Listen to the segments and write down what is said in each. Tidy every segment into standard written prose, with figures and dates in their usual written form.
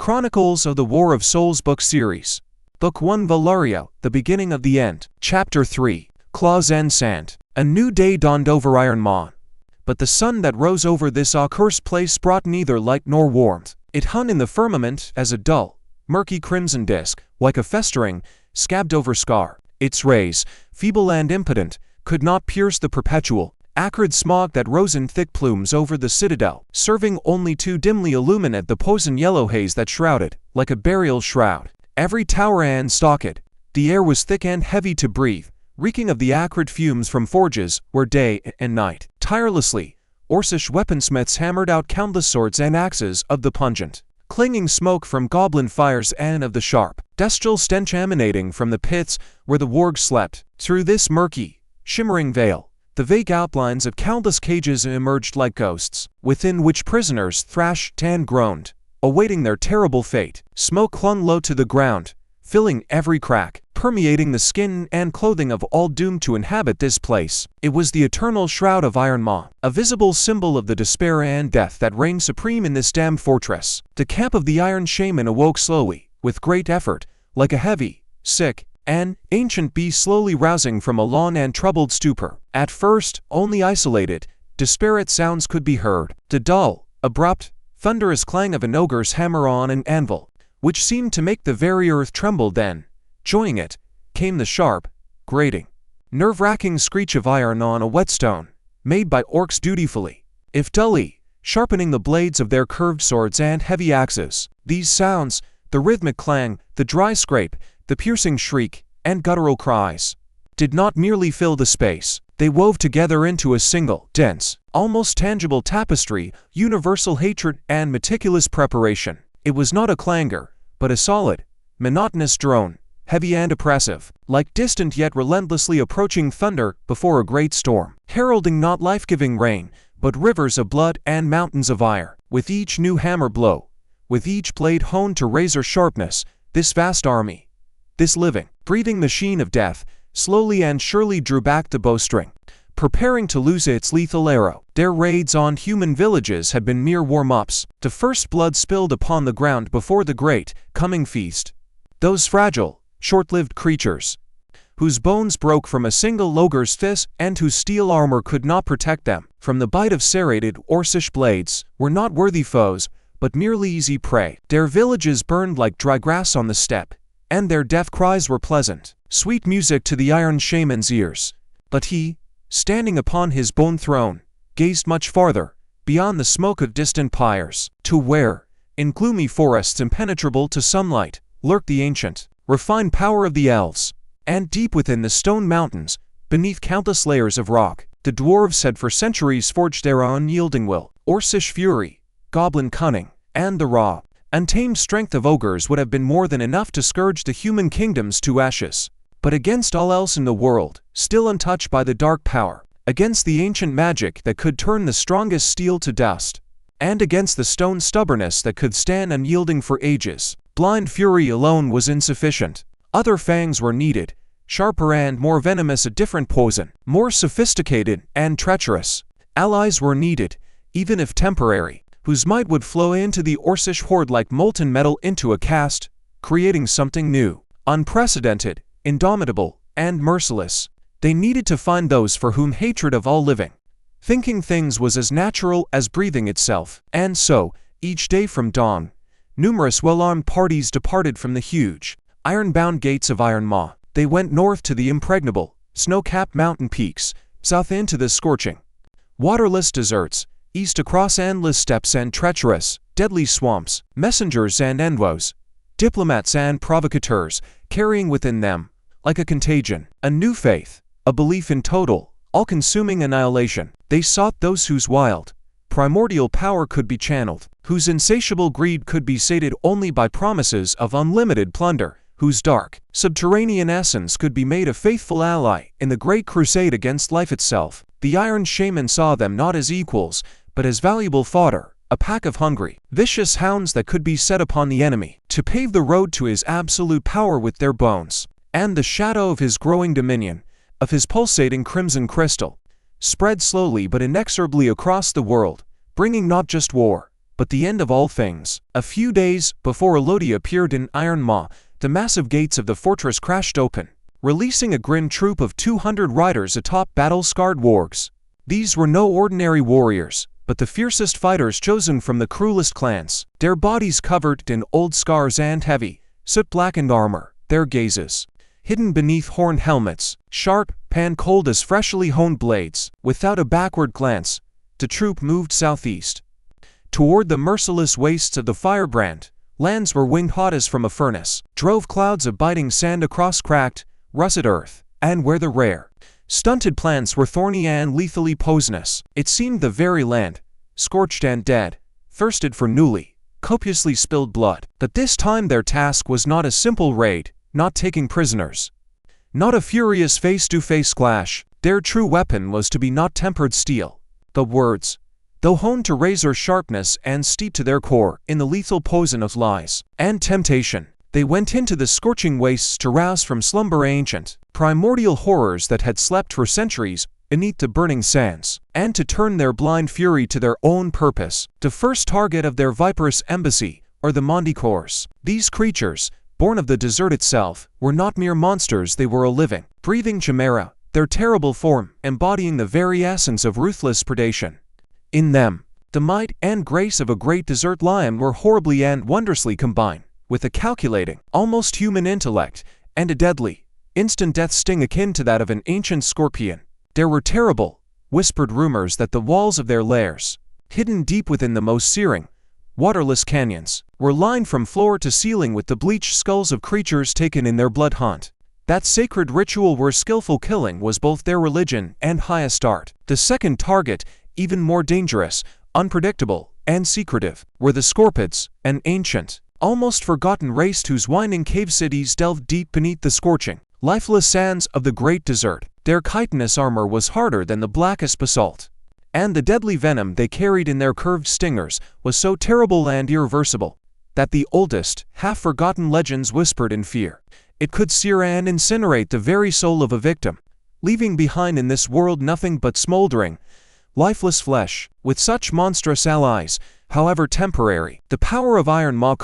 Chronicles of the War of Souls book series. Book 1 Valerio, The Beginning of the End. Chapter 3, Claws and Sand. A new day dawned over Iron Maw. But the sun that rose over this accursed place brought neither light nor warmth. It hung in the firmament as a dull, murky crimson disk, like a festering, scabbed-over scar. Its rays, feeble and impotent, could not pierce the perpetual, acrid smog that rose in thick plumes over the citadel, serving only to dimly illuminate the poison-yellow haze that shrouded, like a burial shroud, every tower and stockade. The air was thick and heavy to breathe, reeking of the acrid fumes from forges where day and night, tirelessly, orcish weaponsmiths hammered out countless swords and axes of the pungent, clinging smoke from goblin fires and of the sharp, bestial stench emanating from the pits where the wargs slept. Through this murky, shimmering veil, the vague outlines of countless cages emerged like ghosts, within which prisoners thrashed and groaned, awaiting their terrible fate. Smoke clung low to the ground, filling every crack, permeating the skin and clothing of all doomed to inhabit this place. It was the eternal shroud of Iron Maw, a visible symbol of the despair and death that reigned supreme in this damned fortress. The camp of the Iron Shaman awoke slowly, with great effort, like a heavy, sick, and ancient bee slowly rousing from a long and troubled stupor. At first, only isolated, disparate sounds could be heard. The dull, abrupt, thunderous clang of an ogre's hammer on an anvil, which seemed to make the very earth tremble. Then, joining it, came the sharp, grating, nerve-wracking screech of iron on a whetstone, made by orcs dutifully, if dully, sharpening the blades of their curved swords and heavy axes. These sounds, the rhythmic clang, the dry scrape, the piercing shriek, and guttural cries, did not merely fill the space. They wove together into a single, dense, almost tangible tapestry, universal hatred and meticulous preparation. It was not a clangor, but a solid, monotonous drone, heavy and oppressive, like distant yet relentlessly approaching thunder before a great storm, heralding not life-giving rain, but rivers of blood and mountains of ire. With each new hammer blow, with each blade honed to razor sharpness, this vast army, this living, breathing machine of death, slowly and surely drew back the bowstring, preparing to loose its lethal arrow. Their raids on human villages had been mere warm-ups. The first blood spilled upon the ground before the great, coming feast. Those fragile, short-lived creatures, whose bones broke from a single ogre's fist and whose steel armor could not protect them from the bite of serrated orcish blades, were not worthy foes, but merely easy prey. Their villages burned like dry grass on the steppe, and their death cries were pleasant, sweet music to the Iron Shaman's ears. But he, standing upon his bone throne, gazed much farther, beyond the smoke of distant pyres, to where, in gloomy forests impenetrable to sunlight, lurked the ancient, refined power of the elves. And deep within the stone mountains, beneath countless layers of rock, the dwarves had for centuries forged their unyielding will. Orcish fury, goblin cunning, and the raw, untamed strength of ogres would have been more than enough to scourge the human kingdoms to ashes. But against all else in the world, still untouched by the dark power, against the ancient magic that could turn the strongest steel to dust, and against the stone stubbornness that could stand unyielding for ages, blind fury alone was insufficient. Other fangs were needed, sharper and more venomous, a different poison, more sophisticated and treacherous. Allies were needed, even if temporary, whose might would flow into the orcish horde like molten metal into a cast, creating something new, unprecedented, indomitable, and merciless. They needed to find those for whom hatred of all living, thinking things was as natural as breathing itself. And so, each day from dawn, numerous well-armed parties departed from the huge, iron-bound gates of Iron Maw. They went north to the impregnable, snow-capped mountain peaks, south into the scorching, waterless deserts, east across endless steppes and treacherous, deadly swamps, messengers and envoys, diplomats and provocateurs, carrying within them, like a contagion, a new faith, a belief in total, all-consuming annihilation. They sought those whose wild, primordial power could be channeled, whose insatiable greed could be sated only by promises of unlimited plunder, whose dark, subterranean essence could be made a faithful ally in the great crusade against life itself. The Iron Shaman saw them not as equals, but as valuable fodder, a pack of hungry, vicious hounds that could be set upon the enemy, to pave the road to his absolute power with their bones. And the shadow of his growing dominion, of his pulsating crimson crystal, spread slowly but inexorably across the world, bringing not just war, but the end of all things. A few days before Elodie appeared in Iron Maw, the massive gates of the fortress crashed open, releasing a grim troop of 200 riders atop battle-scarred wargs. These were no ordinary warriors, but the fiercest fighters chosen from the cruelest clans, their bodies covered in old scars and heavy, soot-blackened armor, their gazes hidden beneath horned helmets, sharp, pan-cold as freshly honed blades. Without a backward glance, the troop moved southeast, toward the merciless wastes of the firebrand, lands where winged hot as from a furnace, drove clouds of biting sand across cracked, rusted earth, and where the rare, stunted plants were thorny and lethally poisonous. It seemed the very land, scorched and dead, thirsted for newly, copiously spilled blood. But this time their task was not a simple raid, not taking prisoners, not a furious face-to-face clash. Their true weapon was to be not tempered steel. The words, though honed to razor sharpness and steeped to their core in the lethal poison of lies and temptation, they went into the scorching wastes to rouse from slumber ancient, primordial horrors that had slept for centuries beneath the burning sands, and to turn their blind fury to their own purpose, the first target of their viperous embassy, or the manticores. These creatures, born of the desert itself, were not mere monsters. They were a living, breathing chimera, their terrible form embodying the very essence of ruthless predation. In them, the might and grace of a great desert lion were horribly and wondrously combined, with a calculating, almost human intellect, and a deadly, instant death sting akin to that of an ancient scorpion. There were terrible, whispered rumors that the walls of their lairs, hidden deep within the most searing, waterless canyons, were lined from floor to ceiling with the bleached skulls of creatures taken in their blood hunt. That sacred ritual where skillful killing was both their religion and highest art. The second target, even more dangerous, unpredictable, and secretive, were the scorpids, an ancient, almost forgotten race whose winding cave cities delved deep beneath the scorching, lifeless sands of the great desert. Their chitinous armor was harder than the blackest basalt, and the deadly venom they carried in their curved stingers was so terrible and irreversible that the oldest, half-forgotten legends whispered in fear it could sear and incinerate the very soul of a victim, leaving behind in this world nothing but smoldering, lifeless flesh. With such monstrous allies, however temporary, the power of Iron Maw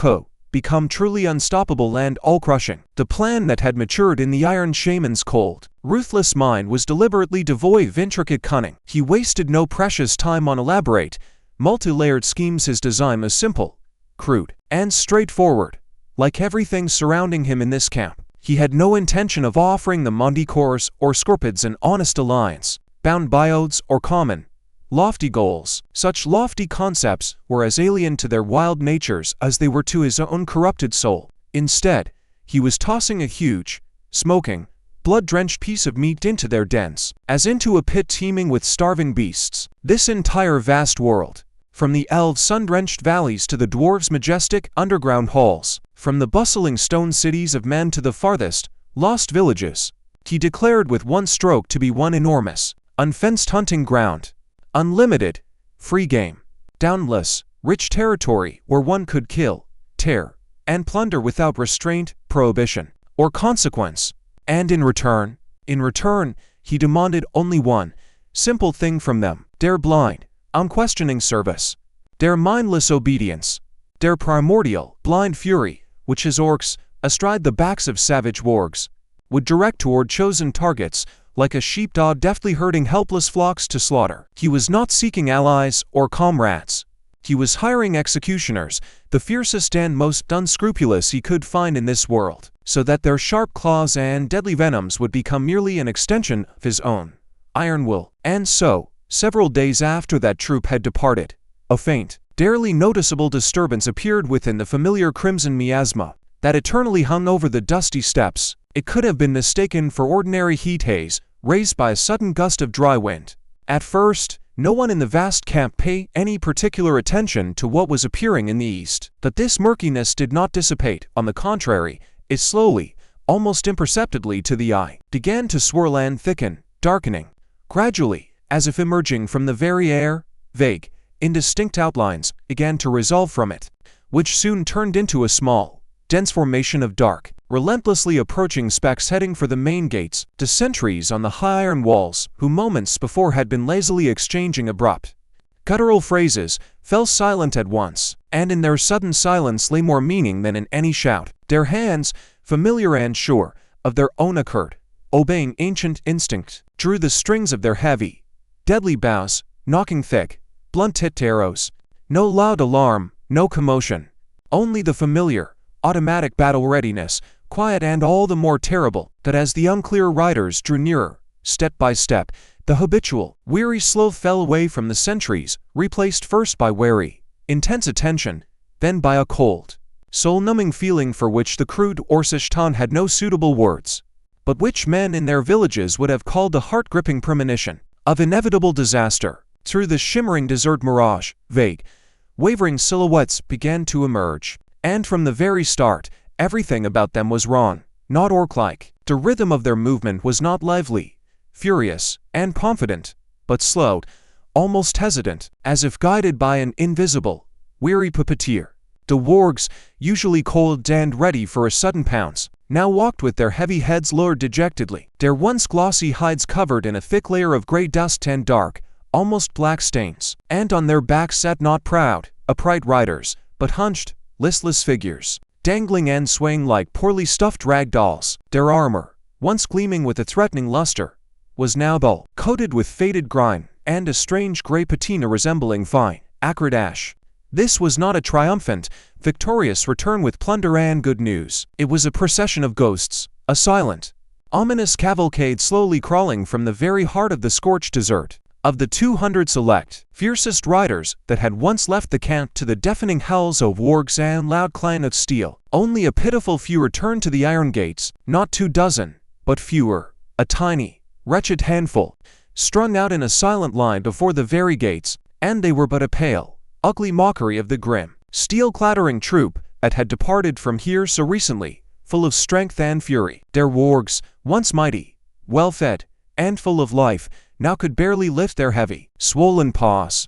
become truly unstoppable and all-crushing. The plan that had matured in the Iron Shaman's cold, ruthless mind was deliberately devoid of intricate cunning. He wasted no precious time on elaborate, multi-layered schemes. His design was simple, crude, and straightforward. Like everything surrounding him in this camp, he had no intention of offering the manticores or scorpids an honest alliance, bound by oaths or common, lofty goals. Such lofty concepts were as alien to their wild natures as they were to his own corrupted soul. Instead, he was tossing a huge, smoking, blood-drenched piece of meat into their dens, as into a pit teeming with starving beasts. This entire vast world, from the elves' sun-drenched valleys to the dwarves' majestic underground halls, from the bustling stone cities of men to the farthest, lost villages, he declared with one stroke to be one enormous, unfenced hunting ground. Unlimited, free game, boundless, rich territory where one could kill, tear, and plunder without restraint, prohibition, or consequence. And in return, he demanded only one simple thing from them: their blind, unquestioning service, their mindless obedience, their primordial, blind fury, which his orcs, astride the backs of savage wargs, would direct toward chosen targets, like a sheepdog deftly herding helpless flocks to slaughter. He was not seeking allies or comrades. He was hiring executioners, the fiercest and most unscrupulous he could find in this world, so that their sharp claws and deadly venoms would become merely an extension of his own iron will. And so, several days after that troop had departed, a faint, barely noticeable disturbance appeared within the familiar crimson miasma that eternally hung over the dusty steppes. It could have been mistaken for ordinary heat haze, raised by a sudden gust of dry wind. At first, no one in the vast camp paid any particular attention to what was appearing in the east. But this murkiness did not dissipate. On the contrary, it slowly, almost imperceptibly to the eye, began to swirl and thicken, darkening, gradually, as if emerging from the very air. Vague, indistinct outlines began to resolve from it, which soon turned into a small, dense formation of dark, relentlessly approaching specks heading for the main gates. The sentries on the high iron walls, who moments before had been lazily exchanging abrupt, Guttural phrases fell silent at once, and in their sudden silence lay more meaning than in any shout. Their hands, familiar and sure of their own accord, obeying ancient instinct, drew the strings of their heavy, deadly bows, knocking thick, blunt-tipped arrows. No loud alarm, no commotion. Only the familiar, automatic battle readiness, quiet and all the more terrible that as the unclear riders drew nearer, step by step, the habitual, weary slow fell away from the sentries, replaced first by wary, intense attention, then by a cold, soul-numbing feeling for which the crude Orcish tongue had no suitable words, but which men in their villages would have called a heart-gripping premonition of inevitable disaster. Through the shimmering desert mirage, vague, wavering silhouettes began to emerge, and from the very start, everything about them was wrong, not orc-like. The rhythm of their movement was not lively, furious, and confident, but slow, almost hesitant, as if guided by an invisible, weary puppeteer. The wargs, usually cold and ready for a sudden pounce, now walked with their heavy heads lowered dejectedly, their once glossy hides covered in a thick layer of gray dust and dark, almost black stains, and on their backs sat not proud, upright riders, but hunched, listless figures, dangling and swaying like poorly stuffed rag dolls. Their armor, once gleaming with a threatening luster, was now dull, coated with faded grime, and a strange gray patina resembling fine, acrid ash. This was not a triumphant, victorious return with plunder and good news. It was a procession of ghosts, a silent, ominous cavalcade slowly crawling from the very heart of the scorched desert. Of the 200 select, fiercest riders that had once left the camp to the deafening howls of wargs and loud clang of steel, only a pitiful few returned to the iron gates, not 24, but fewer, a tiny, wretched handful, strung out in a silent line before the very gates, and they were but a pale, ugly mockery of the grim, steel-clattering troop that had departed from here so recently, full of strength and fury. Their wargs, once mighty, well-fed, and full of life, now could barely lift their heavy, swollen paws.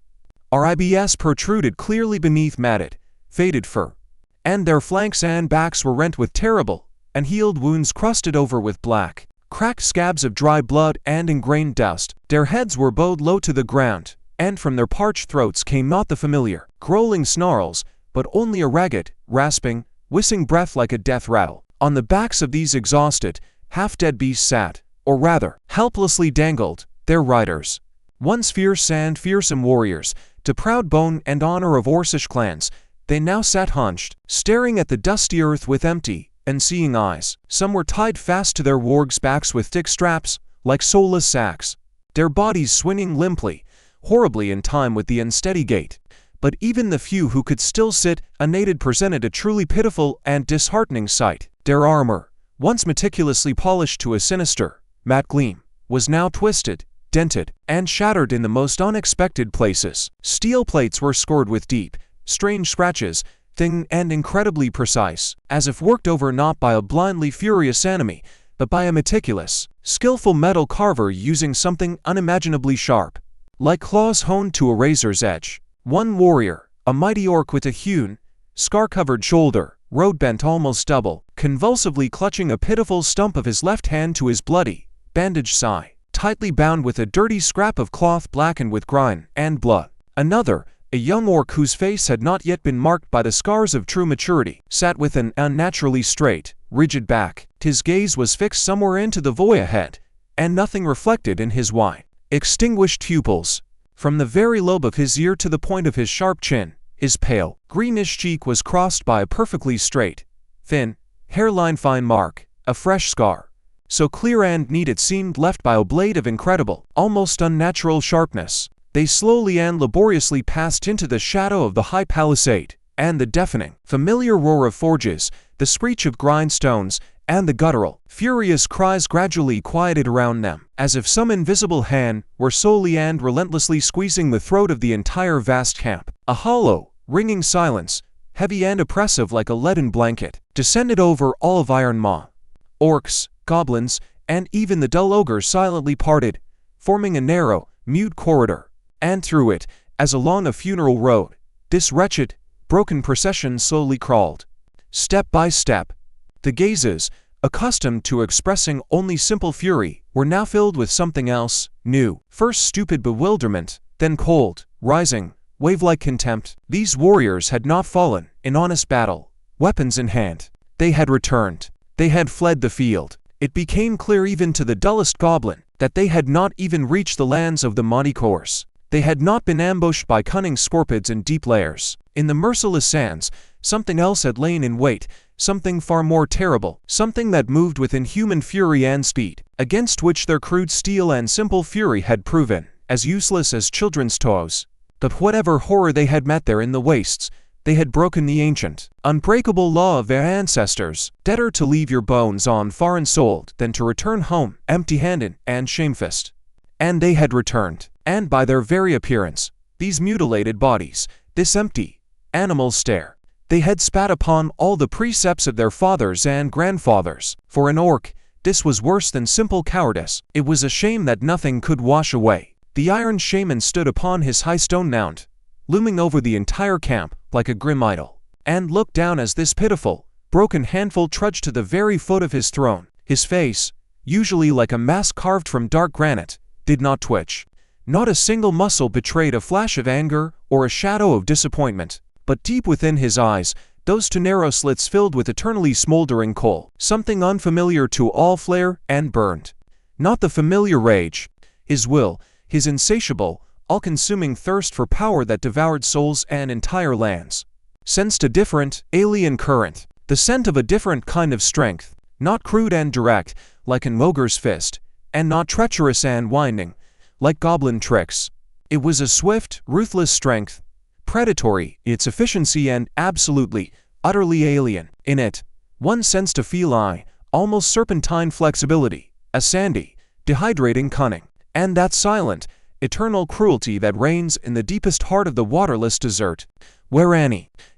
Ribs protruded clearly beneath matted, faded fur, and their flanks and backs were rent with terrible, and healed wounds crusted over with black, cracked scabs of dry blood and ingrained dust. Their heads were bowed low to the ground, and from their parched throats came not the familiar, growling snarls, but only a ragged, rasping, whistling breath like a death rattle. On the backs of these exhausted, half-dead beasts sat, or rather, helplessly dangled, their riders, once fierce and fearsome warriors, to proud bone and honor of Orcish clans. They now sat hunched, staring at the dusty earth with empty, unseeing eyes. Some were tied fast to their wargs' backs with thick straps, like soulless sacks, their bodies swinging limply, horribly in time with the unsteady gait. But even the few who could still sit unaided presented a truly pitiful and disheartening sight. Their armor, once meticulously polished to a sinister, matte gleam, was now twisted, dented, and shattered in the most unexpected places. Steel plates were scored with deep, strange scratches, thin and incredibly precise, as if worked over not by a blindly furious enemy, but by a meticulous, skillful metal carver using something unimaginably sharp, like claws honed to a razor's edge. One warrior, a mighty orc with a hewn, scar-covered shoulder, rode bent almost double, convulsively clutching a pitiful stump of his left hand to his bloody, bandaged side, tightly bound with a dirty scrap of cloth blackened with grime and blood. Another, a young orc whose face had not yet been marked by the scars of true maturity, sat with an unnaturally straight, rigid back. His gaze was fixed somewhere into the void ahead, and nothing reflected in his wide, extinguished pupils. From the very lobe of his ear to the point of his sharp chin, his pale, greenish cheek was crossed by a perfectly straight, thin, hairline fine mark, a fresh scar, so clear and neat it seemed left by a blade of incredible, almost unnatural sharpness. They slowly and laboriously passed into the shadow of the high palisade, and the deafening, familiar roar of forges, the screech of grindstones, and the guttural, furious cries gradually quieted around them, as if some invisible hand were slowly and relentlessly squeezing the throat of the entire vast camp. A hollow, ringing silence, heavy and oppressive like a leaden blanket, descended over all of Iron Maw. Orcs, goblins, and even the dull ogre silently parted, forming a narrow, mute corridor, and through it, as along a funeral road, this wretched, broken procession slowly crawled. Step by step, the gazes, accustomed to expressing only simple fury, were now filled with something else, new. First stupid bewilderment, then cold, rising, wave-like contempt. These warriors had not fallen in honest battle, weapons in hand. They had returned. They had fled the field. It became clear even to the dullest goblin that they had not even reached the lands of the mighty course. They had not been ambushed by cunning scorpids in deep lairs. In the merciless sands, something else had lain in wait, something far more terrible, something that moved with inhuman fury and speed, against which their crude steel and simple fury had proven as useless as children's toys. But whatever horror they had met there in the wastes, they had broken the ancient, unbreakable law of their ancestors. Better to leave your bones on foreign soil than to return home empty-handed and shamefaced. And they had returned, and by their very appearance, these mutilated bodies, this empty, animal stare, they had spat upon all the precepts of their fathers and grandfathers. For an orc, this was worse than simple cowardice. It was a shame that nothing could wash away. The Iron Shaman stood upon his high stone mound, looming over the entire camp like a grim idol, and looked down as this pitiful, broken handful trudged to the very foot of his throne. His face, usually like a mask carved from dark granite, did not twitch. Not a single muscle betrayed a flash of anger or a shadow of disappointment. But deep within his eyes, those two narrow slits filled with eternally smoldering coal, something unfamiliar to all flared and burned. Not the familiar rage, his will, his insatiable, all-consuming thirst for power that devoured souls and entire lands. Sensed a different, alien current, the scent of a different kind of strength, not crude and direct, like an ogre's fist, and not treacherous and winding, like goblin tricks. It was a swift, ruthless strength, predatory in its efficiency and absolutely, utterly alien. In it, one sensed a feline, almost serpentine flexibility, a sandy, dehydrating cunning, and that silent, eternal cruelty that reigns in the deepest heart of the waterless desert, where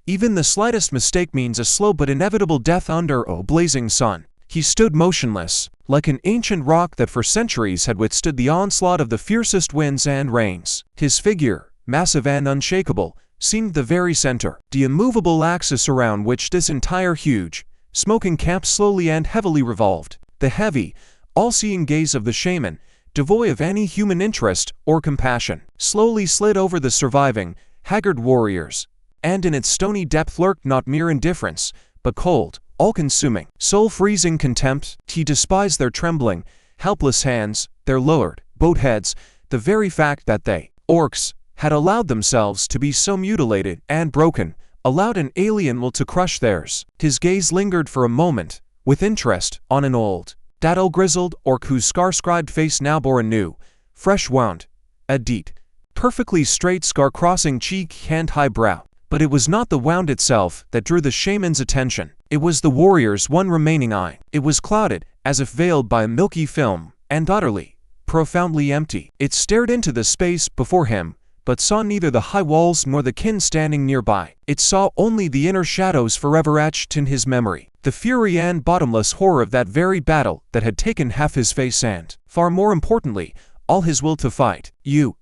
even the slightest mistake means a slow but inevitable death under a blazing sun. He stood motionless, like an ancient rock that for centuries had withstood the onslaught of the fiercest winds and rains. His figure, massive and unshakable, seemed the very center, the immovable axis around which this entire huge, smoking camp slowly and heavily revolved. The heavy, all-seeing gaze of the shaman, devoid of any human interest or compassion, slowly slid over the surviving, haggard warriors, and in its stony depth lurked not mere indifference, but cold, all-consuming, soul-freezing contempt. He despised their trembling, helpless hands, their lowered, bowed heads, the very fact that they, orcs, had allowed themselves to be so mutilated and broken, allowed an alien will to crush theirs. His gaze lingered for a moment, with interest, on an old, grizzled orc whose scar-scribed face now bore a new, fresh wound, a deep, perfectly straight scar crossing cheek and high brow. But it was not the wound itself that drew the shaman's attention. It was the warrior's one remaining eye. It was clouded, as if veiled by a milky film, and utterly, profoundly empty. It stared into the space before him, but saw neither the high walls nor the kin standing nearby. It saw only the inner shadows forever etched in his memory, the fury and bottomless horror of that very battle that had taken half his face and, far more importantly, all his will to fight. You.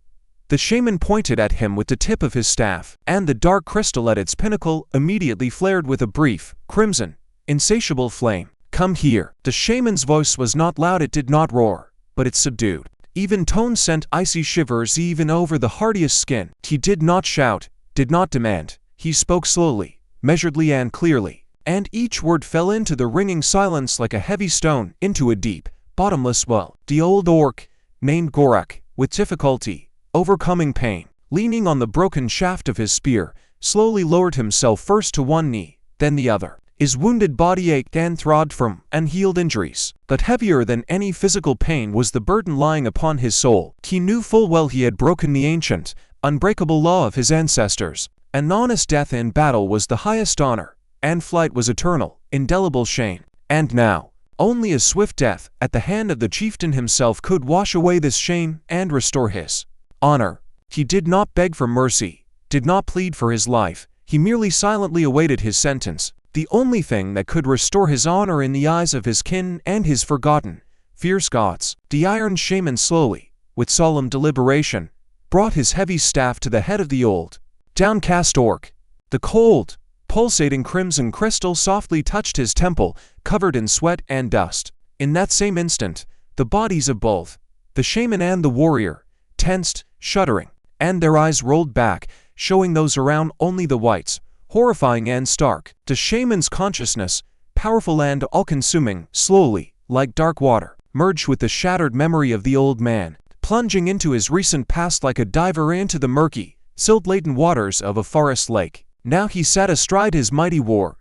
The shaman pointed at him with the tip of his staff, and the dark crystal at its pinnacle immediately flared with a brief, crimson, insatiable flame. Come here. The shaman's voice was not loud, it did not roar, but it subdued. Even tone sent icy shivers even over the hardiest skin. He did not shout, did not demand. He spoke slowly, measuredly and clearly, and each word fell into the ringing silence like a heavy stone into a deep, bottomless well. The old orc, named Gorak, with difficulty, overcoming pain, leaning on the broken shaft of his spear, slowly lowered himself first to one knee, then the other. His wounded body ached and throbbed from unhealed injuries, but heavier than any physical pain was the burden lying upon his soul. He knew full well he had broken the ancient, unbreakable law of his ancestors. An honest death in battle was the highest honor, and flight was eternal, indelible shame. And now, only a swift death at the hand of the chieftain himself could wash away this shame and restore his honor. He did not beg for mercy, did not plead for his life. He merely silently awaited his sentence. The only thing that could restore his honor in the eyes of his kin and his forgotten, fierce gods. The Iron Shaman slowly, with solemn deliberation, brought his heavy staff to the head of the old, downcast orc. The cold, pulsating crimson crystal softly touched his temple, covered in sweat and dust. In that same instant, the bodies of both, the shaman and the warrior, tensed, shuddering, and their eyes rolled back, showing those around only the whites, horrifying and stark. The shaman's consciousness, powerful and all-consuming, slowly, like dark water, merged with the shattered memory of the old man, plunging into his recent past like a diver into the murky, silt-laden waters of a forest lake. Now he sat astride his mighty war,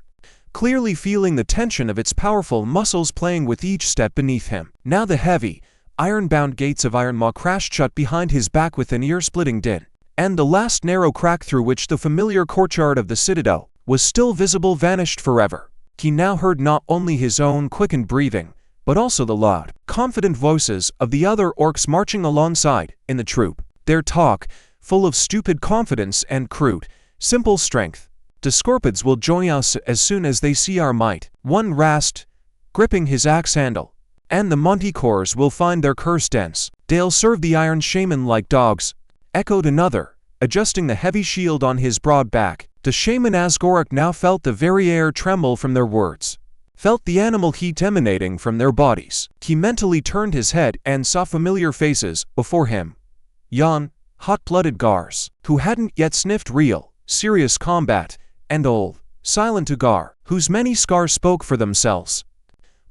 clearly feeling the tension of its powerful muscles playing with each step beneath him. Now the heavy, iron-bound gates of Iron Maw crashed shut behind his back with an ear-splitting din, and the last narrow crack through which the familiar courtyard of the citadel was still visible vanished forever. He now heard not only his own quickened breathing, but also the loud, confident voices of the other orcs marching alongside in the troop. Their talk, full of stupid confidence and crude, simple strength. "The Scorpids will join us as soon as they see our might," one rasped, gripping his axe handle. "And the Manticores will find their curse dense. They'll serve the Iron Shaman like dogs," echoed another, adjusting the heavy shield on his broad back. The shaman Asgoric now felt the very air tremble from their words, felt the animal heat emanating from their bodies. He mentally turned his head and saw familiar faces before him. Young, hot-blooded Gars, who hadn't yet sniffed real, serious combat, and old, silent Ugar, whose many scars spoke for themselves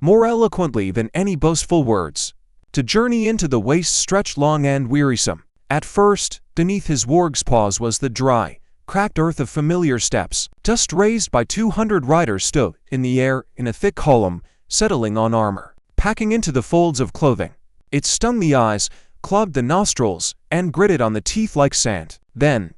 more eloquently than any boastful words. To journey into the waste stretched long and wearisome. At first, beneath his warg's paws was the dry, cracked earth of familiar steps. Dust raised by 200 riders stood in the air in a thick column, settling on armor, packing into the folds of clothing. It stung the eyes, clogged the nostrils, and gritted on the teeth like sand. Then,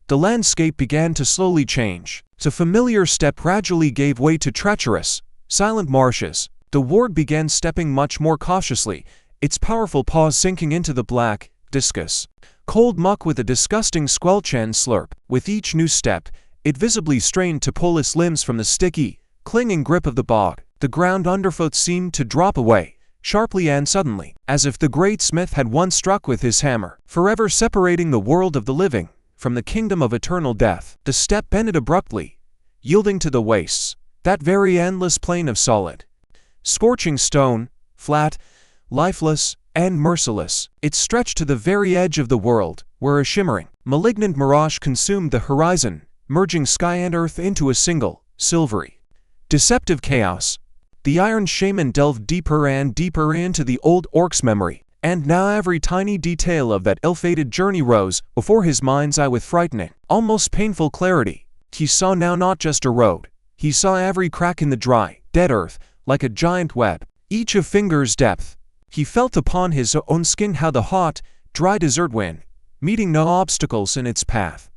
the landscape began to slowly change. The familiar step gradually gave way to treacherous, silent marshes. The warg began stepping much more cautiously, its powerful paws sinking into the black, viscous, cold muck with a disgusting squelch and slurp. With each new step, it visibly strained to pull its limbs from the sticky, clinging grip of the bog. The ground underfoot seemed to drop away, sharply and suddenly, as if the great smith had once struck with his hammer, forever separating the world of the living from the kingdom of eternal death. The step bended abruptly, yielding to the wastes, that very endless plain of solid, scorching stone, flat, lifeless, and merciless. It stretched to the very edge of the world, where a shimmering, malignant mirage consumed the horizon, merging sky and earth into a single, silvery, deceptive chaos. The Iron Shaman delved deeper and deeper into the old orc's memory, and now every tiny detail of that ill-fated journey rose before his mind's eye with frightening, almost painful clarity. He saw now not just a road. He saw every crack in the dry, dead earth, like a giant web, each a finger's depth. He felt upon his own skin how the hot, dry desert wind, meeting no obstacles in its path,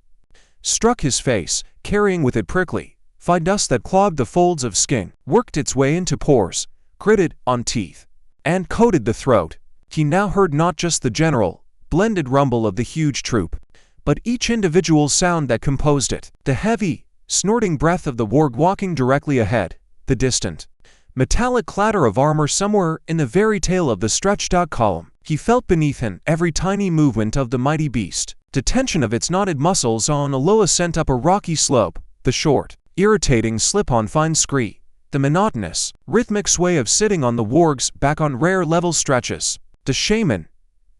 struck his face, carrying with it prickly, fine dust that clogged the folds of skin, worked its way into pores, gritted on teeth, and coated the throat. He now heard not just the general, blended rumble of the huge troop, but each individual sound that composed it. The heavy, snorting breath of the warg walking directly ahead, the distant, metallic clatter of armor somewhere in the very tail of the stretched-out column. He felt beneath him every tiny movement of the mighty beast, the tension of its knotted muscles on a low ascent up a rocky slope, the short, irritating slip on fine scree, the monotonous, rhythmic sway of sitting on the warg's back on rare level stretches. The shaman,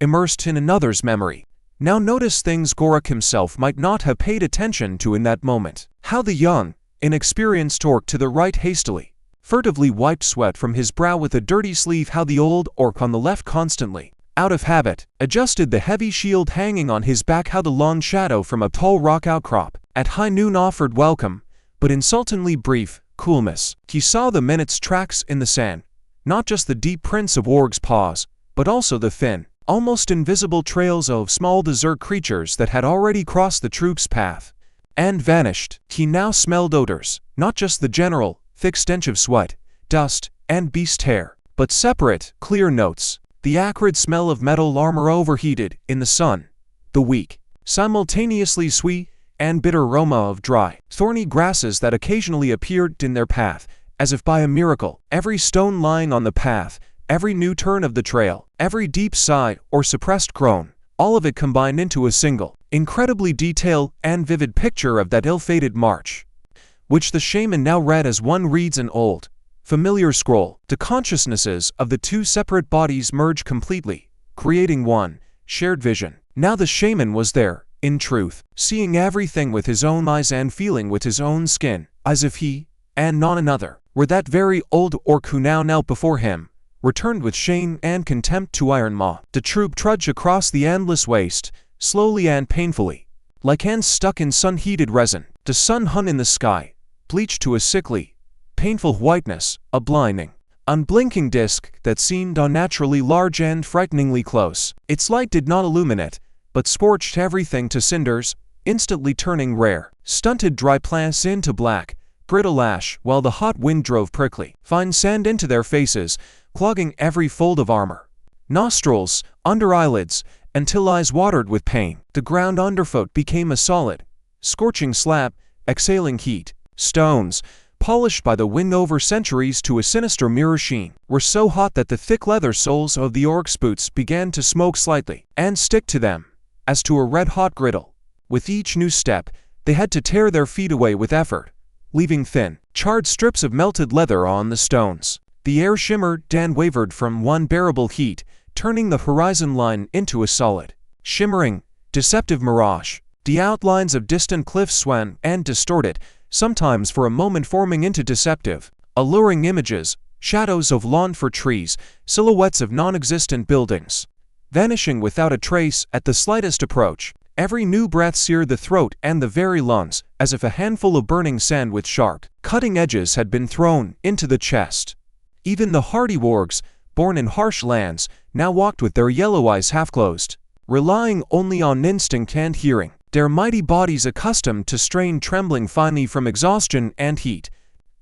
immersed in another's memory, now noticed things Gorak himself might not have paid attention to in that moment. How the young, inexperienced orc to the right hastily, furtively wiped sweat from his brow with a dirty sleeve. How the old orc on the left constantly, out of habit, adjusted the heavy shield hanging on his back. How the long shadow from a tall rock outcrop at high noon offered welcome, but insultingly brief, coolness. He saw the minute's tracks in the sand, not just the deep prints of warg's paws, but also the thin, almost invisible trails of small desert creatures that had already crossed the troop's path and vanished. He now smelled odors, not just the general, thick stench of sweat, dust, and beast hair, but separate, clear notes. The acrid smell of metal armor overheated in the sun, the weak, simultaneously sweet and bitter aroma of dry, thorny grasses that occasionally appeared in their path, as if by a miracle. Every stone lying on the path, every new turn of the trail, every deep sigh or suppressed groan, all of it combined into a single, incredibly detailed and vivid picture of that ill-fated march, which the shaman now read as one reads an old, familiar scroll. The consciousnesses of the two separate bodies merged completely, creating one shared vision. Now the shaman was there, in truth, seeing everything with his own eyes and feeling with his own skin, as if he, and not another, were that very old orc who now knelt before him, returned with shame and contempt to Iron Maw. The troop trudged across the endless waste, slowly and painfully, like ants stuck in sun-heated resin. The sun hung in the sky, bleached to a sickly, painful whiteness, a blinding, unblinking disk that seemed unnaturally large and frighteningly close. Its light did not illuminate, but scorched everything to cinders, instantly turning rare, stunted dry plants into black, brittle ash, while the hot wind drove prickly, fine sand into their faces, clogging every fold of armor, nostrils, under eyelids, until eyes watered with pain. The ground underfoot became a solid, scorching slab, exhaling heat. Stones, polished by the wind over centuries to a sinister mirror sheen, were so hot that the thick leather soles of the orcs' boots began to smoke slightly, and stick to them, as to a red-hot griddle. With each new step, they had to tear their feet away with effort, leaving thin, charred strips of melted leather on the stones. The air shimmered and wavered from unbearable heat, turning the horizon line into a solid, shimmering, deceptive mirage. The outlines of distant cliffs swam and distorted, sometimes for a moment forming into deceptive, alluring images, shadows of lawn for trees, silhouettes of non-existent buildings, vanishing without a trace at the slightest approach. Every new breath seared the throat and the very lungs, as if a handful of burning sand with sharp, cutting edges had been thrown into the chest. Even the hardy wargs, born in harsh lands, now walked with their yellow eyes half-closed, relying only on instinct and hearing, their mighty bodies accustomed to strain trembling finely from exhaustion and heat.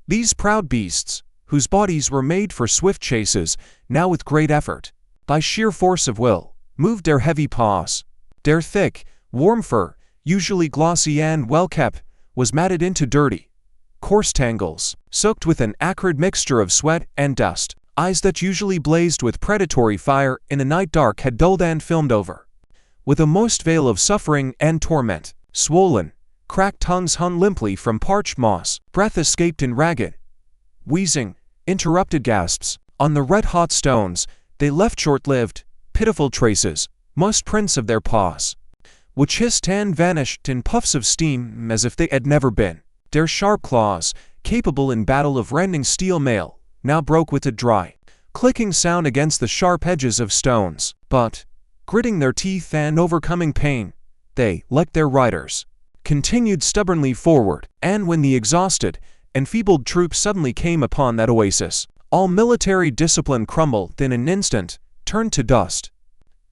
These proud beasts, whose bodies were made for swift chases, now with great effort, by sheer force of will, moved their heavy paws. Their thick, warm fur, usually glossy and well-kept, was matted into dirty, coarse tangles, soaked with an acrid mixture of sweat and dust. Eyes that usually blazed with predatory fire in the night dark had dulled and filmed over, with a moist veil of suffering and torment. Swollen, cracked tongues hung limply from parched moss. Breath escaped in ragged, wheezing, interrupted gasps. On the red-hot stones, they left short-lived, pitiful traces, most prints of their paws, which hissed and vanished in puffs of steam as if they had never been. Their sharp claws, capable in battle of rending steel mail, now broke with a dry, clicking sound against the sharp edges of stones. But, gritting their teeth and overcoming pain, they, like their riders, continued stubbornly forward. And when the exhausted, enfeebled troop suddenly came upon that oasis, all military discipline crumbled in an instant, turned to dust.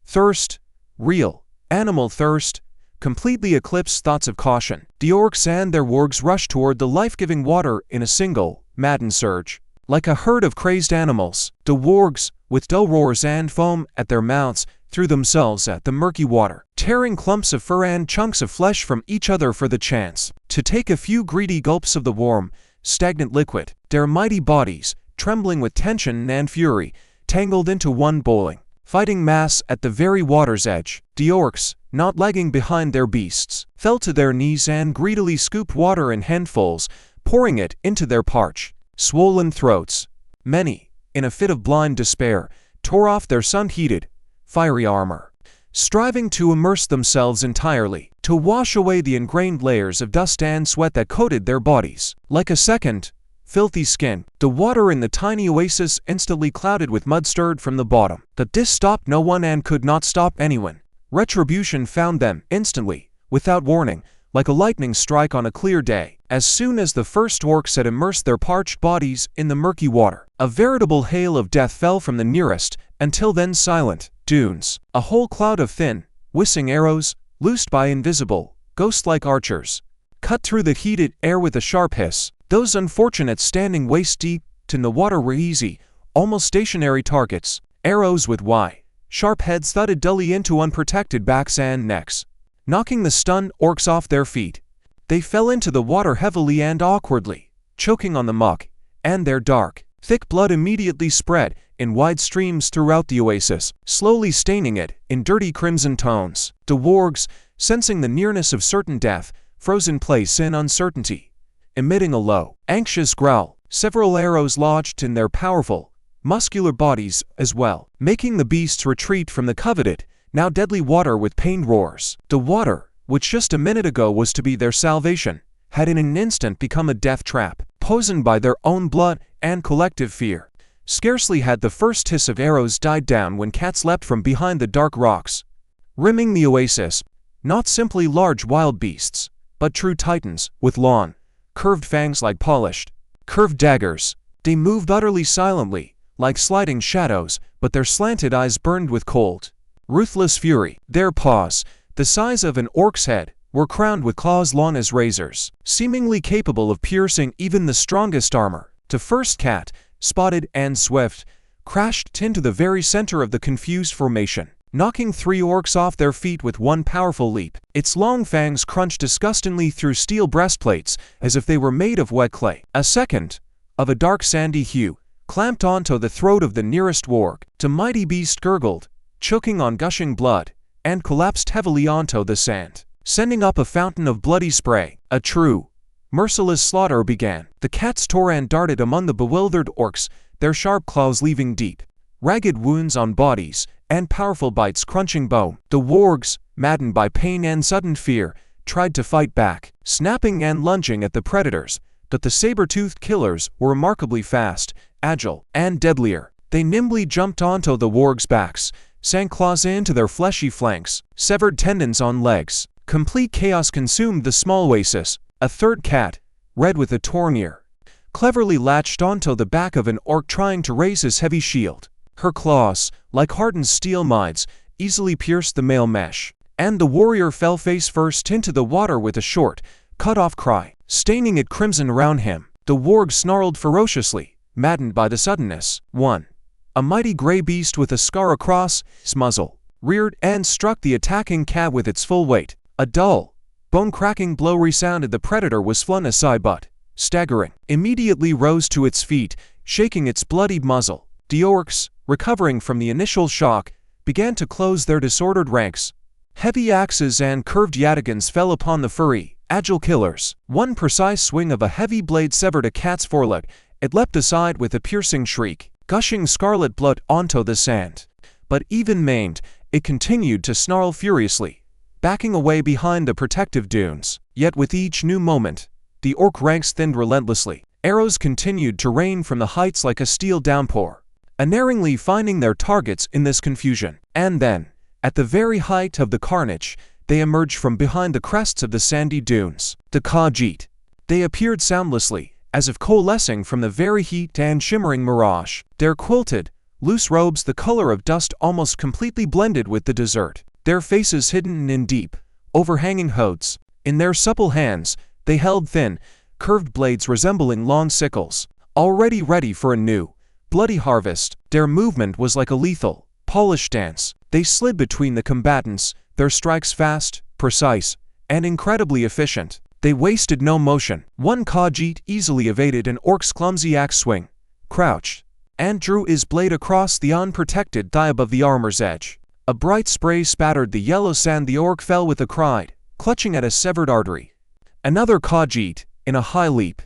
Thirst, real, animal thirst, completely eclipsed thoughts of caution. The orcs and their wargs rushed toward the life-giving water in a single, maddened surge. Like a herd of crazed animals, the wargs, with dull roars and foam at their mouths, threw themselves at the murky water, tearing clumps of fur and chunks of flesh from each other for the chance to take a few greedy gulps of the warm, stagnant liquid. Their mighty bodies, trembling with tension and fury, tangled into one boiling, fighting mass at the very water's edge. The orcs, not lagging behind their beasts, fell to their knees and greedily scooped water in handfuls, pouring it into their parched, swollen throats. Many, in a fit of blind despair, tore off their sun-heated, fiery armor, striving to immerse themselves entirely, to wash away the ingrained layers of dust and sweat that coated their bodies. Like a second, filthy skin, the water in the tiny oasis instantly clouded with mud stirred from the bottom. But this stopped no one and could not stop anyone. Retribution found them instantly, without warning, like a lightning strike on a clear day. As soon as the first orcs had immersed their parched bodies in the murky water, a veritable hail of death fell from the nearest, until then silent, dunes. A whole cloud of thin, whistling arrows, loosed by invisible, ghost-like archers, cut through the heated air with a sharp hiss. Those unfortunates standing waist-deep in the water were easy, almost stationary targets. Arrows with sharp heads thudded dully into unprotected backs and necks, knocking the stunned orcs off their feet. They fell into the water heavily and awkwardly, choking on the muck, and their dark, thick blood immediately spread in wide streams throughout the oasis, slowly staining it in dirty crimson tones. The wargs, sensing the nearness of certain death, froze in place in uncertainty, emitting a low, anxious growl. Several arrows lodged in their powerful, muscular bodies as well, making the beasts retreat from the coveted, now deadly water with pained roars. The water, which just a minute ago was to be their salvation, had in an instant become a death trap, poisoned by their own blood and collective fear. Scarcely had the first hiss of arrows died down when cats leapt from behind the dark rocks, rimming the oasis, not simply large wild beasts, but true titans, with long, curved fangs like polished, curved daggers. They moved utterly silently, like sliding shadows, but their slanted eyes burned with cold, ruthless fury. Their paws, the size of an orc's head, were crowned with claws long as razors, seemingly capable of piercing even the strongest armor. The first cat, spotted and swift, crashed into the very center of the confused formation, knocking 3 orcs off their feet with one powerful leap. Its long fangs crunched disgustingly through steel breastplates as if they were made of wet clay. A second, of a dark sandy hue, clamped onto the throat of the nearest warg. The mighty beast gurgled, choking on gushing blood, and collapsed heavily onto the sand, sending up a fountain of bloody spray. A true, merciless slaughter began. The cats tore and darted among the bewildered orcs, their sharp claws leaving deep, ragged wounds on bodies, and powerful bites crunching bone. The wargs, maddened by pain and sudden fear, tried to fight back, snapping and lunging at the predators, but the saber-toothed killers were remarkably fast, agile, and deadlier. They nimbly jumped onto the wargs' backs, sank claws into their fleshy flanks, severed tendons on legs. Complete chaos consumed the small oasis. A third cat, red with a torn ear, cleverly latched onto the back of an orc trying to raise his heavy shield. Her claws, like hardened steel mines, easily pierced the mail mesh, and the warrior fell face first into the water with a short, cut-off cry, staining it crimson around him. The warg snarled ferociously, maddened by the suddenness. One, a mighty gray beast with a scar across its muzzle, reared and struck the attacking cat with its full weight. A dull, bone-cracking blow resounded. The predator was flung aside but, staggering, immediately rose to its feet, shaking its bloodied muzzle. The orcs, recovering from the initial shock, began to close their disordered ranks. Heavy axes and curved yataghans fell upon the furry, agile killers. One precise swing of a heavy blade severed a cat's foreleg. It leapt aside with a piercing shriek, gushing scarlet blood onto the sand. But even maimed, it continued to snarl furiously, backing away behind the protective dunes. Yet with each new moment, the orc ranks thinned relentlessly. Arrows continued to rain from the heights like a steel downpour, unerringly finding their targets in this confusion. And then, at the very height of the carnage, they emerged from behind the crests of the sandy dunes. The Khajiit. They appeared soundlessly, as if coalescing from the very heat and shimmering mirage. Their quilted, loose robes, the color of dust, almost completely blended with the desert. Their faces hidden in deep, overhanging hoods. In their supple hands, they held thin, curved blades resembling long sickles, already ready for a new, bloody harvest. Their movement was like a lethal, polished dance. They slid between the combatants, their strikes fast, precise, and incredibly efficient. They wasted no motion. One Khajiit easily evaded an orc's clumsy axe swing, crouched, and drew his blade across the unprotected thigh above the armor's edge. A bright spray spattered the yellow sand. The orc fell with a cry, clutching at a severed artery. Another Khajiit, in a high leap,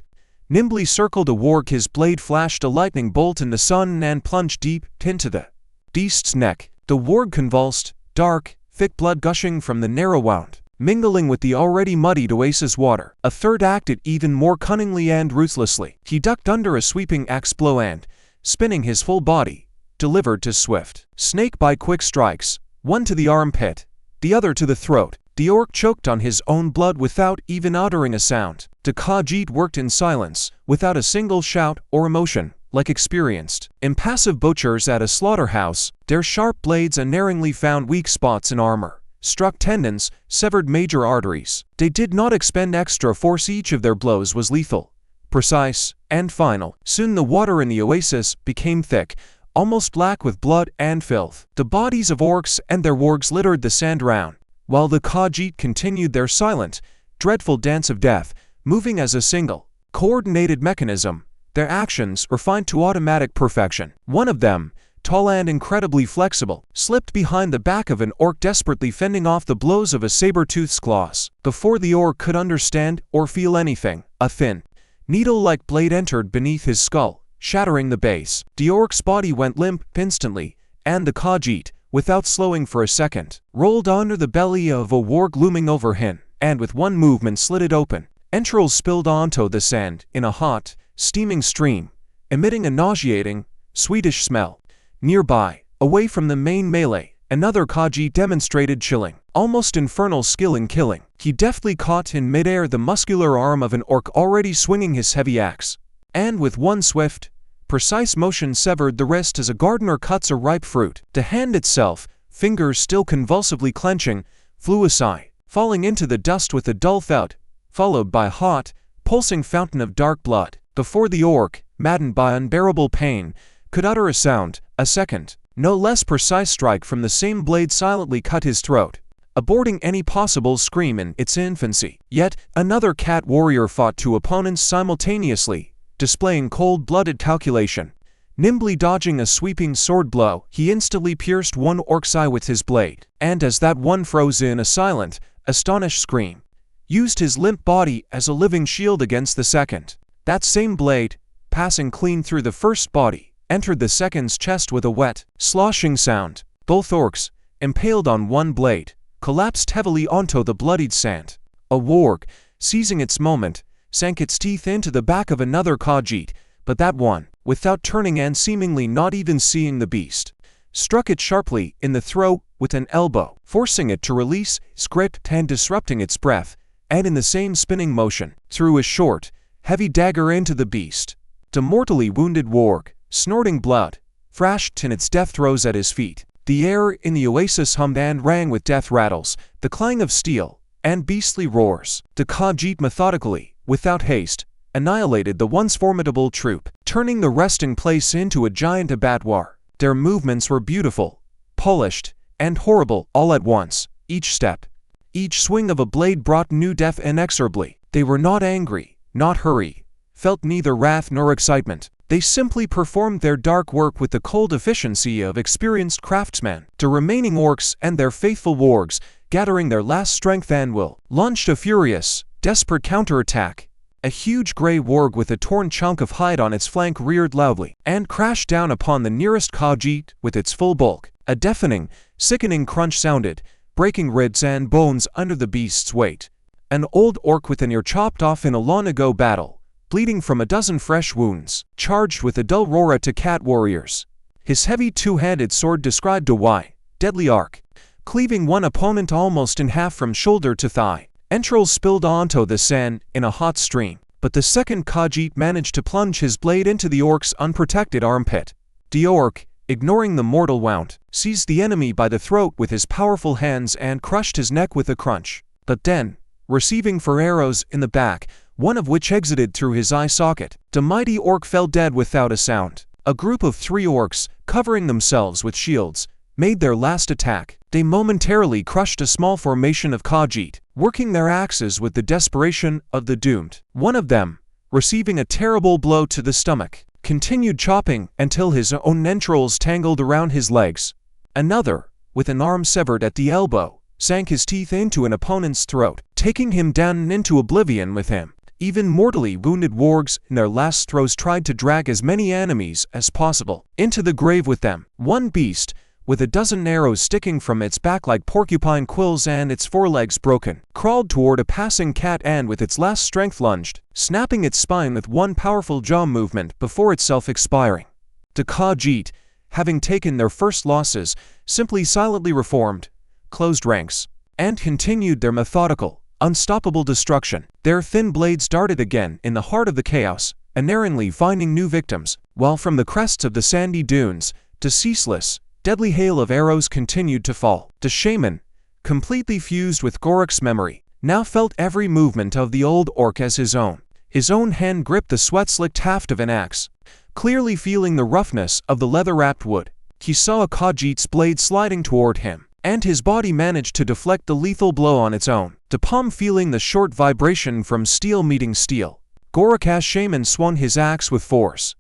nimbly circled a warg. His blade flashed a lightning bolt in the sun and plunged deep into the beast's neck. The warg convulsed, dark, thick blood gushing from the narrow wound, mingling with the already muddied oasis water. A third acted even more cunningly and ruthlessly. He ducked under a sweeping axe blow and, spinning his full body, delivered to swift, snake-bite quick strikes, one to the armpit, the other to the throat. The orc choked on his own blood without even uttering a sound. The Khajiit worked in silence, without a single shout or emotion, like experienced, impassive butchers at a slaughterhouse. Their sharp blades unerringly found weak spots in armor, struck tendons, severed major arteries. They did not expend extra force. Each of their blows was lethal, precise, and final. Soon the water in the oasis became thick, almost black with blood and filth. The bodies of orcs and their wargs littered the sand round, while the Khajiit continued their silent, dreadful dance of death, moving as a single, coordinated mechanism, their actions refined to automatic perfection. One of them, tall and incredibly flexible, slipped behind the back of an orc, desperately fending off the blows of a saber-tooth's claws. Before the orc could understand or feel anything, a thin, needle-like blade entered beneath his skull, shattering the base. The orc's body went limp instantly, and the Khajiit, without slowing for a second, rolled under the belly of a warg looming over him, and with one movement slid it open. Entrails spilled onto the sand in a hot, steaming stream, emitting a nauseating, sweetish smell. Nearby, away from the main melee, another Khajiit demonstrated chilling, almost infernal skill in killing. He deftly caught in midair the muscular arm of an orc already swinging his heavy axe, and with one swift, precise motion severed the wrist as a gardener cuts a ripe fruit. The hand itself, fingers still convulsively clenching, flew aside, falling into the dust with a dull thud, followed by a hot, pulsing fountain of dark blood. Before the orc, maddened by unbearable pain, could utter a sound, a second, no less precise strike from the same blade silently cut his throat, aborting any possible scream in its infancy. Yet another cat warrior fought two opponents simultaneously, displaying cold-blooded calculation. Nimbly dodging a sweeping sword blow, he instantly pierced one orc's eye with his blade, and as that one froze in a silent, astonished scream, used his limp body as a living shield against the second. That same blade, passing clean through the first body, entered the second's chest with a wet, sloshing sound. Both orcs, impaled on one blade, collapsed heavily onto the bloodied sand. A warg, seizing its moment, sank its teeth into the back of another Khajiit, but that one, without turning and seemingly not even seeing the beast, struck it sharply in the throat with an elbow, forcing it to release its grip and disrupting its breath, and in the same spinning motion, threw a short, heavy dagger into the beast. The mortally wounded warg, snorting blood, thrashed in its death throes at his feet. The air in the oasis hummed and rang with death rattles, the clang of steel, and beastly roars. The Khajiit methodically, without haste, annihilated the once formidable troop, turning the resting place into a giant abattoir. Their movements were beautiful, polished, and horrible all at once. Each step, each swing of a blade brought new death inexorably. They were not angry, not hurried, felt neither wrath nor excitement. They simply performed their dark work with the cold efficiency of experienced craftsmen. The remaining orcs and their faithful wargs, gathering their last strength and will, launched a furious, desperate counterattack. A huge grey warg with a torn chunk of hide on its flank reared loudly, and crashed down upon the nearest Khajiit with its full bulk. A deafening, sickening crunch sounded, breaking ribs and bones under the beast's weight. An old orc with an ear chopped off in a long-ago battle, bleeding from a dozen fresh wounds, charged with a dull roar at the cat warriors. His heavy two-handed sword described a wide, deadly arc, cleaving one opponent almost in half from shoulder to thigh. Entrails spilled onto the sand in a hot stream, but the second Khajiit managed to plunge his blade into the orc's unprotected armpit. The orc, ignoring the mortal wound, seized the enemy by the throat with his powerful hands and crushed his neck with a crunch. But then, receiving 4 arrows in the back, one of which exited through his eye socket, the mighty orc fell dead without a sound. A group of 3 orcs, covering themselves with shields, made their last attack. They momentarily crushed a small formation of Khajiit, working their axes with the desperation of the doomed. One of them, receiving a terrible blow to the stomach, continued chopping until his own entrails tangled around his legs. Another, with an arm severed at the elbow, sank his teeth into an opponent's throat, taking him down into oblivion with him. Even mortally wounded wargs in their last throes tried to drag as many enemies as possible into the grave with them. One beast, with a dozen arrows sticking from its back like porcupine quills and its forelegs broken, crawled toward a passing cat and with its last strength lunged, snapping its spine with one powerful jaw movement before itself expiring. The Khajiit, having taken their first losses, simply silently reformed, closed ranks, and continued their methodical, unstoppable destruction. Their thin blades darted again in the heart of the chaos, unerringly finding new victims, while from the crests of the sandy dunes, the ceaseless, deadly hail of arrows continued to fall. The shaman, completely fused with Gorik's memory, now felt every movement of the old orc as his own. His own hand gripped the sweat-slicked haft of an axe. Clearly feeling the roughness of the leather-wrapped wood, he saw a Khajiit's blade sliding toward him, and his body managed to deflect the lethal blow on its own, the palm feeling the short vibration from steel meeting steel. Gorik's shaman swung his axe with force,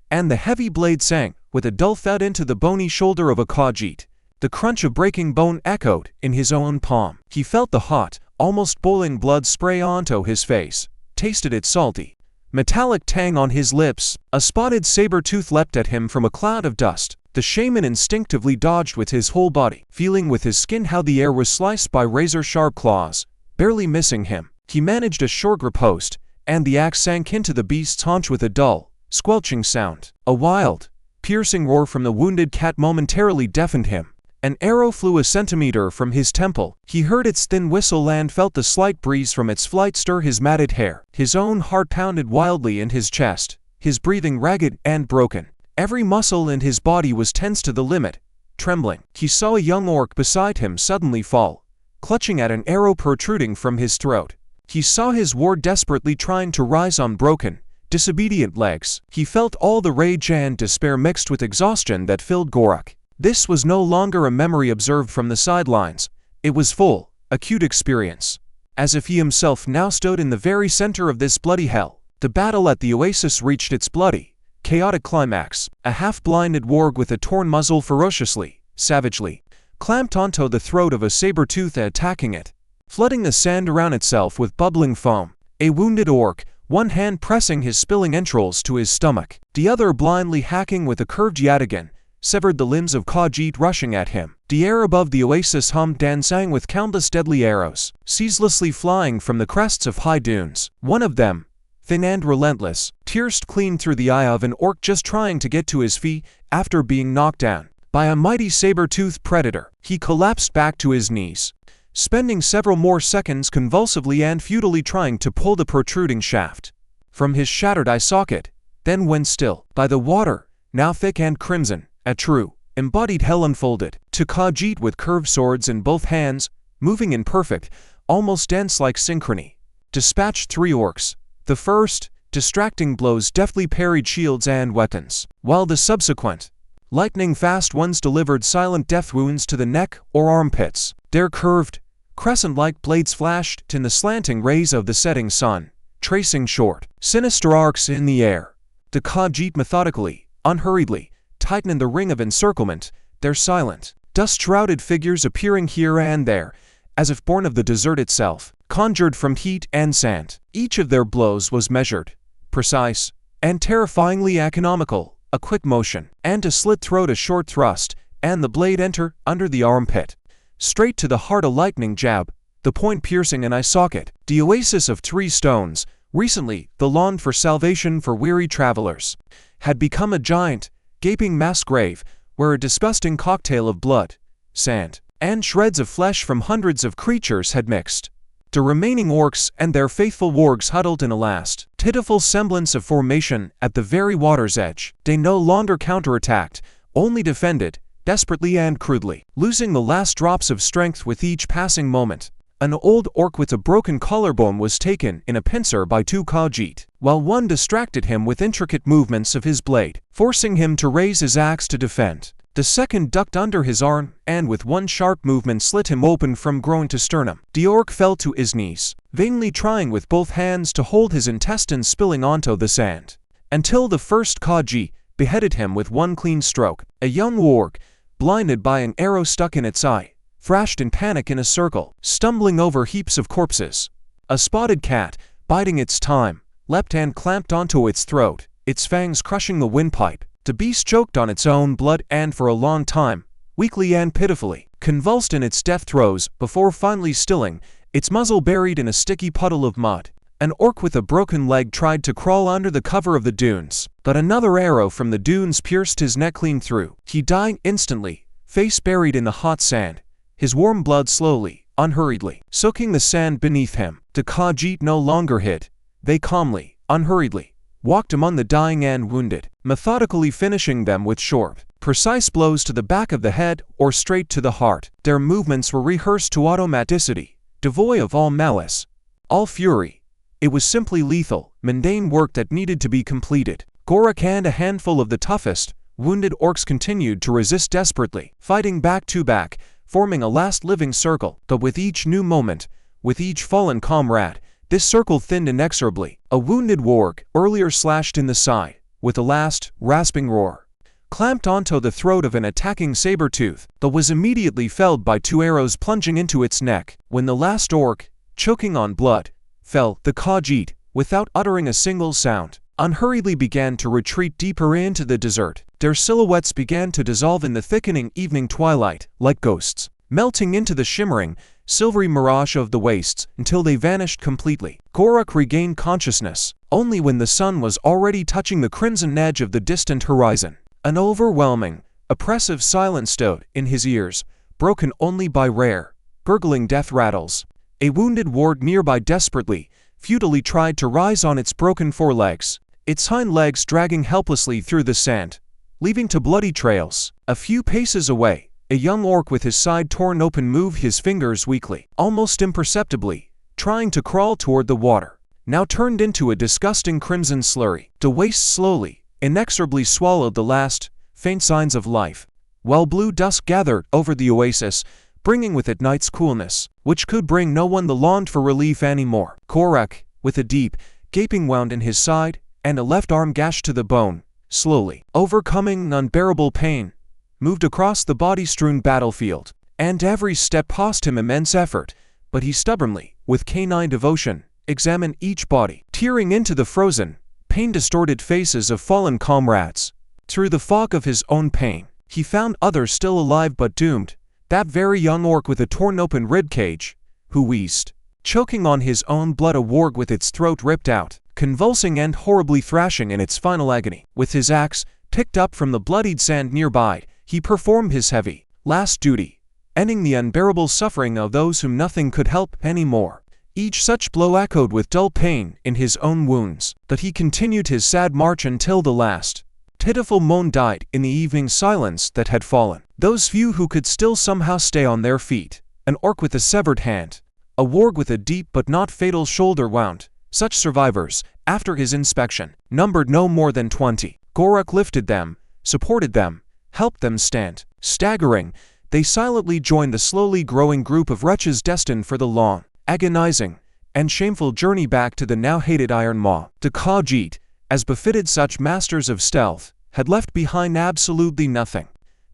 and the heavy blade sank with a dull thud into the bony shoulder of a Khajiit. The crunch of breaking bone echoed in his own palm. He felt the hot, almost boiling blood spray onto his face, tasted its salty, metallic tang on his lips. A spotted saber-tooth leapt at him from a cloud of dust. The shaman instinctively dodged with his whole body, feeling with his skin how the air was sliced by razor-sharp claws, barely missing him. He managed a short riposte, and the axe sank into the beast's haunch with a dull, squelching sound. A wild, piercing roar from the wounded cat momentarily deafened him. An arrow flew a centimeter from his temple. He heard its thin whistle and felt the slight breeze from its flight stir his matted hair. His own heart pounded wildly in his chest, his breathing ragged and broken. Every muscle in his body was tense to the limit, trembling. He saw a young orc beside him suddenly fall, clutching at an arrow protruding from his throat. He saw his ward desperately trying to rise on broken, disobedient legs. He felt all the rage and despair mixed with exhaustion that filled Gorak. This was no longer a memory observed from the sidelines. It was full, acute experience. As if he himself now stood in the very center of this bloody hell. The battle at the oasis reached its bloody, chaotic climax. A half-blinded warg with a torn muzzle ferociously, savagely, clamped onto the throat of a saber-tooth attacking it, flooding the sand around itself with bubbling foam. A wounded orc, one hand pressing his spilling entrails to his stomach, the other blindly hacking with a curved yataghan, severed the limbs of Khajiit rushing at him. The air above the oasis hummed and sang with countless deadly arrows, ceaselessly flying from the crests of high dunes. One of them, thin and relentless, pierced clean through the eye of an orc just trying to get to his feet after being knocked down by a mighty saber-toothed predator. He collapsed back to his knees, spending several more seconds convulsively and futilely trying to pull the protruding shaft from his shattered eye socket, then went still. By the water, now thick and crimson, a true, embodied hell unfolded. To Khajiit with curved swords in both hands, moving in perfect, almost dance-like synchrony, dispatched 3 orcs. The first, distracting blows deftly parried shields and weapons, while the subsequent, lightning-fast ones delivered silent death wounds to the neck or armpits. Their curved, crescent-like blades flashed in the slanting rays of the setting sun, tracing short, sinister arcs in the air. The Khajiit methodically, unhurriedly, tightened the ring of encirclement, their silent, dust-shrouded figures appearing here and there, as if born of the desert itself, conjured from heat and sand. Each of their blows was measured, precise, and terrifyingly economical. A quick motion, and a slit throat, a short thrust, and the blade enter under the armpit. Straight to the heart, a lightning jab, the point piercing an eye socket. The oasis of 3 stones, recently the lawn for salvation for weary travelers, had become a giant, gaping mass grave, where a disgusting cocktail of blood, sand, and shreds of flesh from hundreds of creatures had mixed. The remaining orcs and their faithful wargs huddled in a last, pitiful semblance of formation at the very water's edge. They no longer counterattacked, only defended, desperately and crudely, losing the last drops of strength with each passing moment. An old orc with a broken collarbone was taken in a pincer by 2 Khajiit, while one distracted him with intricate movements of his blade, forcing him to raise his axe to defend. The second ducked under his arm, and with one sharp movement slit him open from groin to sternum. The orc fell to his knees, vainly trying with both hands to hold his intestines spilling onto the sand, until the first Khajiit beheaded him with one clean stroke. A young warg, blinded by an arrow stuck in its eye, thrashed in panic in a circle, stumbling over heaps of corpses. A spotted cat, biding its time, leapt and clamped onto its throat, its fangs crushing the windpipe. The beast choked on its own blood and for a long time, weakly and pitifully, convulsed in its death throes before finally stilling, its muzzle buried in a sticky puddle of mud. An orc with a broken leg tried to crawl under the cover of the dunes, but another arrow from the dunes pierced his neck clean through. He died instantly, face buried in the hot sand, his warm blood slowly, unhurriedly, soaking the sand beneath him. The Khajiit no longer hid. They calmly, unhurriedly, walked among the dying and wounded, methodically finishing them with short, precise blows to the back of the head or straight to the heart. Their movements were rehearsed to automaticity, devoid of all malice, all fury. It was simply lethal, mundane work that needed to be completed. Gorak and a handful of the toughest, wounded orcs continued to resist desperately, fighting back to back, forming a last living circle. But with each new moment, with each fallen comrade, this circle thinned inexorably. A wounded warg, earlier slashed in the side, with a last, rasping roar, clamped onto the throat of an attacking saber-tooth, but was immediately felled by 2 arrows plunging into its neck. When the last orc, choking on blood, fell, the Khajiit, without uttering a single sound, unhurriedly began to retreat deeper into the desert. Their silhouettes began to dissolve in the thickening evening twilight, like ghosts, melting into the shimmering, silvery mirage of the wastes until they vanished completely. Gorak regained consciousness only when the sun was already touching the crimson edge of the distant horizon. An overwhelming, oppressive silence stood in his ears, broken only by rare, gurgling death rattles. A wounded ward nearby desperately, futilely tried to rise on its broken forelegs, its hind legs dragging helplessly through the sand, leaving to bloody trails. A few paces away, a young orc with his side torn open moved his fingers weakly, almost imperceptibly, trying to crawl toward the water, now turned into a disgusting crimson slurry. The waste slowly, inexorably swallowed the last, faint signs of life, while blue dusk gathered over the oasis, bringing with it night's coolness, which could bring no one the longed for relief anymore. Gorak, with a deep, gaping wound in his side, and a left arm gashed to the bone, slowly, overcoming unbearable pain, moved across the body-strewn battlefield, and every step cost him immense effort, but he stubbornly, with canine devotion, examined each body, tearing into the frozen, pain-distorted faces of fallen comrades. Through the fog of his own pain, he found others still alive but doomed. That very young orc with a torn-open ribcage, who wheezed, choking on his own blood, a warg with its throat ripped out, convulsing and horribly thrashing in its final agony. With his axe picked up from the bloodied sand nearby, he performed his heavy, last duty, ending the unbearable suffering of those whom nothing could help anymore. Each such blow echoed with dull pain in his own wounds, but he continued his sad march until the last pitiful moan died in the evening silence that had fallen. Those few who could still somehow stay on their feet, an orc with a severed hand, a warg with a deep but not fatal shoulder wound. Such survivors, after his inspection, numbered no more than 20. Gorak lifted them, supported them, helped them stand. Staggering, they silently joined the slowly growing group of wretches destined for the long, agonizing, and shameful journey back to the now hated Iron Maw. The Khajiit, as befitted such masters of stealth, had left behind absolutely nothing.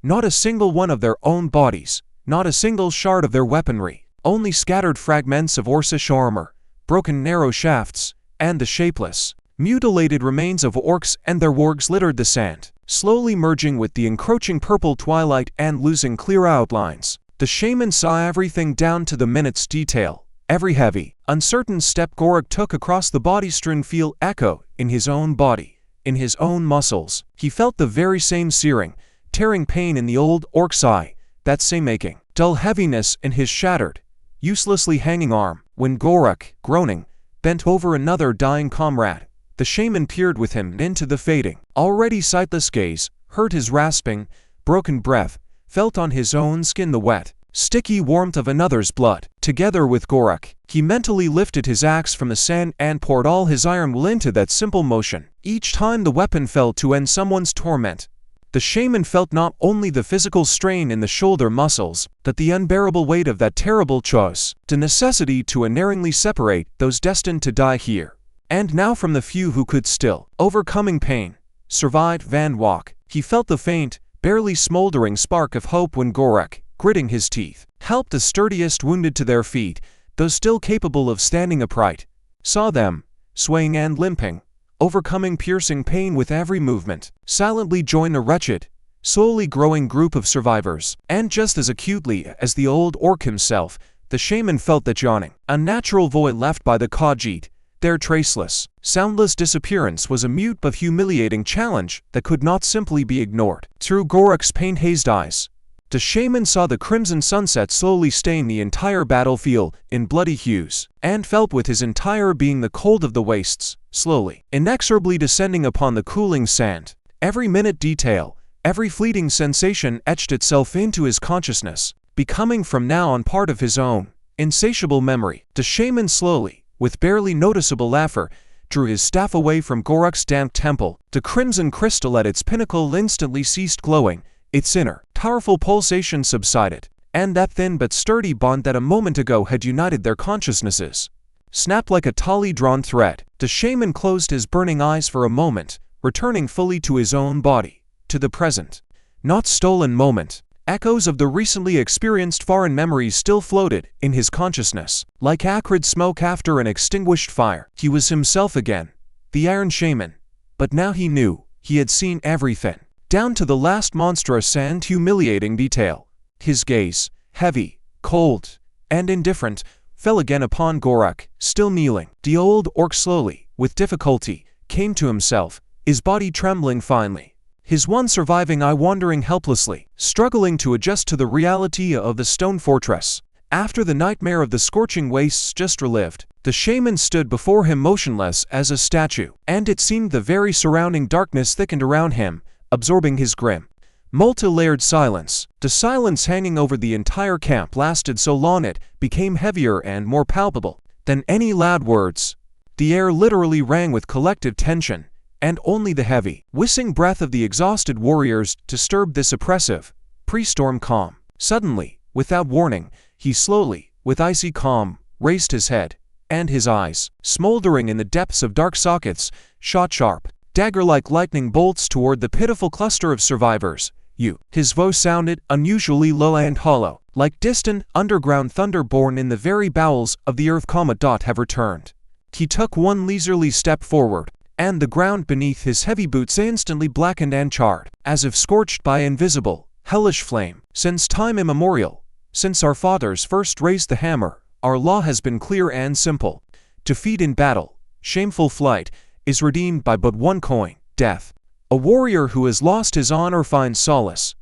Not a single one of their own bodies, not a single shard of their weaponry, only scattered fragments of orcish armor, broken narrow shafts, and the shapeless, mutilated remains of orcs and their wargs littered the sand, slowly merging with the encroaching purple twilight and losing clear outlines. The shaman saw everything down to the minute's detail. Every heavy, uncertain step Gorak took across the body-strewn field echo in his own body, in his own muscles. He felt the very same searing, tearing pain in the old orc's eye, that same aching, dull heaviness in his shattered, uselessly hanging arm. When Gorak, groaning, bent over another dying comrade, the shaman peered with him into the fading, already sightless gaze, heard his rasping, broken breath, felt on his own skin the wet, sticky warmth of another's blood. Together with Gorak, he mentally lifted his axe from the sand and poured all his iron will into that simple motion. Each time the weapon fell to end someone's torment, the shaman felt not only the physical strain in the shoulder muscles, but the unbearable weight of that terrible choice, the necessity to unerringly separate those destined to die here and now from the few who could still, overcoming pain, survive Van walk. He felt the faint, barely smoldering spark of hope when Gorak, gritting his teeth, helped the sturdiest wounded to their feet, those still capable of standing upright, saw them, swaying and limping, overcoming piercing pain with every movement, silently join a wretched, slowly growing group of survivors. And just as acutely as the old orc himself, the shaman felt the yawning, unnatural void left by the Khajiit. Their traceless, soundless disappearance was a mute but humiliating challenge that could not simply be ignored. Through Gorak's pain-hazed eyes, the shaman saw the crimson sunset slowly stain the entire battlefield in bloody hues, and felt with his entire being the cold of the wastes, slowly, inexorably descending upon the cooling sand. Every minute detail, every fleeting sensation etched itself into his consciousness, becoming from now on part of his own insatiable memory. The shaman slowly, with barely noticeable effort, drew his staff away from Gorak's damp temple. The crimson crystal at its pinnacle instantly ceased glowing, its inner, powerful pulsation subsided, and that thin but sturdy bond that a moment ago had united their consciousnesses snapped like a tautly drawn thread. The shaman closed his burning eyes for a moment, returning fully to his own body, to the present, not stolen moment. Echoes of the recently experienced foreign memories still floated in his consciousness, like acrid smoke after an extinguished fire. He was himself again, the Iron Shaman, But now he knew, he had seen everything, down to the last monstrous and humiliating detail. His gaze, heavy, cold, and indifferent, fell again upon Gorak, still kneeling. The old orc slowly, with difficulty, came to himself, his body trembling finely, his one surviving eye wandering helplessly, struggling to adjust to the reality of the stone fortress. After the nightmare of the scorching wastes just relived, the shaman stood before him motionless as a statue, and it seemed the very surrounding darkness thickened around him, absorbing his grim, multi-layered silence. The silence hanging over the entire camp lasted so long it became heavier and more palpable than any loud words. The air literally rang with collective tension, and only the heavy, whistling breath of the exhausted warriors disturbed this oppressive, pre-storm calm. Suddenly, without warning, he slowly, with icy calm, raised his head, and his eyes, smoldering in the depths of dark sockets, shot sharp, dagger-like lightning bolts toward the pitiful cluster of survivors. "You." His voice sounded unusually low and hollow, like distant, underground thunder born in the very bowels of the earth. Have returned. He took one leisurely step forward, and the ground beneath his heavy boots instantly blackened and charred, as if scorched by invisible, hellish flame. Since time immemorial, since our fathers first raised the hammer, our law has been clear and simple. Defeat in battle, shameful flight, is redeemed by but one coin, death. A warrior who has lost his honor finds solace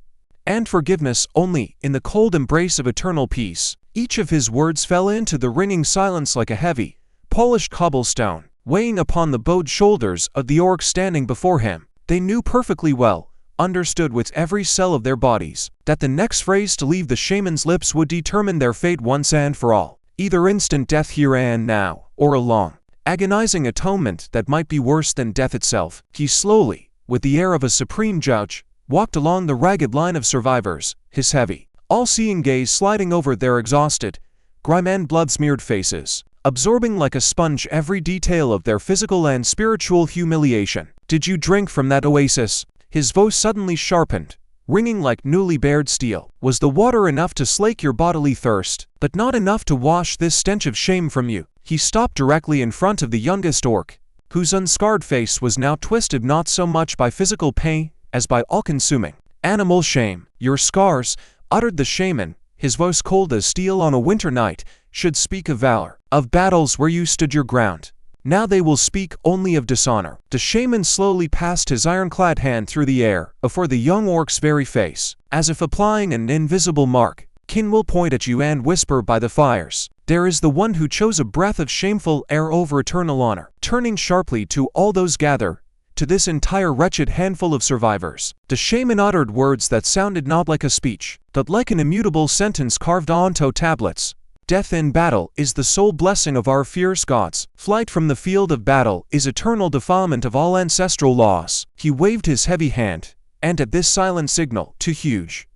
and forgiveness only in the cold embrace of eternal peace. Each of his words fell into the ringing silence like a heavy, polished cobblestone, weighing upon the bowed shoulders of the orcs standing before him. They knew perfectly well, understood with every cell of their bodies, that the next phrase to leave the shaman's lips would determine their fate once and for all. Either instant death here and now, or a long, agonizing atonement that might be worse than death itself. He slowly, with the air of a supreme judge, walked along the ragged line of survivors, his heavy, all-seeing gaze sliding over their exhausted, grime and blood-smeared faces, absorbing like a sponge every detail of their physical and spiritual humiliation. "Did you drink from that oasis?" His voice suddenly sharpened, ringing like newly bared steel. "Was the water enough to slake your bodily thirst, but not enough to wash this stench of shame from you?" He stopped directly in front of the youngest orc, whose unscarred face was now twisted not so much by physical pain as by all-consuming animal shame. "Your scars," uttered the shaman, his voice cold as steel on a winter night, "should speak of valor, of battles where you stood your ground. Now they will speak only of dishonor." The shaman slowly passed his ironclad hand through the air before the young orc's very face, as if applying an invisible mark. "Kin will point at you and whisper by the fires, 'There is the one who chose a breath of shameful air over eternal honor.'" Turning sharply to all those gathered, to this entire wretched handful of survivors, the shaman uttered words that sounded not like a speech, but like an immutable sentence carved onto tablets. "Death in battle is the sole blessing of our fierce gods. Flight from the field of battle is eternal defilement of all ancestral laws." He waved his heavy hand, and at this silent signal, two huge,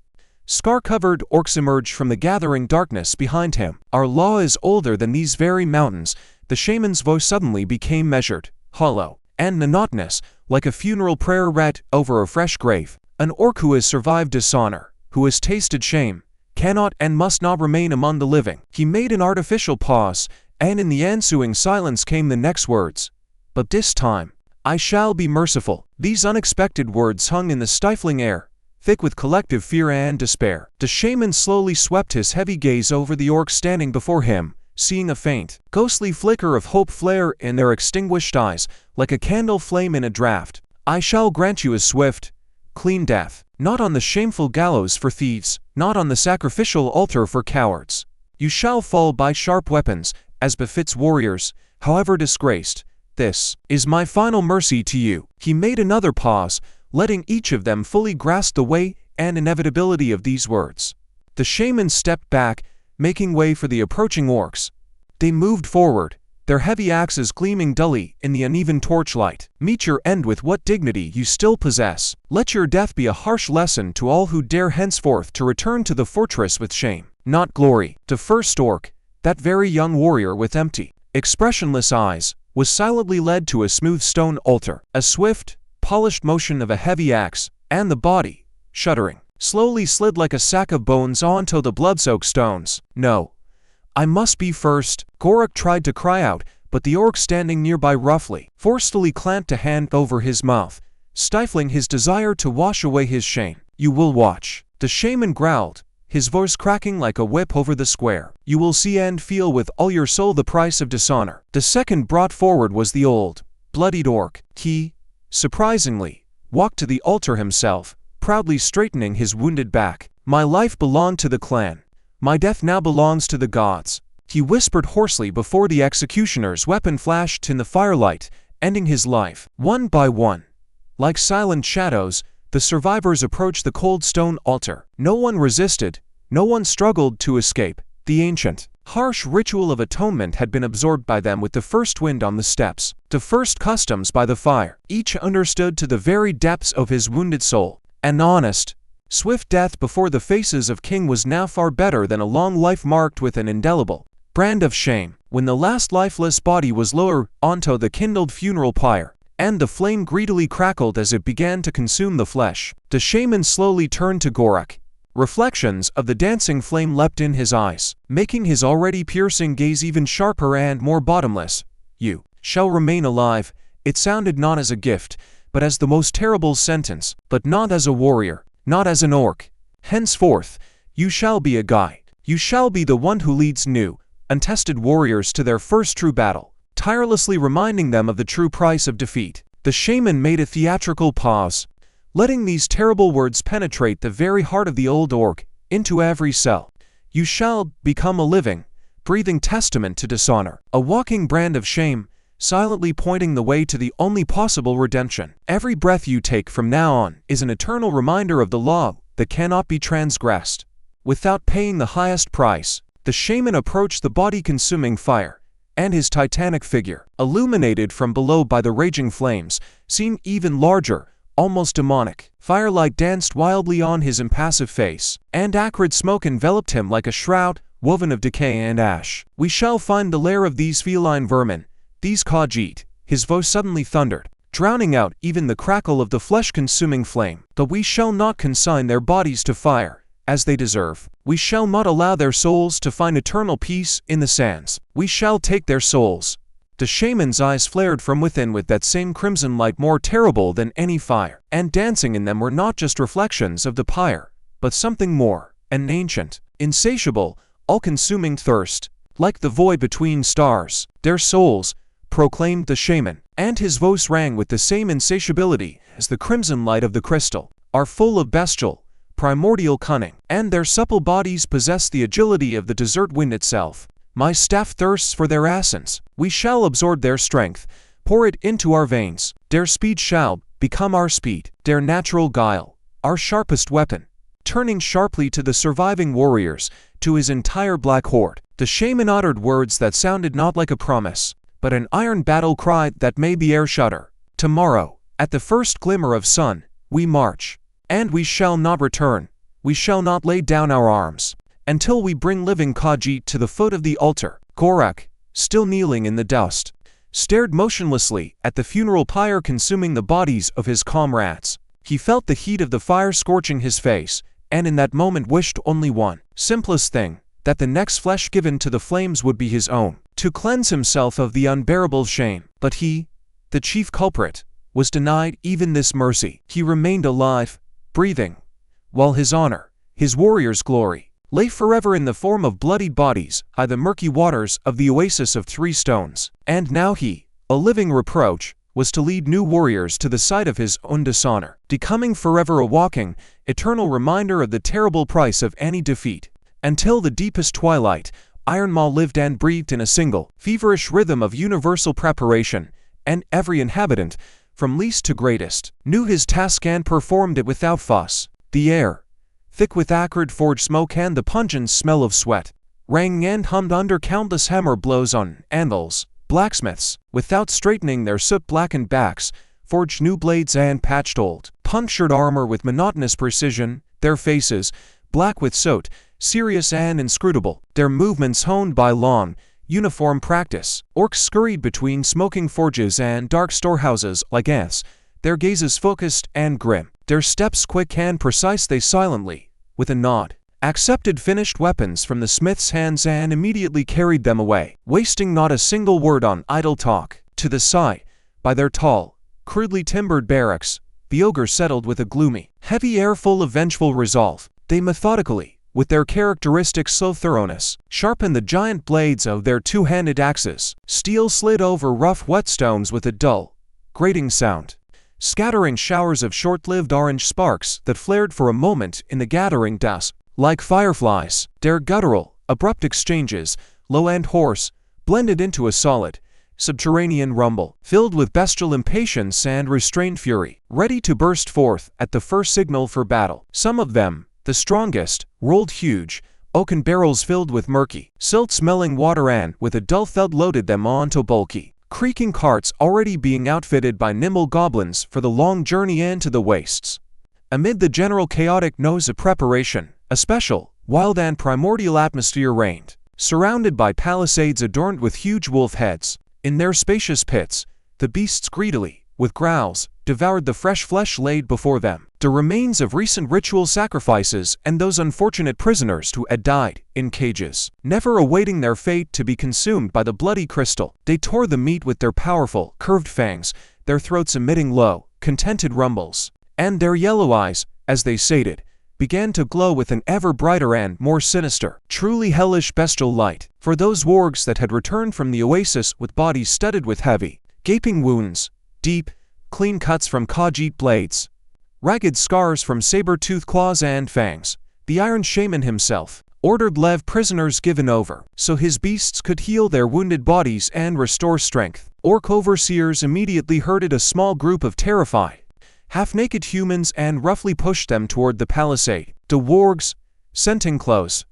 scar-covered orcs emerged from the gathering darkness behind him. "Our law is older than these very mountains." The shaman's voice suddenly became measured, hollow, and monotonous, like a funeral prayer read over a fresh grave. "An orc who has survived dishonor, who has tasted shame, cannot and must not remain among the living." He made an artificial pause, and in the ensuing silence came the next words, "But this time, I shall be merciful." These unexpected words hung in the stifling air, thick with collective fear and despair. The shaman slowly swept his heavy gaze over the orcs standing before him, seeing a faint, ghostly flicker of hope flare in their extinguished eyes, like a candle flame in a draught. "I shall grant you a swift, clean death, not on the shameful gallows for thieves, not on the sacrificial altar for cowards. You shall fall by sharp weapons, as befits warriors, however disgraced. This is my final mercy to you." He made another pause, letting each of them fully grasp the weight and inevitability of these words. The shaman stepped back, making way for the approaching orcs. They moved forward, their heavy axes gleaming dully in the uneven torchlight. "Meet your end with what dignity you still possess. Let your death be a harsh lesson to all who dare henceforth to return to the fortress with shame, not glory." The first orc, that very young warrior with empty, expressionless eyes, was silently led to a smooth stone altar. A swift, polished motion of a heavy axe, and the body, shuddering, slowly slid like a sack of bones onto the blood-soaked stones. "No, I must be first." Gorak tried to cry out, but the orc standing nearby roughly, forcefully clamped a hand over his mouth, stifling his desire to wash away his shame. "You will watch," the shaman growled, his voice cracking like a whip over the square. "You will see and feel with all your soul the price of dishonor." The second brought forward was the old, bloodied orc. He, surprisingly, walked to the altar himself, proudly straightening his wounded back. "My life belonged to the clan. My death now belongs to the gods," he whispered hoarsely before the executioner's weapon flashed in the firelight, ending his life. One by one, like silent shadows, the survivors approached the cold stone altar. No one resisted, no one struggled to escape. The ancient, harsh ritual of atonement had been absorbed by them with the first wind on the steppes, the first customs by the fire. Each understood to the very depths of his wounded soul. An honest, swift death before the faces of king was now far better than a long life marked with an indelible brand of shame. When the last lifeless body was lowered onto the kindled funeral pyre, and the flame greedily crackled as it began to consume the flesh, the shaman slowly turned to Gorak. Reflections of the dancing flame leapt in his eyes, making his already piercing gaze even sharper and more bottomless. "You shall remain alive." It sounded not as a gift, but as the most terrible sentence, but not as a warrior, not as an orc. "Henceforth, you shall be a guide. You shall be the one who leads new, untested warriors to their first true battle, tirelessly reminding them of the true price of defeat." The shaman made a theatrical pause, letting these terrible words penetrate the very heart of the old orc, into every cell. "You shall become a living, breathing testament to dishonor, a walking brand of shame, silently pointing the way to the only possible redemption. Every breath you take from now on is an eternal reminder of the law that cannot be transgressed." Without paying the highest price, the shaman approached the body-consuming fire, and his titanic figure, illuminated from below by the raging flames, seemed even larger, almost demonic. Firelight danced wildly on his impassive face, and acrid smoke enveloped him like a shroud, woven of decay and ash. "We shall find the lair of these feline vermin, these Khajiit," his voice suddenly thundered, drowning out even the crackle of the flesh-consuming flame. "But we shall not consign their bodies to fire, as they deserve. We shall not allow their souls to find eternal peace in the sands. We shall take their souls." The shaman's eyes flared from within with that same crimson light more terrible than any fire, and dancing in them were not just reflections of the pyre, but something more, an ancient, insatiable, all-consuming thirst, like the void between stars. "Their souls," proclaimed the shaman, and his voice rang with the same insatiability as the crimson light of the crystal, "are full of bestial, primordial cunning, and their supple bodies possess the agility of the desert wind itself. My staff thirsts for their essence. We shall absorb their strength, pour it into our veins. Their speed shall become our speed, their natural guile, our sharpest weapon." Turning sharply to the surviving warriors, to his entire black horde, the shaman uttered words that sounded not like a promise, but an iron battle cry that made the air shudder. "Tomorrow, at the first glimmer of sun, we march. And we shall not return. We shall not lay down our arms until we bring living Khajiit to the foot of the altar." Gorak, still kneeling in the dust, stared motionlessly at the funeral pyre consuming the bodies of his comrades. He felt the heat of the fire scorching his face, and in that moment wished only one simplest thing, that the next flesh given to the flames would be his own, to cleanse himself of the unbearable shame. But he, the chief culprit, was denied even this mercy. He remained alive, breathing, while his honor, his warrior's glory, lay forever in the form of bloodied bodies by the murky waters of the oasis of 3 stones. And now he, a living reproach, was to lead new warriors to the site of his own dishonor, becoming forever a walking, eternal reminder of the terrible price of any defeat. Until the deepest twilight, Iron Maw lived and breathed in a single, feverish rhythm of universal preparation, and every inhabitant, from least to greatest, knew his task and performed it without fuss. The air, thick with acrid forge smoke and the pungent smell of sweat, rang and hummed under countless hammer blows on anvils. Blacksmiths, without straightening their soot-blackened backs, forged new blades and patched old, punctured armor with monotonous precision, their faces, black with soot, serious and inscrutable, their movements honed by long, uniform practice. Orcs scurried between smoking forges and dark storehouses like ants, their gazes focused and grim, their steps quick and precise. They silently, with a nod, accepted finished weapons from the smith's hands and immediately carried them away, wasting not a single word on idle talk. To the side, by their tall, crudely timbered barracks, the ogre settled with a gloomy, heavy air full of vengeful resolve. They methodically, with their characteristic slow thoroughness, sharpened the giant blades of their two-handed axes. Steel slid over rough whetstones with a dull, grating sound, scattering showers of short-lived orange sparks that flared for a moment in the gathering dusk. Like fireflies, their guttural, abrupt exchanges, low and hoarse, blended into a solid, subterranean rumble, filled with bestial impatience and restrained fury, ready to burst forth at the first signal for battle. Some of them, the strongest, rolled huge, oaken barrels filled with murky, silt-smelling water and, with a dull thud, loaded them onto bulky, creaking carts already being outfitted by nimble goblins for the long journey into the wastes. Amid the general chaotic noise of preparation, a special, wild and primordial atmosphere reigned. Surrounded by palisades adorned with huge wolf heads, in their spacious pits, the beasts greedily, with growls, devoured the fresh flesh laid before them, the remains of recent ritual sacrifices and those unfortunate prisoners who had died in cages, never awaiting their fate to be consumed by the bloody crystal. They tore the meat with their powerful, curved fangs, their throats emitting low, contented rumbles, and their yellow eyes, as they sated, began to glow with an ever brighter and more sinister, truly hellish bestial light. For those wargs that had returned from the oasis with bodies studded with heavy, gaping wounds, deep, clean cuts from Khajiit blades, ragged scars from saber-toothed claws and fangs, the Iron Shaman himself ordered Lev prisoners given over, so his beasts could heal their wounded bodies and restore strength. Orc overseers immediately herded a small group of terrified, half-naked humans and roughly pushed them toward the palisade. The wargs, scenting close,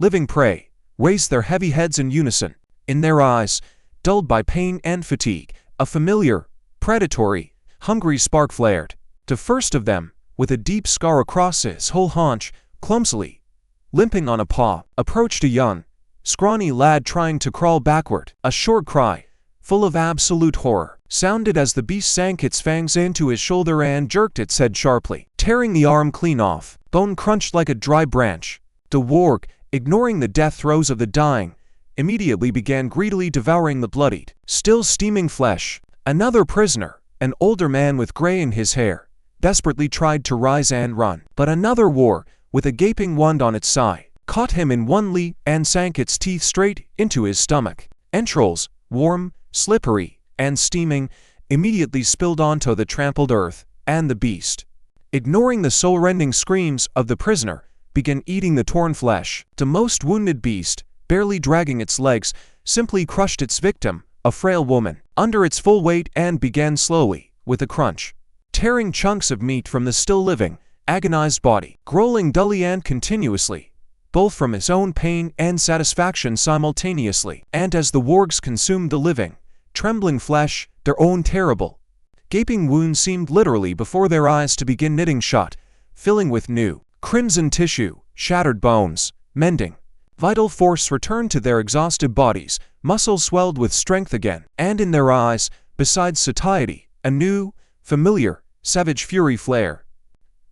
living prey, raised their heavy heads in unison. In their eyes, dulled by pain and fatigue, a familiar, predatory, hungry spark flared. The first of them, with a deep scar across his whole haunch, clumsily, limping on a paw, approached a young, scrawny lad trying to crawl backward. A short cry, full of absolute horror, sounded as the beast sank its fangs into his shoulder and jerked its head sharply, tearing the arm clean off. Bone crunched like a dry branch. The warg, ignoring the death throes of the dying, immediately began greedily devouring the bloodied, still steaming flesh. Another prisoner, an older man with gray in his hair, desperately tried to rise and run, but another war, with a gaping wound on its side, caught him in one leap and sank its teeth straight into his stomach. Entrails, warm, slippery, and steaming, immediately spilled onto the trampled earth, and the beast, ignoring the soul-rending screams of the prisoner, began eating the torn flesh. The most wounded beast, barely dragging its legs, simply crushed its victim, a frail woman, under its full weight and began slowly, with a crunch, tearing chunks of meat from the still-living, agonized body, growling dully and continuously, both from his own pain and satisfaction simultaneously. And as the wargs consumed the living, trembling flesh, their own terrible, gaping wounds seemed literally before their eyes to begin knitting shut, filling with new, crimson tissue, shattered bones, mending. Vital force returned to their exhausted bodies, muscles swelled with strength again, and in their eyes, besides satiety, a new, familiar, savage fury flare,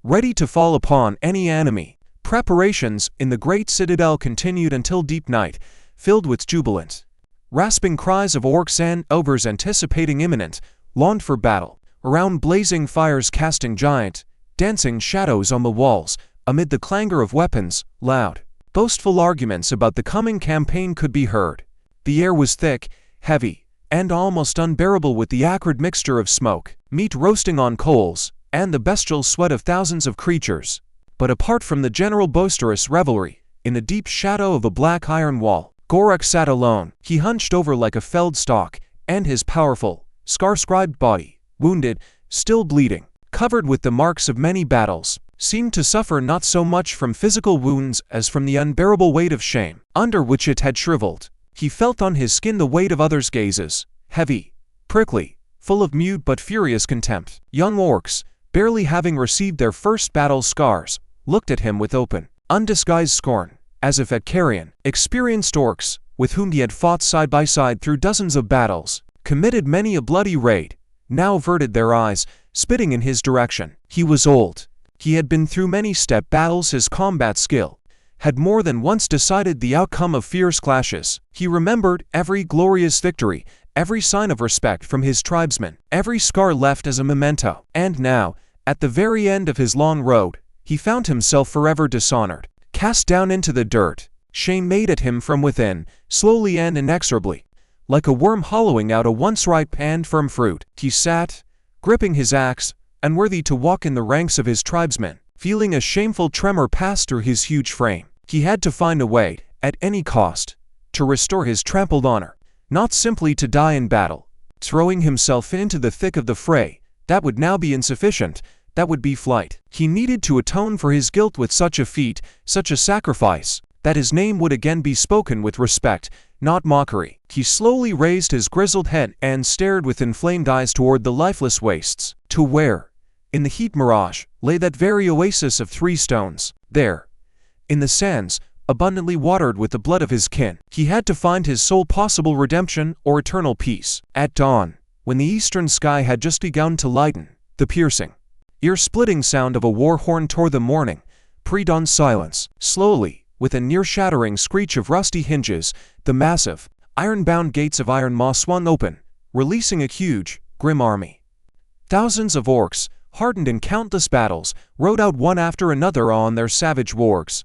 ready to fall upon any enemy. Preparations in the great citadel continued until deep night, filled with jubilant, rasping cries of orcs and ogres anticipating imminent, longed for battle, around blazing fires casting giant, dancing shadows on the walls. Amid the clangor of weapons, loud, boastful arguments about the coming campaign could be heard. The air was thick, heavy, and almost unbearable with the acrid mixture of smoke, meat roasting on coals, and the bestial sweat of thousands of creatures. But apart from the general boisterous revelry, in the deep shadow of a black iron wall, Gorak sat alone. He hunched over like a felled stalk, and his powerful, scar-scribed body, wounded, still bleeding, covered with the marks of many battles, seemed to suffer not so much from physical wounds as from the unbearable weight of shame, under which it had shriveled. He felt on his skin the weight of others' gazes, heavy, prickly, full of mute but furious contempt. Young orcs, barely having received their first battle scars, looked at him with open, undisguised scorn, as if at carrion. Experienced orcs, with whom he had fought side by side through dozens of battles, committed many a bloody raid, now averted their eyes, spitting in his direction. He was old. He had been through many step battles. His combat skill had more than once decided the outcome of fierce clashes. He remembered every glorious victory, every sign of respect from his tribesmen, every scar left as a memento. And now, at the very end of his long road, he found himself forever dishonored, cast down into the dirt. Shame made at him from within, slowly and inexorably, like a worm hollowing out a once ripe and firm fruit. He sat, gripping his axe, unworthy to walk in the ranks of his tribesmen, feeling a shameful tremor pass through his huge frame. He had to find a way, at any cost, to restore his trampled honor, not simply to die in battle. Throwing himself into the thick of the fray, that would now be insufficient, that would be flight. He needed to atone for his guilt with such a feat, such a sacrifice, that his name would again be spoken with respect, not mockery. He slowly raised his grizzled head and stared with inflamed eyes toward the lifeless wastes, to where, in the heat mirage, lay that very oasis of 3 stones. There, in the sands, abundantly watered with the blood of his kin, he had to find his sole possible redemption or eternal peace. At dawn, when the eastern sky had just begun to lighten, the piercing, ear-splitting sound of a war horn tore the morning, pre-dawn silence. Slowly, with a near-shattering screech of rusty hinges, the massive, iron-bound gates of Iron Maw swung open, releasing a huge, grim army. Thousands of orcs, hardened in countless battles, rode out one after another on their savage wargs.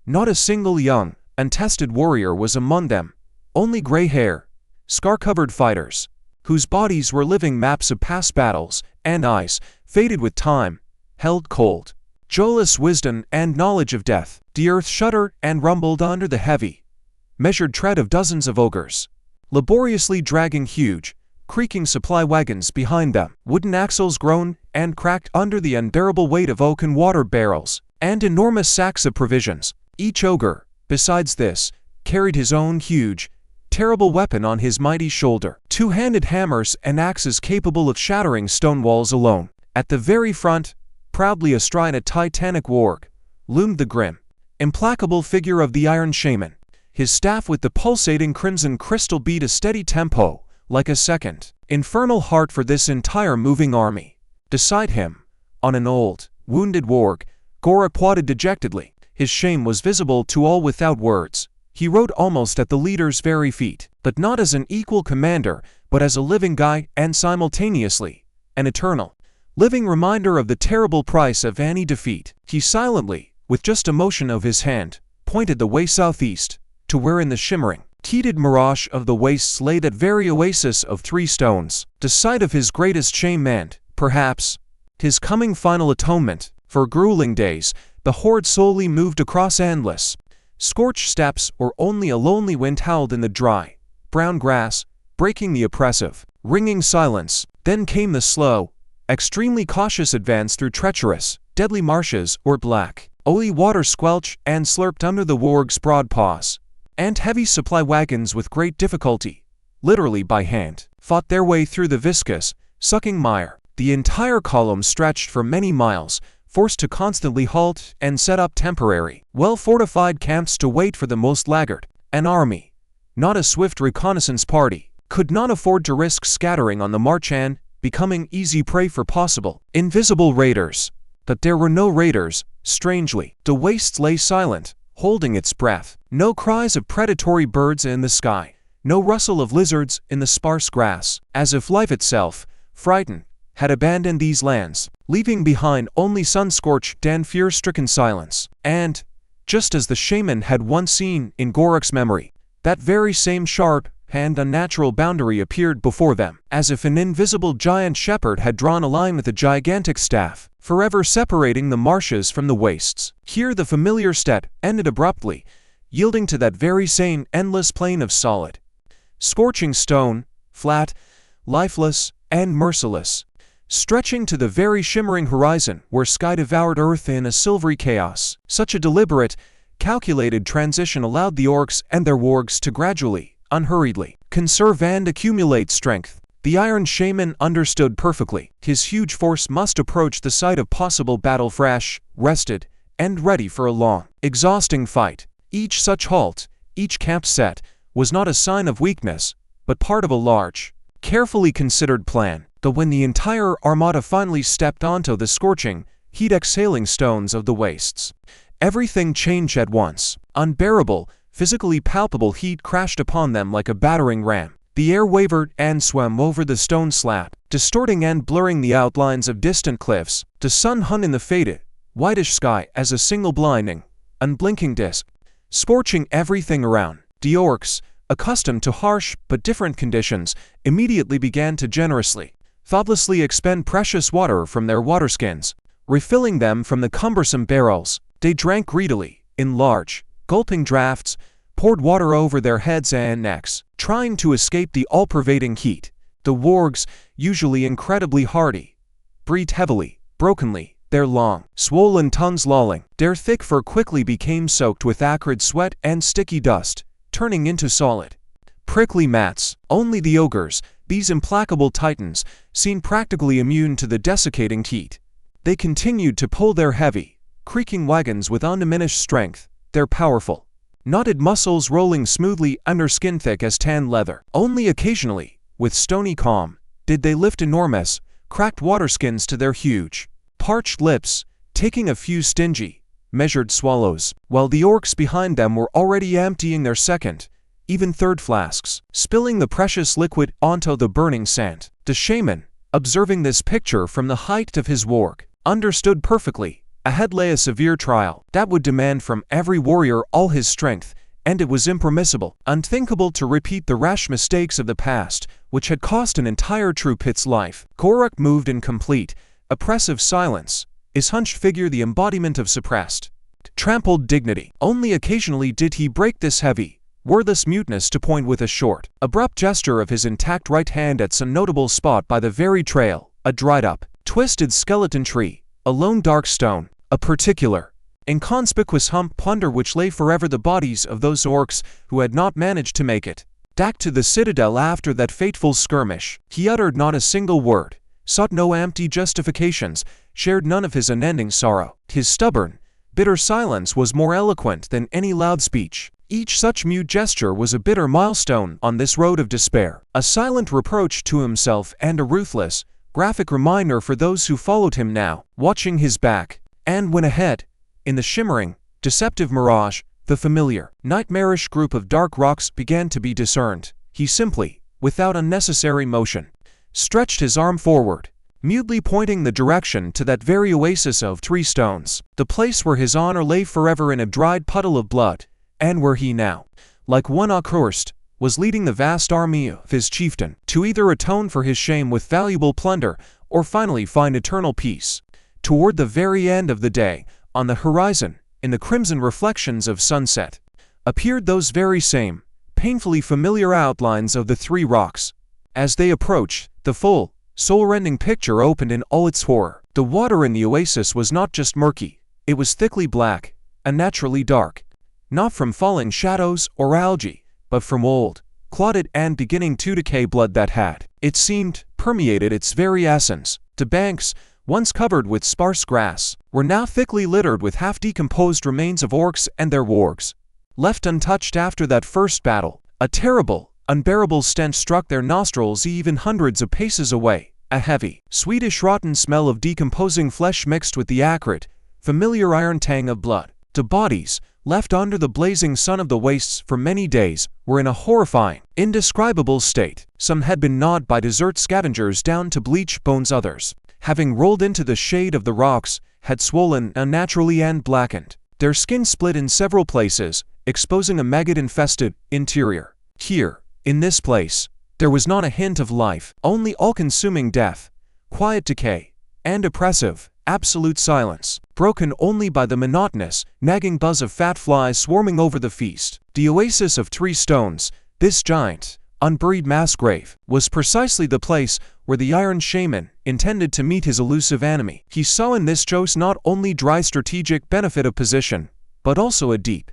Not a single young, untested warrior was among them, only gray hair, scar-covered fighters, whose bodies were living maps of past battles, and eyes, faded with time, held cold, joyless wisdom and knowledge of death. The earth shuddered and rumbled under the heavy, measured tread of dozens of ogres, laboriously dragging huge, creaking supply wagons behind them. Wooden axles groaned and cracked under the unbearable weight of oaken water barrels and enormous sacks of provisions. Each ogre, besides this, carried his own huge, terrible weapon on his mighty shoulder, 2-handed hammers and axes capable of shattering stone walls alone. At the very front, proudly astride a titanic warg, loomed the grim, implacable figure of the Iron Shaman. His staff with the pulsating crimson crystal beat a steady tempo, like a second, infernal heart for this entire moving army. Beside him, on an old, wounded warg, Gora plodded dejectedly. His shame was visible to all without words. He rode almost at the leader's very feet, but not as an equal commander, but as a living guide and simultaneously, an eternal, living reminder of the terrible price of any defeat. He silently, with just a motion of his hand, pointed the way southeast, to where in the shimmering, heated mirage of the wastes lay that very oasis of 3 stones, the site of his greatest shame and, perhaps, his coming final atonement. For grueling days, the horde slowly moved across endless, scorched steppes where only a lonely wind howled in the dry, brown grass, breaking the oppressive, ringing silence. Then came the slow, extremely cautious advance through treacherous, deadly marshes or black, oily water squelched and slurped under the warg's broad paws, and heavy supply wagons with great difficulty, literally by hand, fought their way through the viscous, sucking mire. The entire column stretched for many miles, forced to constantly halt and set up temporary, well-fortified camps to wait for the most laggard. An army, not a swift reconnaissance party, could not afford to risk scattering on the march and becoming easy prey for possible invisible raiders. But there were no raiders. Strangely, the wastes lay silent, holding its breath. No cries of predatory birds in the sky, no rustle of lizards in the sparse grass, as if life itself, frightened, had abandoned these lands, leaving behind only sun-scorched and fear-stricken silence. And, just as the shaman had once seen in Gorok's memory, that very same sharp and unnatural boundary appeared before them, as if an invisible giant shepherd had drawn a line with a gigantic staff, forever separating the marshes from the wastes. Here the familiar steppe ended abruptly, yielding to that very same endless plain of solid, scorching stone, flat, lifeless, and merciless, stretching to the very shimmering horizon where sky devoured earth in a silvery chaos. Such a deliberate, calculated transition allowed the orcs and their wargs to gradually, unhurriedly, conserve and accumulate strength. The Iron Shaman understood perfectly. His huge force must approach the site of possible battle fresh, rested, and ready for a long, exhausting fight. Each such halt, each camp set, was not a sign of weakness, but part of a large, carefully considered plan. Though when the entire armada finally stepped onto the scorching, heat-exhaling stones of the wastes, Everything changed at once. Unbearable, physically palpable heat crashed upon them like a battering ram. The air wavered and swam over the stone slab, distorting and blurring the outlines of distant cliffs. The sun hung in the faded, whitish sky as a single blinding, unblinking disk, scorching everything around. The orcs, accustomed to harsh but different conditions, immediately began to generously, thoughtlessly expend precious water from their waterskins, refilling them from the cumbersome barrels. They drank greedily, in large, gulping draughts, poured water over their heads and necks, trying to escape the all-pervading heat. The wargs, usually incredibly hardy, breathed heavily, brokenly, their long, swollen tongues lolling. Their thick fur quickly became soaked with acrid sweat and sticky dust, turning into solid, prickly mats. Only the ogres, these implacable titans, seemed practically immune to the desiccating heat. They continued to pull their heavy, creaking wagons with undiminished strength, their powerful, knotted muscles rolling smoothly under skin thick as tan leather. Only occasionally, with stony calm, did they lift enormous, cracked waterskins to their huge, parched lips, taking a few stingy, measured swallows, while the orcs behind them were already emptying their second, even third flasks, spilling the precious liquid onto the burning sand. The shaman, observing this picture from the height of his warg, understood perfectly. Ahead lay a severe trial that would demand from every warrior all his strength, and it was impermissible, unthinkable to repeat the rash mistakes of the past, which had cost an entire troop its life. Gorak moved in complete, oppressive silence, his hunched figure the embodiment of suppressed, trampled dignity. Only occasionally did he break this heavy, wordless muteness to point with a short, abrupt gesture of his intact right hand at some notable spot by the very trail, a dried-up, twisted skeleton tree, a lone dark stone, a particular, inconspicuous hump plunder which lay forever the bodies of those orcs who had not managed to make it back to the citadel after that fateful skirmish. He uttered not a single word, sought no empty justifications, shared none of his unending sorrow. His stubborn, bitter silence was more eloquent than any loud speech. Each such mute gesture was a bitter milestone on this road of despair, a silent reproach to himself and a ruthless, graphic reminder for those who followed him now, watching his back. And when ahead, in the shimmering, deceptive mirage, the familiar, nightmarish group of dark rocks began to be discerned, he simply, without unnecessary motion, stretched his arm forward, mutely pointing the direction to that very oasis of 3 stones, the place where his honor lay forever in a dried puddle of blood, and where he now, like one accursed, was leading the vast army of his chieftain to either atone for his shame with valuable plunder or finally find eternal peace. Toward the very end of the day, on the horizon, in the crimson reflections of sunset, appeared those very same, painfully familiar outlines of the 3 rocks. As they approached, the full, soul-rending picture opened in all its horror. The water in the oasis was not just murky, it was thickly black, unnaturally dark, not from falling shadows or algae, but from old, clotted and beginning to decay blood that had, it seemed, permeated its very essence. The banks, once covered with sparse grass, were now thickly littered with half-decomposed remains of orcs and their wargs. Left untouched after that first battle, a terrible, unbearable stench struck their nostrils even hundreds of paces away, a heavy, sweetish rotten smell of decomposing flesh mixed with the acrid, familiar iron tang of blood. The bodies, left under the blazing sun of the wastes for many days, were in a horrifying, indescribable state. Some had been gnawed by desert scavengers down to bleached bones, others, having rolled into the shade of the rocks, had swollen unnaturally and blackened, their skin split in several places, exposing a maggot-infested interior. Here, in this place, there was not a hint of life, only all-consuming death, quiet decay, and oppressive, absolute silence, broken only by the monotonous, nagging buzz of fat flies swarming over the feast. The oasis of 3 stones, this giant, unburied mass grave, was precisely the place where the Iron Shaman intended to meet his elusive enemy. He saw in this choice not only dry strategic benefit of position, but also a deep,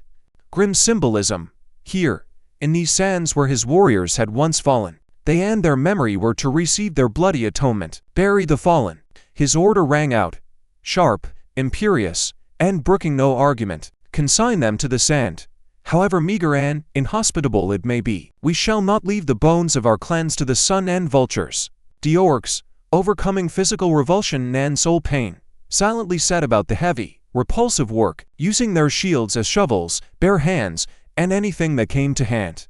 grim symbolism. Here, in these sands where his warriors had once fallen, they and their memory were to receive their bloody atonement. Bury the fallen. His order rang out, sharp, imperious, and brooking no argument. Consign them to the sand. However meager and inhospitable it may be, we shall not leave the bones of our clans to the sun and vultures. The orcs, overcoming physical revulsion and soul pain, silently set about the heavy, repulsive work, using their shields as shovels, bare hands, and anything that came to hand.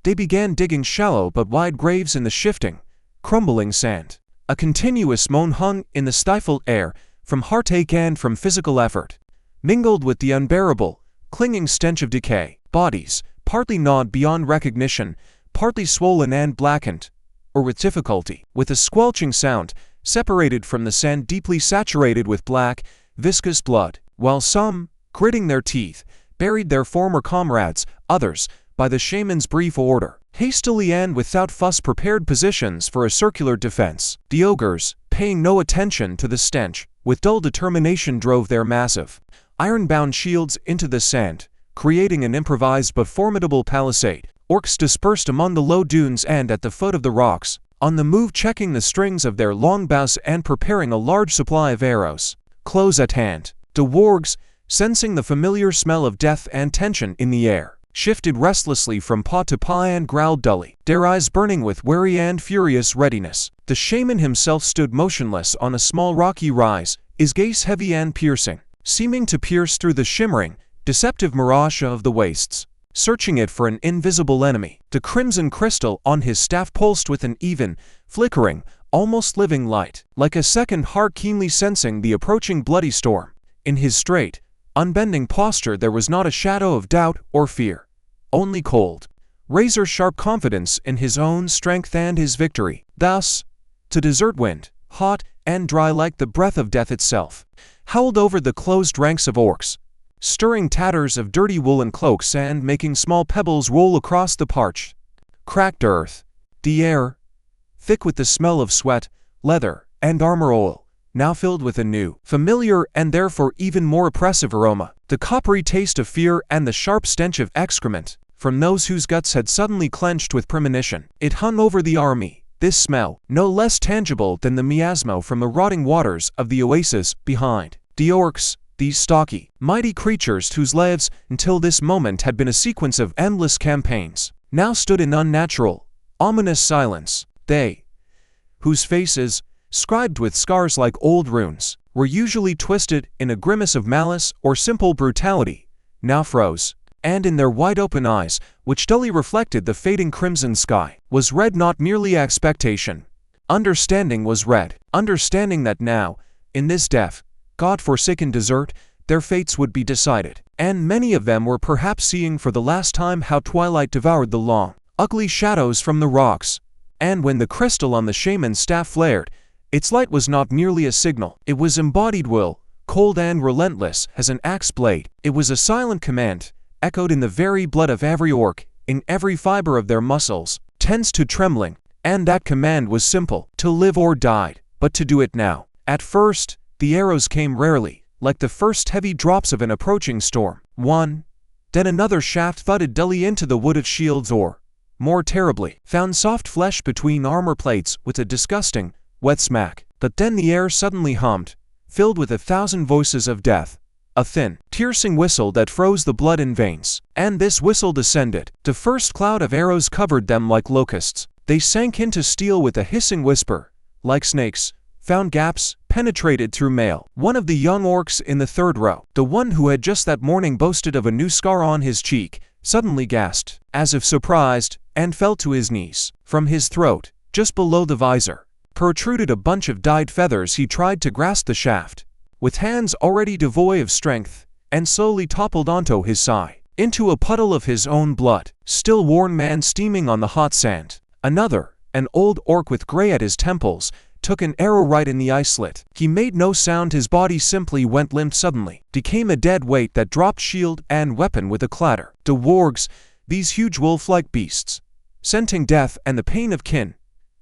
They began digging shallow but wide graves in the shifting, crumbling sand. A continuous moan hung in the stifled air, from heartache and from physical effort, mingled with the unbearable, clinging stench of decay. Bodies, partly gnawed beyond recognition, partly swollen and blackened, or with difficulty, with a squelching sound, separated from the sand deeply saturated with black, viscous blood, while some, gritting their teeth, buried their former comrades, others, by the shaman's brief order, hastily and without fuss prepared positions for a circular defense. The ogres, paying no attention to the stench, with dull determination drove their massive, iron-bound shields into the sand, creating an improvised but formidable palisade. Orcs dispersed among the low dunes and at the foot of the rocks, on the move checking the strings of their longbows and preparing a large supply of arrows. Close at hand, the wargs, sensing the familiar smell of death and tension in the air, shifted restlessly from paw to paw and growled dully, their eyes burning with wary and furious readiness. The shaman himself stood motionless on a small rocky rise, his gaze heavy and piercing, seeming to pierce through the shimmering, deceptive mirage of the wastes, searching it for an invisible enemy. The crimson crystal on his staff pulsed with an even, flickering, almost living light, like a second heart keenly sensing the approaching bloody storm. In his straight, unbending posture there was not a shadow of doubt or fear, only cold, razor-sharp confidence in his own strength and his victory. Thus, the desert wind, hot and dry like the breath of death itself, howled over the closed ranks of orcs, stirring tatters of dirty woolen cloaks and making small pebbles roll across the parched, cracked earth. The air, thick with the smell of sweat, leather, and armor oil, now filled with a new, familiar and therefore even more oppressive aroma, the coppery taste of fear and the sharp stench of excrement, from those whose guts had suddenly clenched with premonition. It hung over the army, this smell, no less tangible than the miasma from the rotting waters of the oasis behind. The orcs, these stocky, mighty creatures whose lives, until this moment had been a sequence of endless campaigns, now stood in unnatural, ominous silence. They, whose faces, scribed with scars like old runes, were usually twisted in a grimace of malice or simple brutality, now froze, and in their wide-open eyes, which dully reflected the fading crimson sky, was read not merely expectation. Understanding was read, understanding that now, in this deaf, God-forsaken desert, their fates would be decided, and many of them were perhaps seeing for the last time how twilight devoured the long, ugly shadows from the rocks. And when the crystal on the shaman's staff flared, its light was not merely a signal, it was embodied will, cold and relentless as an axe blade. It was a silent command, echoed in the very blood of every orc, in every fiber of their muscles, tense to trembling, and that command was simple, to live or die, but to do it now. At first, the arrows came rarely, like the first heavy drops of an approaching storm. One, then another shaft thudded dully into the wooded shields or, more terribly, found soft flesh between armor plates with a disgusting, wet smack. But then the air suddenly hummed, filled with 1,000 voices of death, a thin, piercing whistle that froze the blood in veins. And this whistle descended. The first cloud of arrows covered them like locusts. They sank into steel with a hissing whisper, like snakes, found gaps, penetrated through mail. One of the young orcs in the third row, the one who had just that morning boasted of a new scar on his cheek, suddenly gasped, as if surprised, and fell to his knees. From his throat, just below the visor, protruded a bunch of dyed feathers. He tried to grasp the shaft, with hands already devoid of strength, and slowly toppled onto his side, into a puddle of his own blood, still worn man steaming on the hot sand. Another, an old orc with gray at his temples, took an arrow right in the eye slit. He made no sound, his body simply went limp suddenly, became a dead weight that dropped shield and weapon with a clatter. The wargs, these huge wolf-like beasts, scenting death and the pain of kin,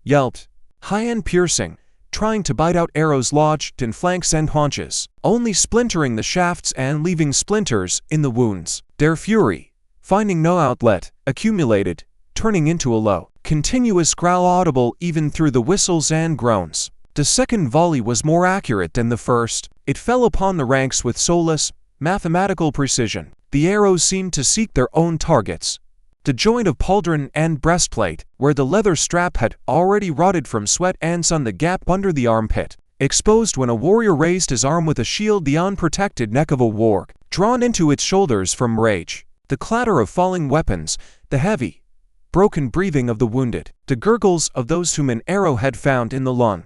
yelped, high and piercing, trying to bite out arrows lodged in flanks and haunches, only splintering the shafts and leaving splinters in the wounds. Their fury, finding no outlet, accumulated, turning into a low, continuous growl audible even through the whistles and groans. The second volley was more accurate than the first. It fell upon the ranks with soulless, mathematical precision. The arrows seemed to seek their own targets. The joint of pauldron and breastplate, where the leather strap had already rotted from sweat and sun, the gap under the armpit, exposed when a warrior raised his arm with a shield, the unprotected neck of a warg, drawn into its shoulders from rage, the clatter of falling weapons, the heavy, broken breathing of the wounded, the gurgles of those whom an arrow had found in the lung.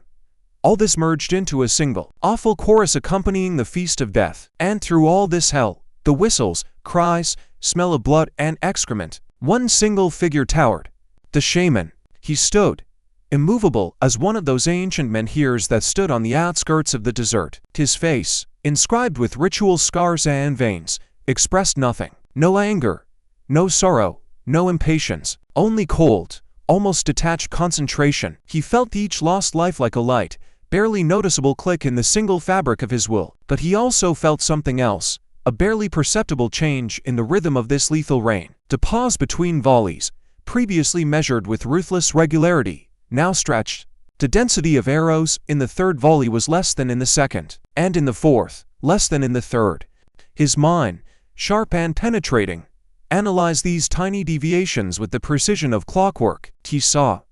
All this merged into a single, awful chorus accompanying the feast of death. And through all this hell, the whistles, cries, smell of blood and excrement, one single figure towered. The shaman. He stood, immovable as one of those ancient menhirs that stood on the outskirts of the desert. His face, inscribed with ritual scars and veins, expressed nothing. No anger, no sorrow, no impatience, only cold, almost detached concentration. He felt each lost life like a light, barely noticeable click in the single fabric of his will. But he also felt something else, a barely perceptible change in the rhythm of this lethal rain. To pause between volleys, previously measured with ruthless regularity, now stretched. The density of arrows in the third volley was less than in the second, and in the fourth, less than in the third. His mind, sharp and penetrating, analyzed these tiny deviations with the precision of clockwork. He saw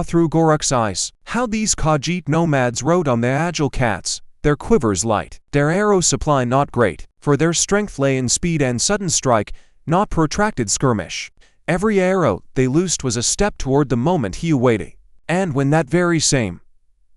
through Goruk's eyes, how these Khajiit nomads rode on their agile cats, their quivers light, their arrow supply not great, for their strength lay in speed and sudden strike, not protracted skirmish. Every arrow they loosed was a step toward the moment he awaited, and when that very same,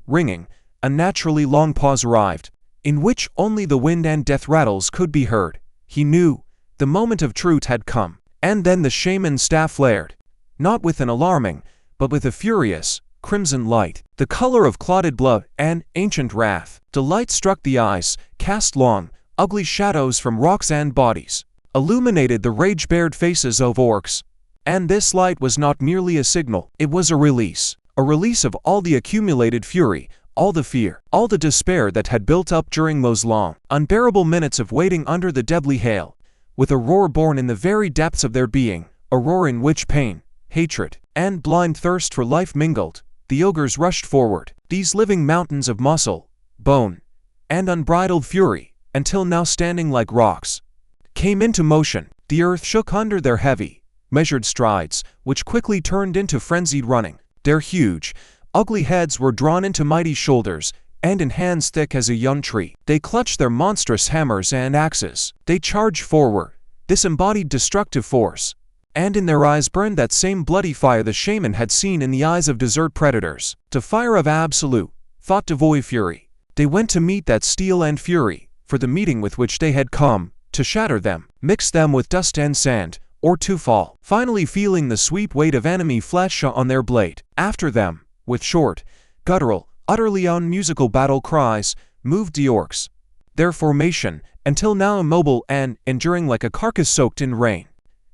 ringing, unnaturally long pause arrived, in which only the wind and death rattles could be heard, he knew the moment of truth had come. And then the shaman's staff flared, not with an alarming, but with a furious, crimson light, the color of clotted blood and ancient wrath. The light struck the eyes, cast long, ugly shadows from rocks and bodies, illuminated the rage-bared faces of orcs. And this light was not merely a signal, it was a release of all the accumulated fury, all the fear, all the despair that had built up during those long, unbearable minutes of waiting under the deadly hail, with a roar born in the very depths of their being, a roar in which pain, hatred, and blind thirst for life mingled. The ogres rushed forward, these living mountains of muscle, bone, and unbridled fury, until now standing like rocks, came into motion. The earth shook under their heavy, measured strides, which quickly turned into frenzied running. Their huge, ugly heads were drawn into mighty shoulders, and in hands thick as a young tree. They clutched their monstrous hammers and axes. They charged forward, this embodied destructive force. And in their eyes burned that same bloody fire the shaman had seen in the eyes of desert predators. The fire of absolute, thought-devoid fury. They went to meet that steel and fury, for the meeting with which they had come, to shatter them, mix them with dust and sand, or to fall, finally feeling the sweep weight of enemy flesh on their blade. After them, with short, guttural, utterly unmusical battle cries, moved the orcs. Their formation, until now immobile and enduring like a carcass soaked in rain,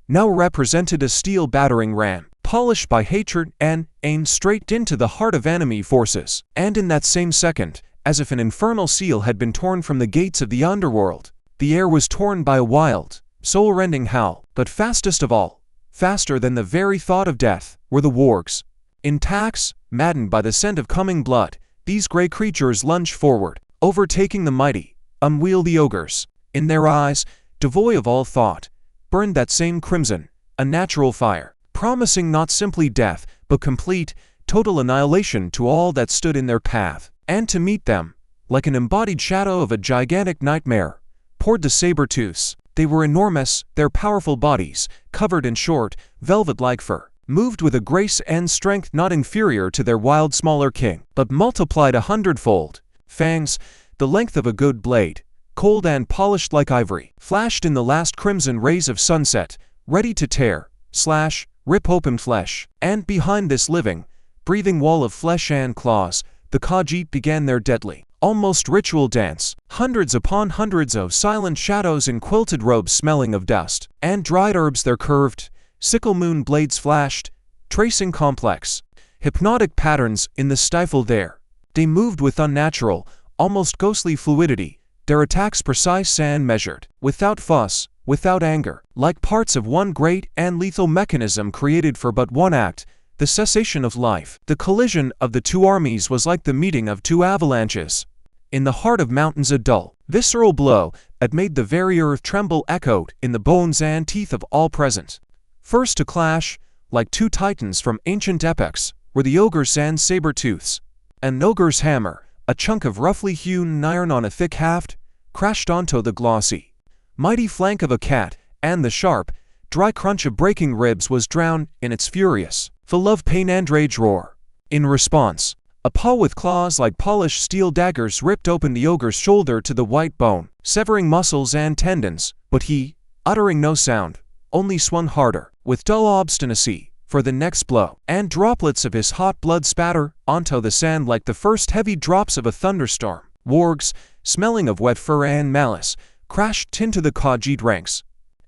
now represented a steel battering ram, polished by hatred and aimed straight into the heart of enemy forces. And in that same second, as if an infernal seal had been torn from the gates of the underworld, the air was torn by a wild, soul-rending howl. But fastest of all, faster than the very thought of death, were the wargs. In attacks, maddened by the scent of coming blood, these gray creatures lunged forward, overtaking the mighty, unwieldy ogres. In their eyes, devoid of all thought, burned that same crimson, unnatural fire, promising not simply death, but complete, total annihilation to all that stood in their path. And to meet them, like an embodied shadow of a gigantic nightmare, poured the saber-tooths. They were enormous, their powerful bodies, covered in short, velvet-like fur, moved with a grace and strength not inferior to their wild smaller king, but multiplied 100-fold. Fangs, the length of a good blade, cold and polished like ivory, flashed in the last crimson rays of sunset, ready to tear, slash, rip open flesh. And behind this living, breathing wall of flesh and claws, the Khajiit began their deadly, almost ritual dance. Hundreds upon hundreds of silent shadows in quilted robes smelling of dust and dried herbs, their curved, sickle moon blades flashed, tracing complex, hypnotic patterns in the stifled air. They moved with unnatural, almost ghostly fluidity, their attacks precise and measured, without fuss, without anger, like parts of one great and lethal mechanism created for but one act, the cessation of life. The collision of the two armies was like the meeting of two avalanches. In the heart of mountains a dull, visceral blow that made the very earth tremble echoed in the bones and teeth of all present. First to clash, like two titans from ancient epics, were the ogre's sand saber-tooths. An ogre's hammer, a chunk of roughly hewn iron on a thick haft, crashed onto the glossy, mighty flank of a cat, and the sharp, dry crunch of breaking ribs was drowned in its furious, full of pain and rage roar. In response, a paw with claws like polished steel daggers ripped open the ogre's shoulder to the white bone, severing muscles and tendons, but he, uttering no sound, only swung harder, with dull obstinacy, for the next blow, and droplets of his hot blood spatter onto the sand like the first heavy drops of a thunderstorm. Wargs, smelling of wet fur and malice, crashed into the Khajiit ranks,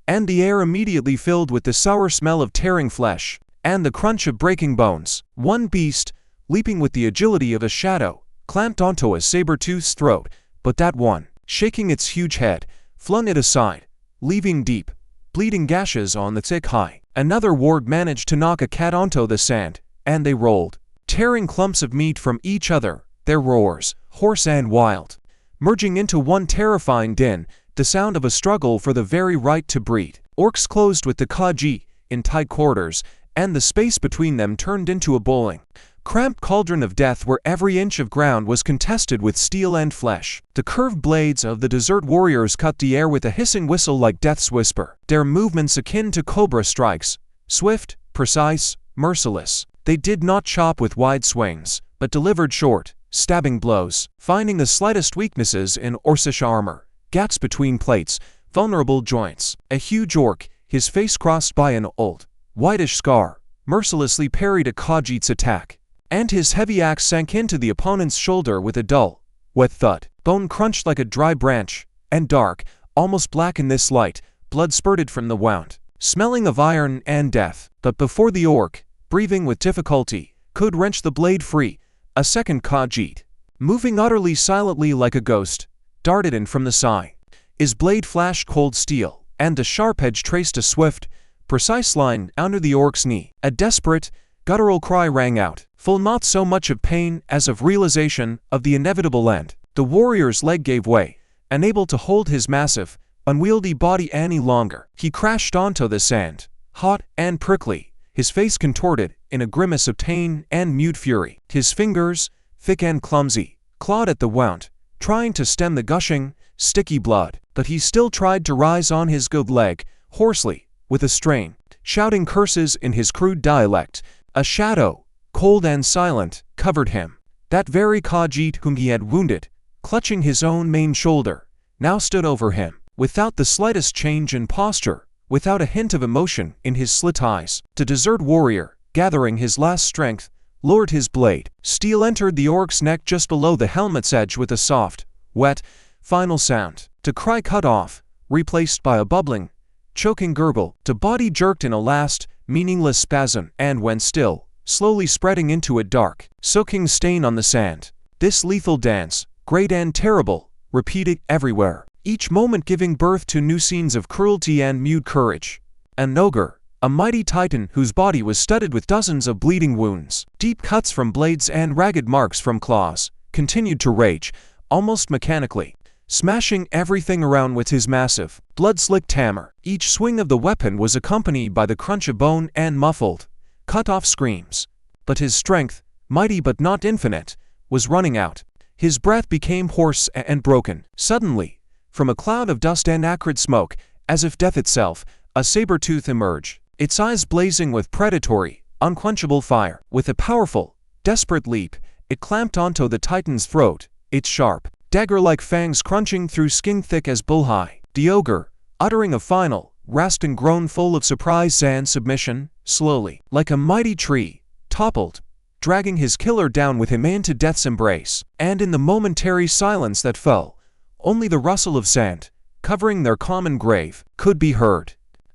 and the air immediately filled with the sour smell of tearing flesh, and the crunch of breaking bones. One beast, leaping with the agility of a shadow, clamped onto a saber-tooth's throat, but that one, shaking its huge head, flung it aside, leaving deep, bleeding gashes on the thick hide. Another warg managed to knock a cat onto the sand, and they rolled, tearing clumps of meat from each other, their roars, hoarse and wild, merging into one terrifying din, the sound of a struggle for the very right to breed. Orcs closed with the Khajiit in tight quarters, and the space between them turned into a boiling, cramped cauldron of death where every inch of ground was contested with steel and flesh. The curved blades of the desert warriors cut the air with a hissing whistle like death's whisper, their movements akin to cobra strikes, swift, precise, merciless. They did not chop with wide swings, but delivered short, stabbing blows, finding the slightest weaknesses in orcish armor, gaps between plates, vulnerable joints. A huge orc, his face crossed by an old, whitish scar, mercilessly parried a Khajiit's attack, and his heavy axe sank into the opponent's shoulder with a dull, wet thud. Bone crunched like a dry branch, and dark, almost black in this light, blood spurted from the wound, smelling of iron and death. But before the orc, breathing with difficulty, could wrench the blade free, a second Khajiit, moving utterly silently like a ghost, darted in from the side. His blade flashed cold steel, and the sharp edge traced a swift, precise line under the orc's knee. A desperate, guttural cry rang out, full not so much of pain as of realization of the inevitable end. The warrior's leg gave way, unable to hold his massive, unwieldy body any longer. He crashed onto the sand, hot and prickly, his face contorted in a grimace of pain and mute fury. His fingers, thick and clumsy, clawed at the wound, trying to stem the gushing, sticky blood. But he still tried to rise on his good leg, hoarsely, with a strain, shouting curses in his crude dialect. A shadow, cold and silent, covered him. That very Khajiit whom he had wounded, clutching his own main shoulder, now stood over him, without the slightest change in posture, without a hint of emotion in his slit eyes. The desert warrior, gathering his last strength, lowered his blade. Steel entered the orc's neck just below the helmet's edge with a soft, wet, final sound. The cry cut off, replaced by a bubbling, choking gurgle. The body jerked in a last, meaningless spasm, and went still, slowly spreading into a dark, soaking stain on the sand. This lethal dance, great and terrible, repeated everywhere, each moment giving birth to new scenes of cruelty and mute courage. An ogre, a mighty titan whose body was studded with dozens of bleeding wounds, deep cuts from blades and ragged marks from claws, continued to rage, almost mechanically, smashing everything around with his massive, blood-slicked hammer. Each swing of the weapon was accompanied by the crunch of bone and muffled, cut-off screams. But his strength, mighty but not infinite, was running out. His breath became hoarse and broken. Suddenly, from a cloud of dust and acrid smoke, as if death itself, a saber-tooth emerged, its eyes blazing with predatory, unquenchable fire. With a powerful, desperate leap, it clamped onto the titan's throat, its sharp, dagger-like fangs crunching through skin thick as bull-hide. The ogre, uttering a final, rasping groan full of surprise and submission, slowly, like a mighty tree, toppled, dragging his killer down with him into death's embrace. And in the momentary silence that fell, only the rustle of sand, covering their common grave, could be heard.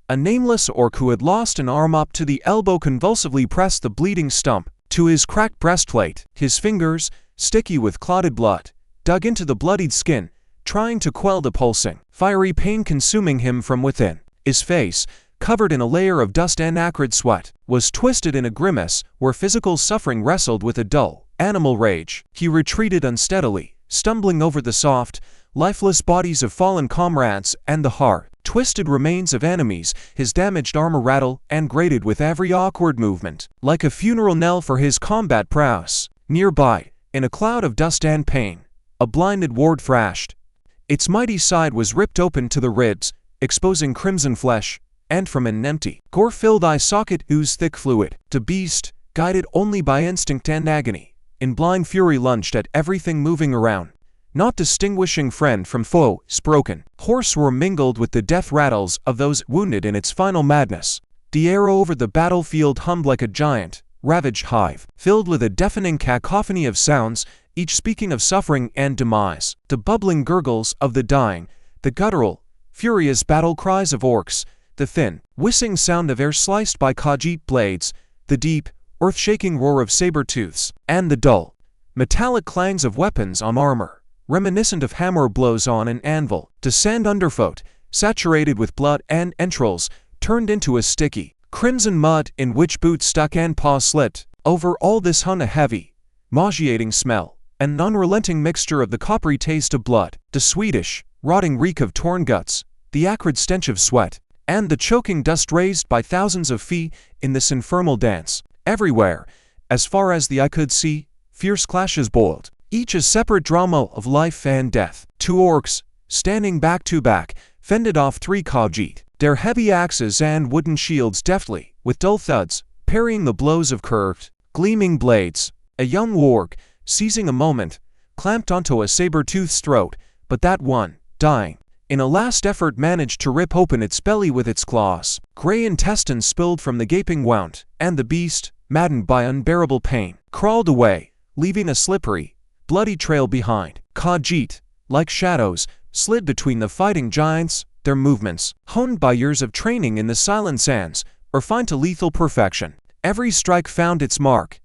A nameless orc who had lost an arm up to the elbow convulsively pressed the bleeding stump to his cracked breastplate. His fingers, sticky with clotted blood, dug into the bloodied skin, trying to quell the pulsing, fiery pain consuming him from within. His face, covered in a layer of dust and acrid sweat, was twisted in a grimace where physical suffering wrestled with a dull, animal rage. He retreated unsteadily, stumbling over the soft, lifeless bodies of fallen comrades and the hard, twisted remains of enemies, his damaged armor rattled and grated with every awkward movement, like a funeral knell for his combat prowess. Nearby, in a cloud of dust and pain, a blinded ward thrashed. Its mighty side was ripped open to the ribs, exposing crimson flesh, and from an empty, gore-filled eye socket oozed thick fluid. The beast, guided only by instinct and agony, in blind fury lunged at everything moving around, not distinguishing friend from foe. Its broken, hoarse roar mingled with the death rattles of those wounded in its final madness. The air over the battlefield hummed like a giant, ravaged hive, filled with a deafening cacophony of sounds, each speaking of suffering and demise. The bubbling gurgles of the dying, the guttural, furious battle cries of orcs, the thin, whistling sound of air sliced by Khajiit blades, the deep, earth-shaking roar of saber-tooths, and the dull, metallic clangs of weapons on armor, reminiscent of hammer blows on an anvil. The sand underfoot, saturated with blood and entrails, turned into a sticky, crimson mud in which boots stuck and paws slipped. Over all this hung a heavy, nauseating smell, an unrelenting mixture of the coppery taste of blood, the sweetish, rotting reek of torn guts, the acrid stench of sweat, and the choking dust raised by thousands of feet in this infernal dance. Everywhere, as far as the eye could see, fierce clashes boiled, each a separate drama of life and death. Two orcs, standing back to back, fended off three Khajiit, their heavy axes and wooden shields deftly, with dull thuds, parrying the blows of curved, gleaming blades. A young warg, seizing a moment, clamped onto a saber-tooth's throat, but that one, dying, in a last effort managed to rip open its belly with its claws. Gray intestines spilled from the gaping wound, and the beast, maddened by unbearable pain, crawled away, leaving a slippery, bloody trail behind. Khajiit, like shadows, slid between the fighting giants, their movements, honed by years of training in the silent sands, refined to lethal perfection. Every strike found its mark,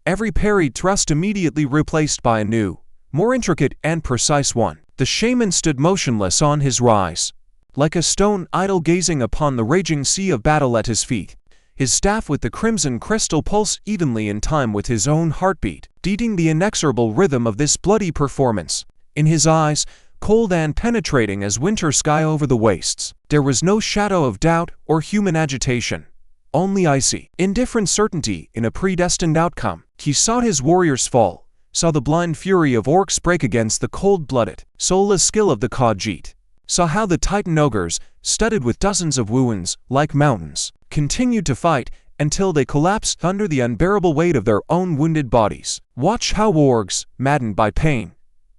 every parried thrust immediately replaced by a new, more intricate and precise one. The shaman stood motionless on his rise, like a stone idol gazing upon the raging sea of battle at his feet, his staff with the crimson crystal pulse evenly in time with his own heartbeat, beating the inexorable rhythm of this bloody performance. In his eyes, cold and penetrating as winter sky over the wastes, there was no shadow of doubt or human agitation, only icy, indifferent certainty in a predestined outcome. He saw his warriors fall, saw the blind fury of orcs break against the cold-blooded, soulless skill of the Khajiit, saw how the Titan ogres, studded with dozens of wounds, like mountains, continued to fight until they collapsed under the unbearable weight of their own wounded bodies. Watched how wargs, maddened by pain,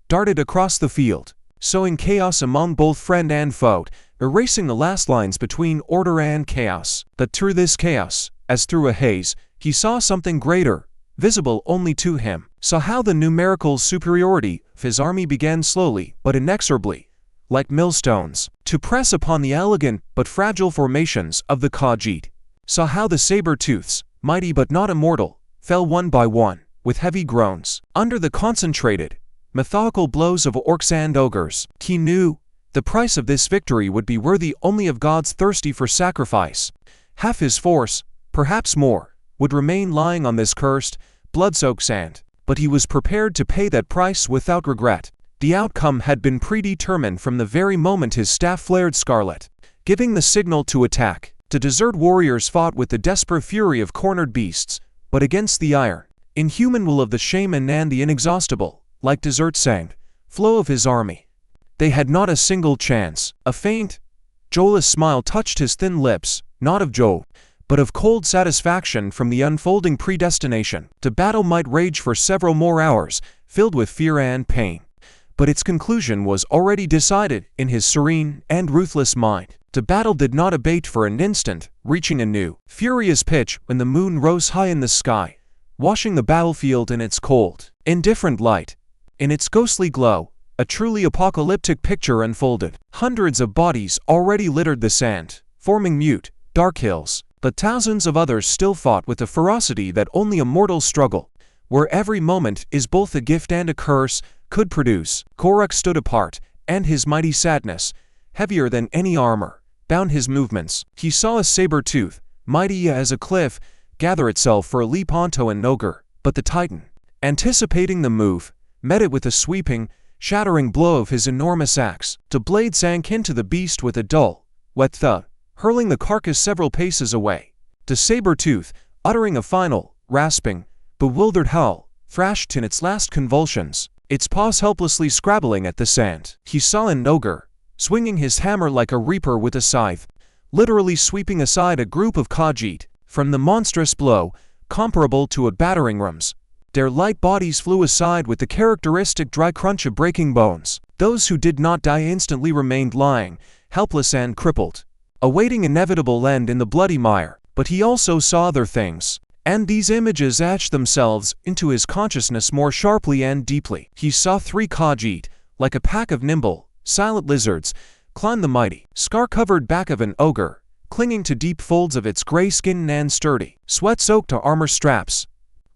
darted across the field, sowing chaos among both friend and foe, erasing the last lines between order and chaos. But through this chaos, as through a haze, he saw something greater, visible only to him, saw how the numerical superiority of his army began slowly but inexorably, like millstones, to press upon the elegant but fragile formations of the Khajiit, saw how the saber-tooths, mighty but not immortal, fell one by one, with heavy groans, under the concentrated, methodical blows of orcs and ogres. He knew the price of this victory would be worthy only of gods thirsty for sacrifice. Half his force, perhaps more, would remain lying on this cursed, blood-soaked sand, but he was prepared to pay that price without regret. The outcome had been predetermined from the very moment his staff flared scarlet, giving the signal to attack. The desert warriors fought with the desperate fury of cornered beasts, but against the iron, inhuman will of the shaman and the inexhaustible, like desert sand, flow of his army. They had not a single chance. A faint, joyless smile touched his thin lips, not of joy, but of cold satisfaction from the unfolding predestination. The battle might rage for several more hours, filled with fear and pain, but its conclusion was already decided in his serene and ruthless mind. The battle did not abate for an instant, reaching a new, furious pitch when the moon rose high in the sky, washing the battlefield in its cold, indifferent light. In its ghostly glow, a truly apocalyptic picture unfolded. Hundreds of bodies already littered the sand, forming mute, dark hills, but thousands of others still fought with the ferocity that only a mortal struggle, where every moment is both a gift and a curse, could produce. Koruk stood apart, and his mighty sadness, heavier than any armor, bound his movements. He saw a saber-tooth, mighty as a cliff, gather itself for a leap onto an ogre, but the Titan, anticipating the move, met it with a sweeping, shattering blow of his enormous axe. The blade sank into the beast with a dull, wet thud, hurling the carcass several paces away. The saber-tooth, uttering a final, rasping, bewildered howl, thrashed in its last convulsions, its paws helplessly scrabbling at the sand. He saw an ogre, swinging his hammer like a reaper with a scythe, literally sweeping aside a group of Khajiit from the monstrous blow, comparable to a battering ram's. Their light bodies flew aside with the characteristic dry crunch of breaking bones. Those who did not die instantly remained lying, helpless and crippled, awaiting inevitable end in the bloody mire. But he also saw other things, and these images etched themselves into his consciousness more sharply and deeply. He saw 3 Khajiit, like a pack of nimble, silent lizards, climb the mighty, scar-covered back of an ogre, clinging to deep folds of its gray skin and sturdy, sweat-soaked armor straps.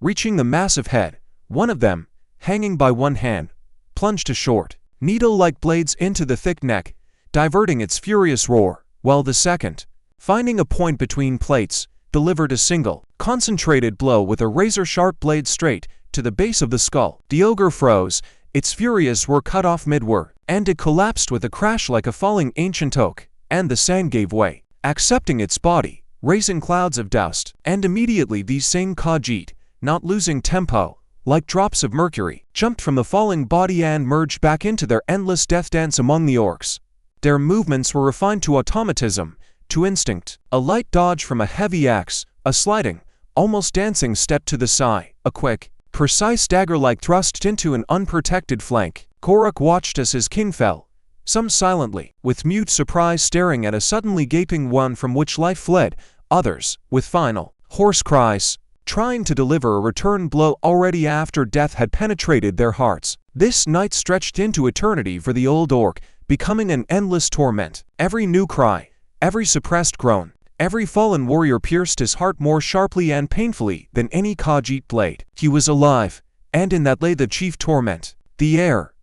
Reaching the massive head, one of them, hanging by one hand, plunged a short, needle-like blades into the thick neck, diverting its furious roar, while the second, finding a point between plates, delivered a single, concentrated blow with a razor-sharp blade straight to the base of the skull. The ogre froze, its furious roar cut off mid-whir, and it collapsed with a crash like a falling ancient oak, and the sand gave way, accepting its body, raising clouds of dust. And immediately these same Khajiit, not losing tempo, like drops of mercury, jumped from the falling body and merged back into their endless death dance among the orcs. Their movements were refined to automatism, to instinct, a light dodge from a heavy axe, a sliding, almost dancing step to the side, a quick, precise dagger-like thrust into an unprotected flank. Korok watched as his king fell, some silently, with mute surprise staring at a suddenly gaping one from which life fled, others, with final, hoarse cries, trying to deliver a return blow already after death had penetrated their hearts. This night stretched into eternity for the old orc, becoming an endless torment. Every new cry, every suppressed groan, every fallen warrior pierced his heart more sharply and painfully than any Khajiit blade. He was alive, and in that lay the chief torment. The air,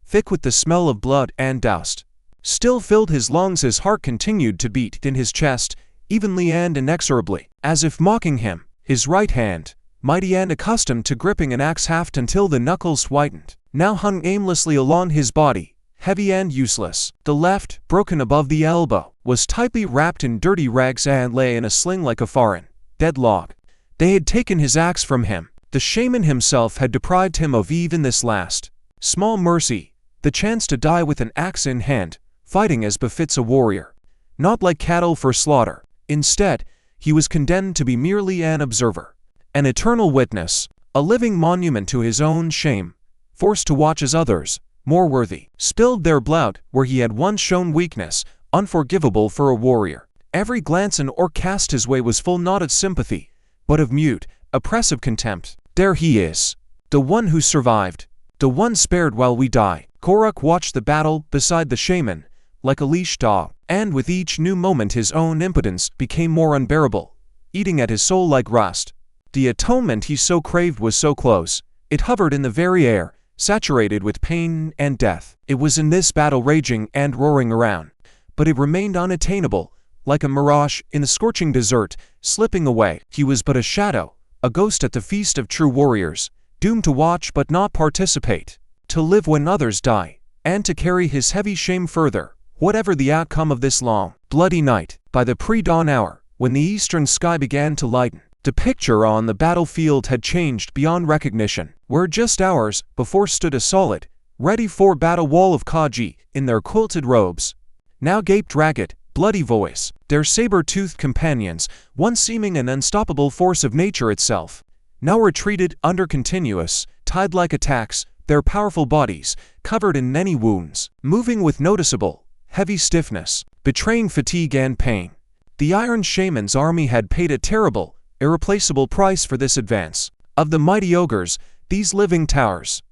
thick with the smell of blood and dust, still filled his lungs. His heart continued to beat in his chest, evenly and inexorably, as if mocking him. His right hand, mighty and accustomed to gripping an axe haft until the knuckles whitened, now hung aimlessly along his body, heavy and useless. The left, broken above the elbow, was tightly wrapped in dirty rags and lay in a sling like a foreign, dead log. They had taken his axe from him. The shaman himself had deprived him of even this last, small mercy, the chance to die with an axe in hand, fighting as befits a warrior, not like cattle for slaughter. Instead, he was condemned to be merely an observer, an eternal witness, a living monument to his own shame, forced to watch as others, more worthy, spilled their blood where he had once shown weakness, unforgivable for a warrior. Every glance an orc cast his way was full not of sympathy, but of mute, oppressive contempt. There he is, the one who survived, the one spared while we die. Korok watched the battle beside the shaman, like a leashed dog, and with each new moment his own impotence became more unbearable, eating at his soul like rust. The atonement he so craved was so close, it hovered in the very air, saturated with pain and death. It was in this battle raging and roaring around, but it remained unattainable, like a mirage in the scorching desert, slipping away. He was but a shadow, a ghost at the feast of true warriors, doomed to watch but not participate, to live when others die, and to carry his heavy shame further, whatever the outcome of this long, bloody night. By the pre-dawn hour, when the eastern sky began to lighten, the picture on the battlefield had changed beyond recognition. Where just hours before stood a solid, ready-for-battle wall of Khajiit in their quilted robes, now gaped ragged, bloody-voiced, their saber-toothed companions, once seeming an unstoppable force of nature itself, now retreated under continuous, tide-like attacks, their powerful bodies, covered in many wounds, moving with noticeable, heavy stiffness, betraying fatigue and pain. The Iron Shaman's army had paid a terrible, irreplaceable price for this advance. Of the mighty ogres, these living towers,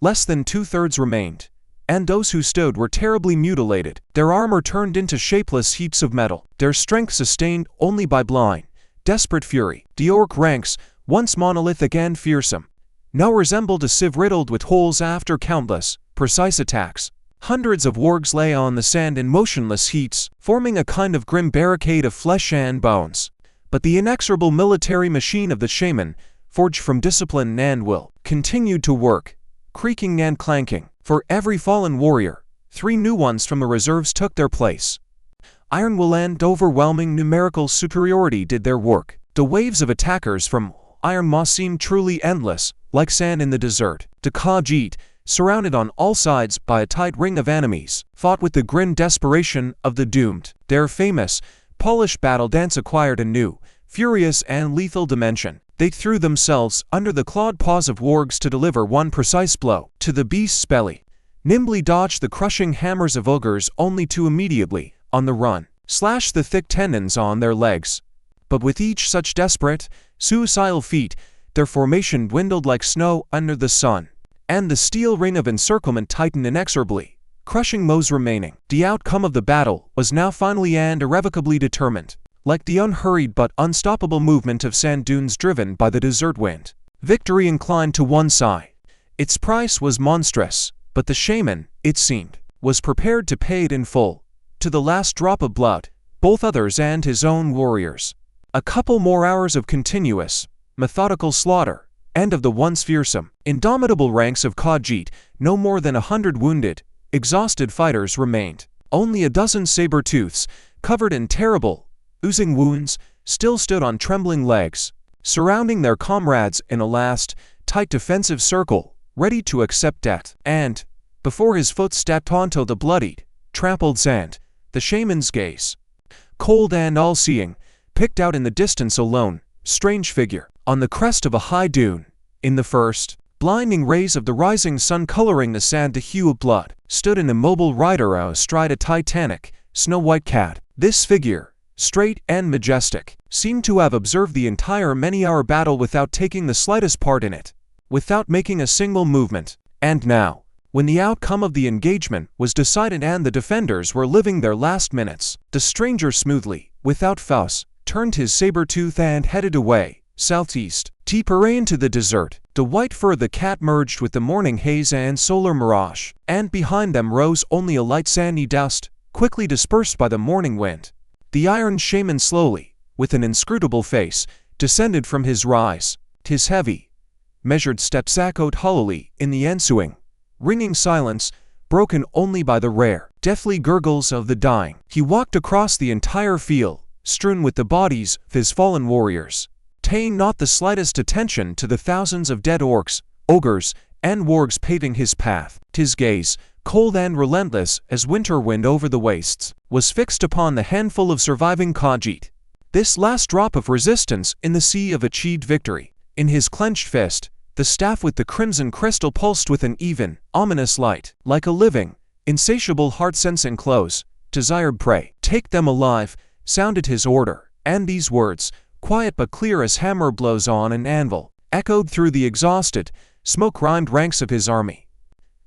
less than 2/3 remained, and those who stood were terribly mutilated, their armor turned into shapeless heaps of metal, their strength sustained only by blind, desperate fury. The orc ranks, once monolithic and fearsome, now resembled a sieve riddled with holes after countless, precise attacks. Hundreds of wargs lay on the sand in motionless heaps, forming a kind of grim barricade of flesh and bones. But the inexorable military machine of the shaman, forged from discipline and will, continued to work, creaking and clanking. For every fallen warrior, 3 new ones from the reserves took their place. Iron Will and overwhelming numerical superiority did their work. The waves of attackers from Iron Maw seemed truly endless, like sand in the desert. The Khajiit, surrounded on all sides by a tight ring of enemies, fought with the grim desperation of the doomed. Their famous, polished battle dance acquired a new, furious and lethal dimension. They threw themselves under the clawed paws of wargs to deliver one precise blow to the beast's belly, nimbly dodged the crushing hammers of ogres only to immediately, on the run, slash the thick tendons on their legs. But with each such desperate, suicidal feat, their formation dwindled like snow under the sun, and the steel ring of encirclement tightened inexorably, crushing those remaining. The outcome of the battle was now finally and irrevocably determined, like the unhurried but unstoppable movement of sand dunes driven by the desert wind. Victory inclined to one side. Its price was monstrous, but the shaman, it seemed, was prepared to pay it in full, to the last drop of blood, both others and his own warriors. A couple more hours of continuous, methodical slaughter, and of the once fearsome, indomitable ranks of Khajiit, no more than 100 wounded, exhausted fighters remained. Only a dozen saber-tooths, covered in terrible, oozing wounds, still stood on trembling legs, surrounding their comrades in a last, tight defensive circle, ready to accept death. And, before his foot stepped onto the bloodied, trampled sand, the shaman's gaze, cold and all-seeing, picked out in the distance a lone, strange figure, on the crest of a high dune. In the first, blinding rays of the rising sun coloring the sand the hue of blood, stood an immobile rider astride a titanic, snow-white cat. This figure, straight and majestic, seemed to have observed the entire many-hour battle without taking the slightest part in it, without making a single movement. And now, when the outcome of the engagement was decided and the defenders were living their last minutes, the stranger smoothly, without fuss, turned his saber-tooth and headed away, southeast, deeper into the desert. The white fur of the cat merged with the morning haze and solar mirage, and behind them rose only a light sandy dust, quickly dispersed by the morning wind. The Iron Shaman slowly, with an inscrutable face, descended from his rise. His heavy, measured steps echoed hollowly in the ensuing, ringing silence, broken only by the rare, deathly gurgles of the dying. He walked across the entire field, strewn with the bodies of his fallen warriors, paying not the slightest attention to the thousands of dead orcs, ogres, and wargs paving his path. His gaze, cold and relentless as winter wind over the wastes, was fixed upon the handful of surviving Khajiit, this last drop of resistance in the sea of achieved victory. In his clenched fist, the staff with the crimson crystal pulsed with an even, ominous light, like a living, insatiable heart-sensing close, desired prey. "Take them alive," sounded his order, and these words, quiet but clear as hammer blows on an anvil, echoed through the exhausted, smoke-grimed ranks of his army.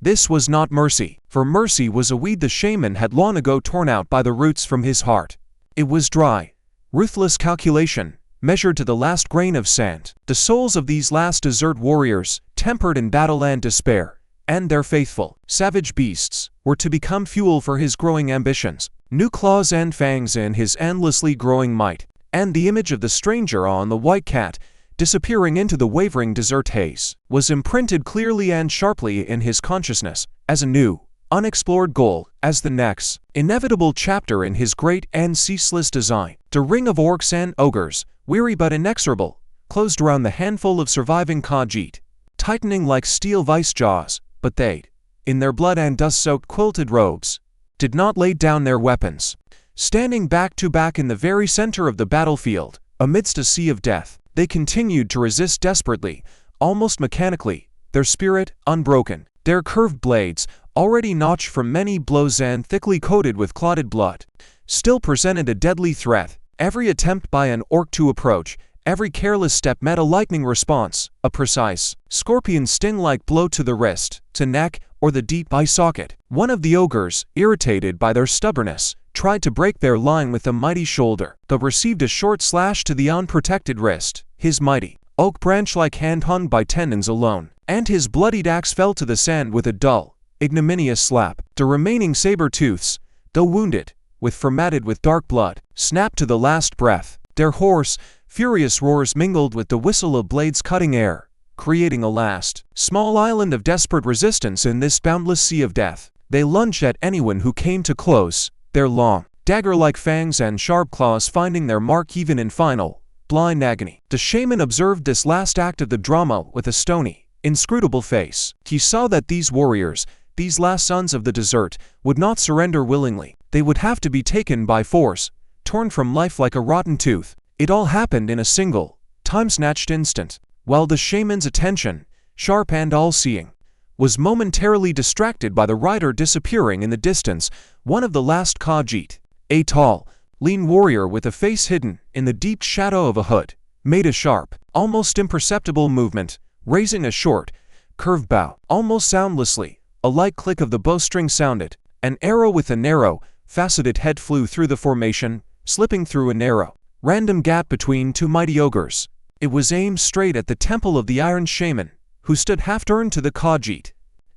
This was not mercy, for mercy was a weed the shaman had long ago torn out by the roots from his heart. It was dry, ruthless calculation, measured to the last grain of sand. The souls of these last desert warriors, tempered in battle and despair, and their faithful, savage beasts, were to become fuel for his growing ambitions, new claws and fangs in his endlessly growing might. And the image of the stranger on the white cat, disappearing into the wavering desert haze, was imprinted clearly and sharply in his consciousness, as a new, unexplored goal, as the next, inevitable chapter in his great and ceaseless design. The ring of orcs and ogres, weary but inexorable, closed around the handful of surviving Khajiit, tightening like steel vice jaws, but they, in their blood and dust-soaked quilted robes, did not lay down their weapons. Standing back to back in the very center of the battlefield, amidst a sea of death, they continued to resist desperately, almost mechanically, their spirit unbroken. Their curved blades, already notched from many blows and thickly coated with clotted blood, still presented a deadly threat. Every attempt by an orc to approach, every careless step met a lightning response, a precise, scorpion sting-like blow to the wrist, to neck, or the deep eye socket. One of the ogres, irritated by their stubbornness, tried to break their line with a mighty shoulder, but received a short slash to the unprotected wrist. His mighty, oak branch-like hand hung by tendons alone, and his bloodied axe fell to the sand with a dull, ignominious slap. The remaining saber-tooths, though wounded, fermented with dark blood, snapped to the last breath. Their hoarse, furious roars mingled with the whistle of blades cutting air, creating a last, small island of desperate resistance in this boundless sea of death. They lunged at anyone who came too close, their long, dagger-like fangs and sharp claws finding their mark even in final, blind agony. The shaman observed this last act of the drama with a stony, inscrutable face. He saw that these warriors, these last sons of the desert, would not surrender willingly. They would have to be taken by force, torn from life like a rotten tooth. It all happened in a single, time-snatched instant, while the shaman's attention, sharp and all-seeing, was momentarily distracted by the rider disappearing in the distance. One of the last Khajiit, a tall, lean warrior with a face hidden in the deep shadow of a hood, made a sharp, almost imperceptible movement, raising a short, curved bow. Almost soundlessly, a light click of the bowstring sounded. An arrow with a narrow, faceted head flew through the formation, slipping through a narrow, random gap between two mighty ogres. It was aimed straight at the temple of the Iron Shaman, who stood half-turned to the Khajiit.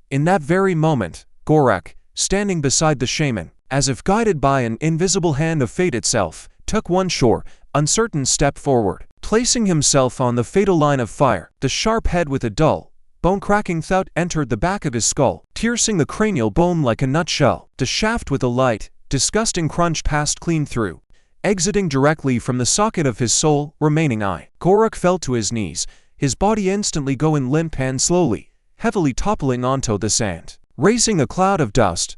In that very moment, Gorak, standing beside the shaman, as if guided by an invisible hand of fate itself, took one sure, uncertain step forward, placing himself on the fatal line of fire. The sharp head with a dull, bone-cracking thud entered the back of his skull, piercing the cranial bone like a nutshell. The shaft with a light, disgusting crunch passed clean through, exiting directly from the socket of his sole remaining eye. Gorak fell to his knees, his body instantly going limp and slowly, heavily toppling onto the sand, raising a cloud of dust.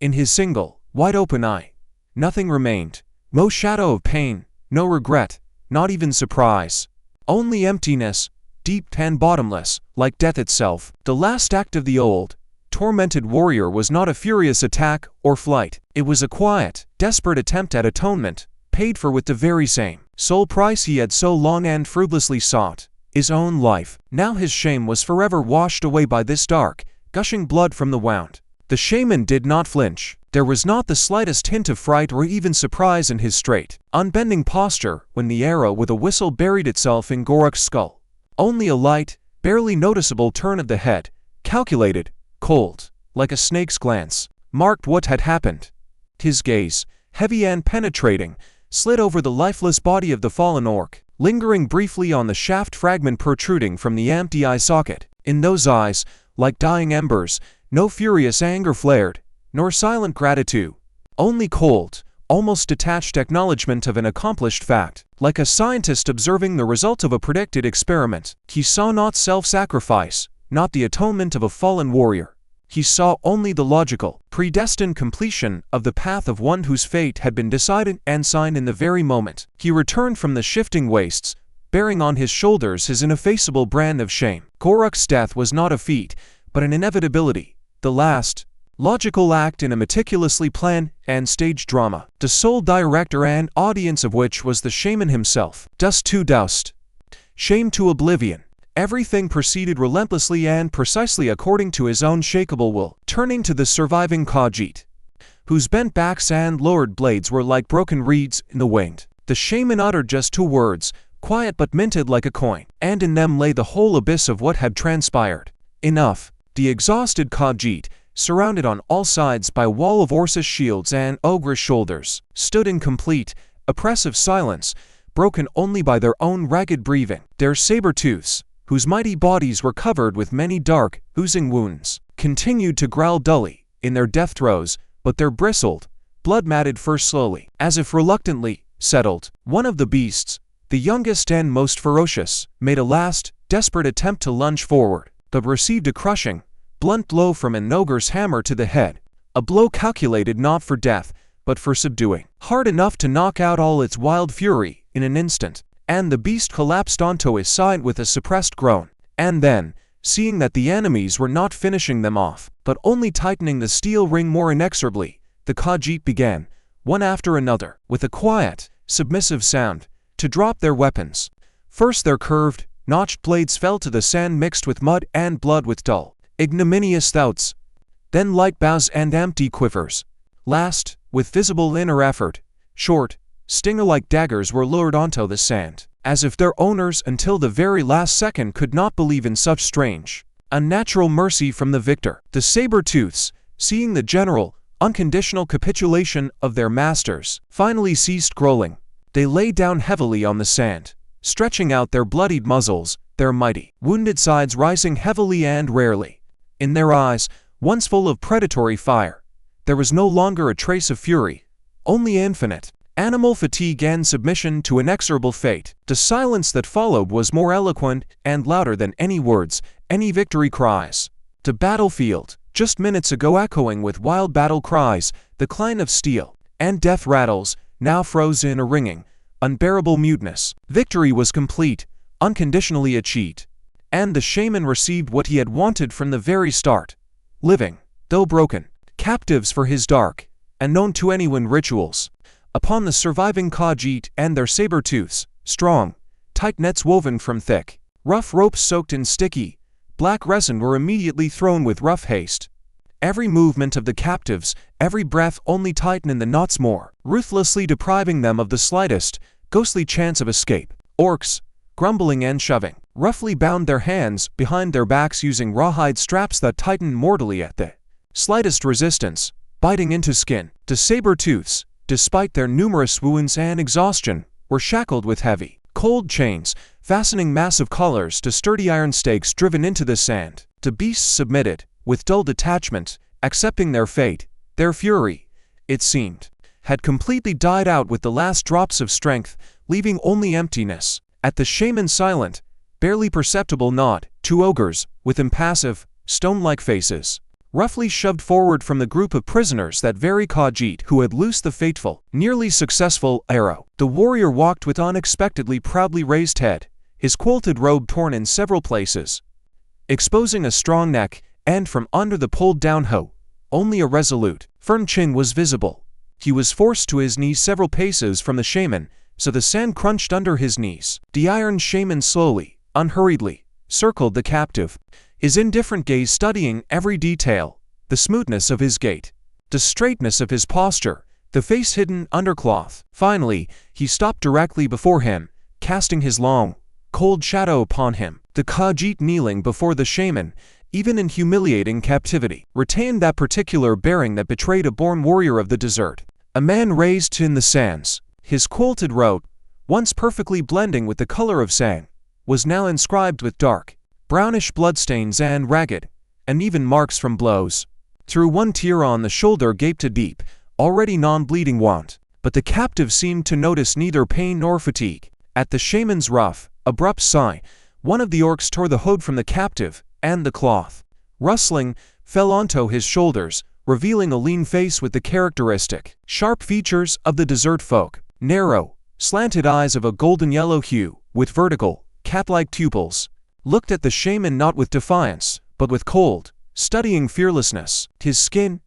In his single, wide-open eye, nothing remained. No shadow of pain, no regret, not even surprise. Only emptiness, deep and bottomless, like death itself. The last act of the old, tormented warrior was not a furious attack or flight. It was a quiet, desperate attempt at atonement, paid for with the very same sole price he had so long and fruitlessly sought, his own life. Now his shame was forever washed away by this dark, gushing blood from the wound. The shaman did not flinch. There was not the slightest hint of fright or even surprise in his straight, unbending posture when the arrow with a whistle buried itself in Gorak's skull. Only a light, barely noticeable turn of the head, calculated, cold, like a snake's glance, marked what had happened. His gaze, heavy and penetrating, slid over the lifeless body of the fallen orc, lingering briefly on the shaft fragment protruding from the empty eye socket. In those eyes, like dying embers, no furious anger flared, nor silent gratitude, only cold, almost detached acknowledgement of an accomplished fact. Like a scientist observing the result of a predicted experiment, he saw not self-sacrifice, not the atonement of a fallen warrior. He saw only the logical, predestined completion of the path of one whose fate had been decided and signed in the very moment he returned from the shifting wastes, bearing on his shoulders his ineffaceable brand of shame. Gorak's death was not a feat, but an inevitability, the last, logical act in a meticulously planned and staged drama, the sole director and audience of which was the shaman himself. Dust to dust, shame to oblivion. Everything proceeded relentlessly and precisely according to his own shakable will. Turning to the surviving Khajiit, whose bent backs and lowered blades were like broken reeds in the wind, the shaman uttered just two words, quiet but minted like a coin, and in them lay the whole abyss of what had transpired. Enough. The exhausted Khajiit, surrounded on all sides by a wall of orcish shields and ogreish shoulders, stood in complete, oppressive silence, broken only by their own ragged breathing. Their saber-tooths, whose mighty bodies were covered with many dark, oozing wounds, continued to growl dully in their death throes, but their bristled, blood-matted fur slowly, as if reluctantly, settled. One of the beasts, the youngest and most ferocious, made a last, desperate attempt to lunge forward, but received a crushing, blunt blow from an ogre's hammer to the head, a blow calculated not for death, but for subduing, hard enough to knock out all its wild fury in an instant, and the beast collapsed onto his side with a suppressed groan. And then, seeing that the enemies were not finishing them off, but only tightening the steel ring more inexorably, the Khajiit began, one after another, with a quiet, submissive sound, to drop their weapons. First their curved, notched blades fell to the sand mixed with mud and blood with dull, ignominious thoughts, then light bows and empty quivers. Last, with visible inner effort, short, stinger-like daggers were lured onto the sand, as if their owners until the very last second could not believe in such strange, unnatural mercy from the victor. The saber-tooths, seeing the general, unconditional capitulation of their masters, finally ceased growling. They lay down heavily on the sand, stretching out their bloodied muzzles, their mighty, wounded sides rising heavily and rarely. In their eyes, once full of predatory fire, there was no longer a trace of fury, only infinite. Animal fatigue and submission to inexorable fate. The silence that followed was more eloquent and louder than any words, any victory cries. The battlefield, just minutes ago echoing with wild battle cries, the clang of steel and death rattles, now froze in a ringing, unbearable muteness. Victory was complete, unconditionally achieved, and the shaman received what he had wanted from the very start. Living, though broken, captives for his dark, and known to anyone rituals. Upon the surviving Khajiit and their saber-tooths, strong, tight nets woven from thick, rough ropes soaked in sticky, black resin were immediately thrown with rough haste. Every movement of the captives, every breath only tightened the knots more, ruthlessly depriving them of the slightest, ghostly chance of escape. Orcs, grumbling and shoving, roughly bound their hands behind their backs using rawhide straps that tightened mortally at the slightest resistance, biting into skin. The saber-tooths, despite their numerous wounds and exhaustion, were shackled with heavy, cold chains, fastening massive collars to sturdy iron stakes driven into the sand. The beasts submitted, with dull detachment, accepting their fate. Their fury, it seemed, had completely died out with the last drops of strength, leaving only emptiness. At the shaman's silent, barely perceptible nod, two ogres, with impassive, stone-like faces, roughly shoved forward from the group of prisoners that very Khajiit who had loosed the fateful, nearly successful arrow. The warrior walked with unexpectedly proudly raised head, his quilted robe torn in several places, exposing a strong neck, and from under the pulled-down hoe, only a resolute, firm chin was visible. He was forced to his knees several paces from the shaman, so the sand crunched under his knees. The Iron Shaman slowly, unhurriedly, circled the captive, his indifferent gaze studying every detail, the smoothness of his gait, the straightness of his posture, the face hidden under cloth. Finally, he stopped directly before him, casting his long, cold shadow upon him. The Khajiit kneeling before the shaman, even in humiliating captivity, retained that particular bearing that betrayed a born warrior of the desert. A man raised in the sands, his quilted robe, once perfectly blending with the color of sand, was now inscribed with dark, brownish bloodstains and ragged, uneven marks from blows. Through one tear on the shoulder gaped a deep, already non-bleeding wound, but the captive seemed to notice neither pain nor fatigue. At the shaman's rough, abrupt sigh, one of the orcs tore the hood from the captive, and the cloth, rustling, fell onto his shoulders, revealing a lean face with the characteristic, sharp features of the desert folk, narrow, slanted eyes of a golden yellow hue, with vertical, cat-like pupils, looked at the shaman not with defiance, but with cold, studying fearlessness. His skin,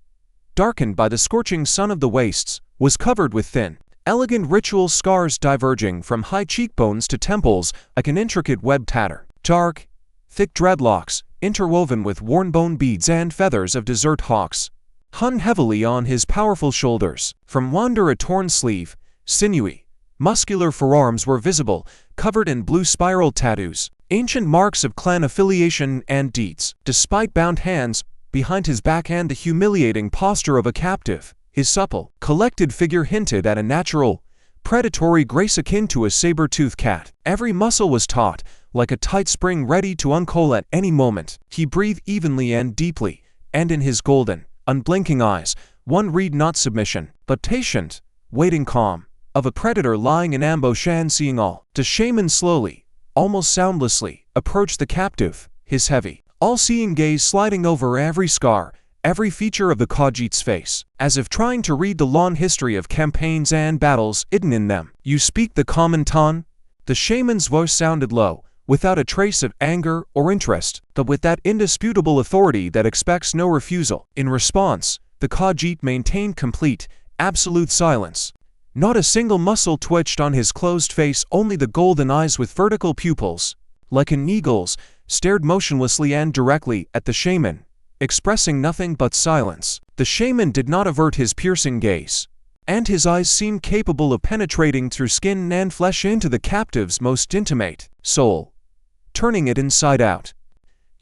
darkened by the scorching sun of the wastes, was covered with thin, elegant ritual scars diverging from high cheekbones to temples like an intricate web tatter. Dark, thick dreadlocks, interwoven with worn bone beads and feathers of desert hawks, hung heavily on his powerful shoulders. From yonder a torn sleeve, sinewy, muscular forearms were visible, covered in blue spiral tattoos, ancient marks of clan affiliation and deeds. Despite bound hands behind his back and the humiliating posture of a captive, his supple, collected figure hinted at a natural, predatory grace akin to a saber-toothed cat. Every muscle was taut, like a tight spring ready to uncoil at any moment. He breathed evenly and deeply, and in his golden, unblinking eyes, one read not submission, but patient, waiting calm, of a predator lying in ambush and seeing all. The shaman slowly, almost soundlessly, approached the captive, his heavy, all-seeing gaze sliding over every scar, every feature of the Khajiit's face, as if trying to read the long history of campaigns and battles hidden in them. "You speak the common tongue?" The shaman's voice sounded low, without a trace of anger or interest, but with that indisputable authority that expects no refusal. In response, the Khajiit maintained complete, absolute silence. Not a single muscle twitched on his closed face, only the golden eyes with vertical pupils, like an eagle's, stared motionlessly and directly at the shaman, expressing nothing but silence. The shaman did not avert his piercing gaze, and his eyes seemed capable of penetrating through skin and flesh into the captive's most intimate soul, turning it inside out.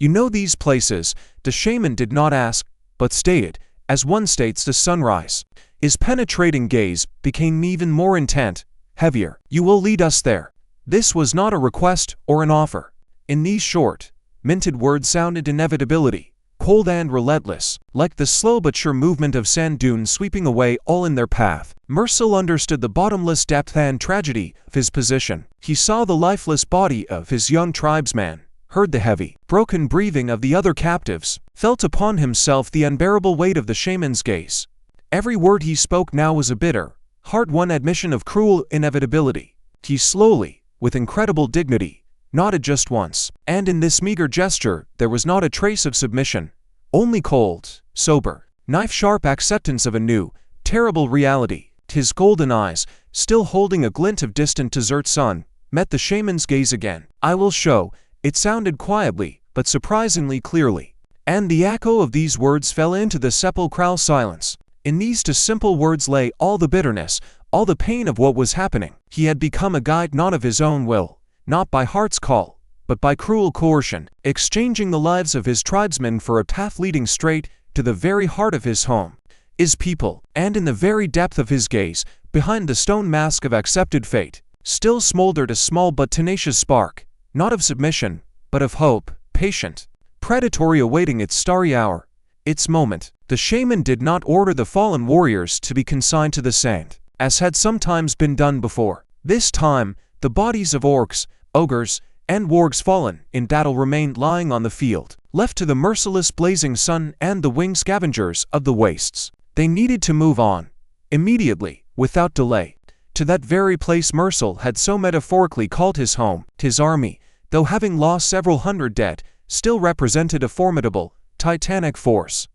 "You know these places?" The shaman did not ask, but stated, as one states the sunrise. His penetrating gaze became even more intent, heavier. "You will lead us there." This was not a request or an offer. In these short, minted words sounded inevitability, cold and relentless, like the slow but sure movement of sand dunes sweeping away all in their path. Mercil understood the bottomless depth and tragedy of his position. He saw the lifeless body of his young tribesman, heard the heavy, broken breathing of the other captives, felt upon himself the unbearable weight of the shaman's gaze. Every word he spoke now was a bitter, heart-won admission of cruel inevitability. He slowly, with incredible dignity, nodded just once, and in this meager gesture there was not a trace of submission, only cold, sober, knife-sharp acceptance of a new, terrible reality. His golden eyes, still holding a glint of distant desert sun, met the shaman's gaze again. "I will show," it sounded quietly, but surprisingly clearly. And the echo of these words fell into the sepulchral silence. In these two simple words lay all the bitterness, all the pain of what was happening. He had become a guide not of his own will, not by heart's call, but by cruel coercion, exchanging the lives of his tribesmen for a path leading straight to the very heart of his home, his people. And in the very depth of his gaze, behind the stone mask of accepted fate, still smoldered a small but tenacious spark, not of submission, but of hope, patient, predatory, awaiting its starry hour, its moment. The shaman did not order the fallen warriors to be consigned to the sand, as had sometimes been done before. This time, the bodies of orcs, ogres, and wargs fallen in battle remained lying on the field, left to the merciless blazing sun and the winged scavengers of the wastes. They needed to move on, immediately, without delay, to that very place Mercil had so metaphorically called his home. His army, though having lost several hundred dead, still represented a formidable, titanic force.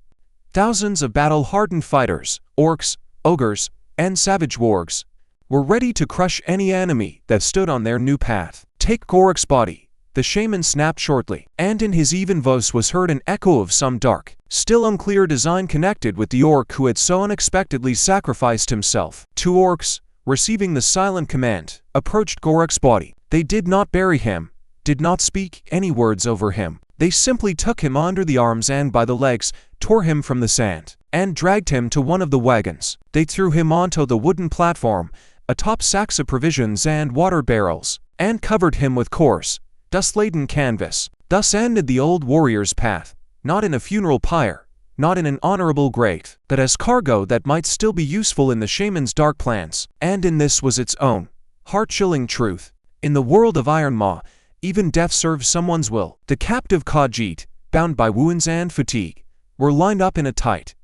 Thousands of battle-hardened fighters, orcs, ogres, and savage wargs, were ready to crush any enemy that stood on their new path. "Take Gorik's body," the shaman snapped shortly, and in his even voice was heard an echo of some dark, still unclear design connected with the orc who had so unexpectedly sacrificed himself. Two orcs, receiving the silent command, approached Gorik's body. They did not bury him, did not speak any words over him. They simply took him under the arms and by the legs, tore him from the sand, and dragged him to one of the wagons. They threw him onto the wooden platform, atop sacks of provisions and water barrels, and covered him with coarse, dust-laden canvas. Thus ended the old warrior's path, not in a funeral pyre, not in an honorable grave, but as cargo that might still be useful in the shaman's dark plans. And in this was its own, heart-chilling truth. In the world of Iron Maw, even death serves someone's will. The captive Khajiit, bound by wounds and fatigue, were lined up in a tight,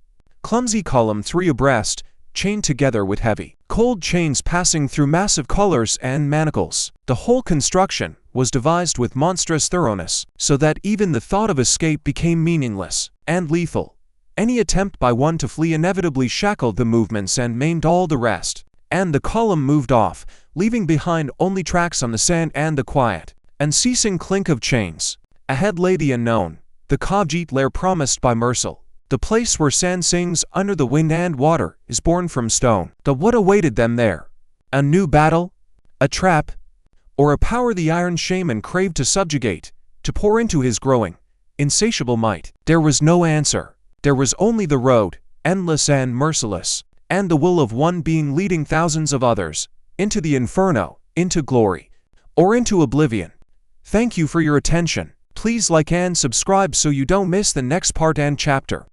clumsy column 3 abreast, chained together with heavy, cold chains passing through massive collars and manacles. The whole construction was devised with monstrous thoroughness, so that even the thought of escape became meaningless and lethal. Any attempt by one to flee inevitably shackled the movements and maimed all the rest. And the column moved off, leaving behind only tracks on the sand and the quiet, unceasing clink of chains. Ahead lay the unknown, the Khajiit lair promised by Mercil, the place where sand sings under the wind and water is born from stone. But what awaited them there? A new battle? A trap? Or a power the Iron Shaman craved to subjugate, to pour into his growing, insatiable might? There was no answer. There was only the road, endless and merciless, and the will of one being leading thousands of others, into the inferno, into glory, or into oblivion. Thank you for your attention. Please like and subscribe so you don't miss the next part and chapter.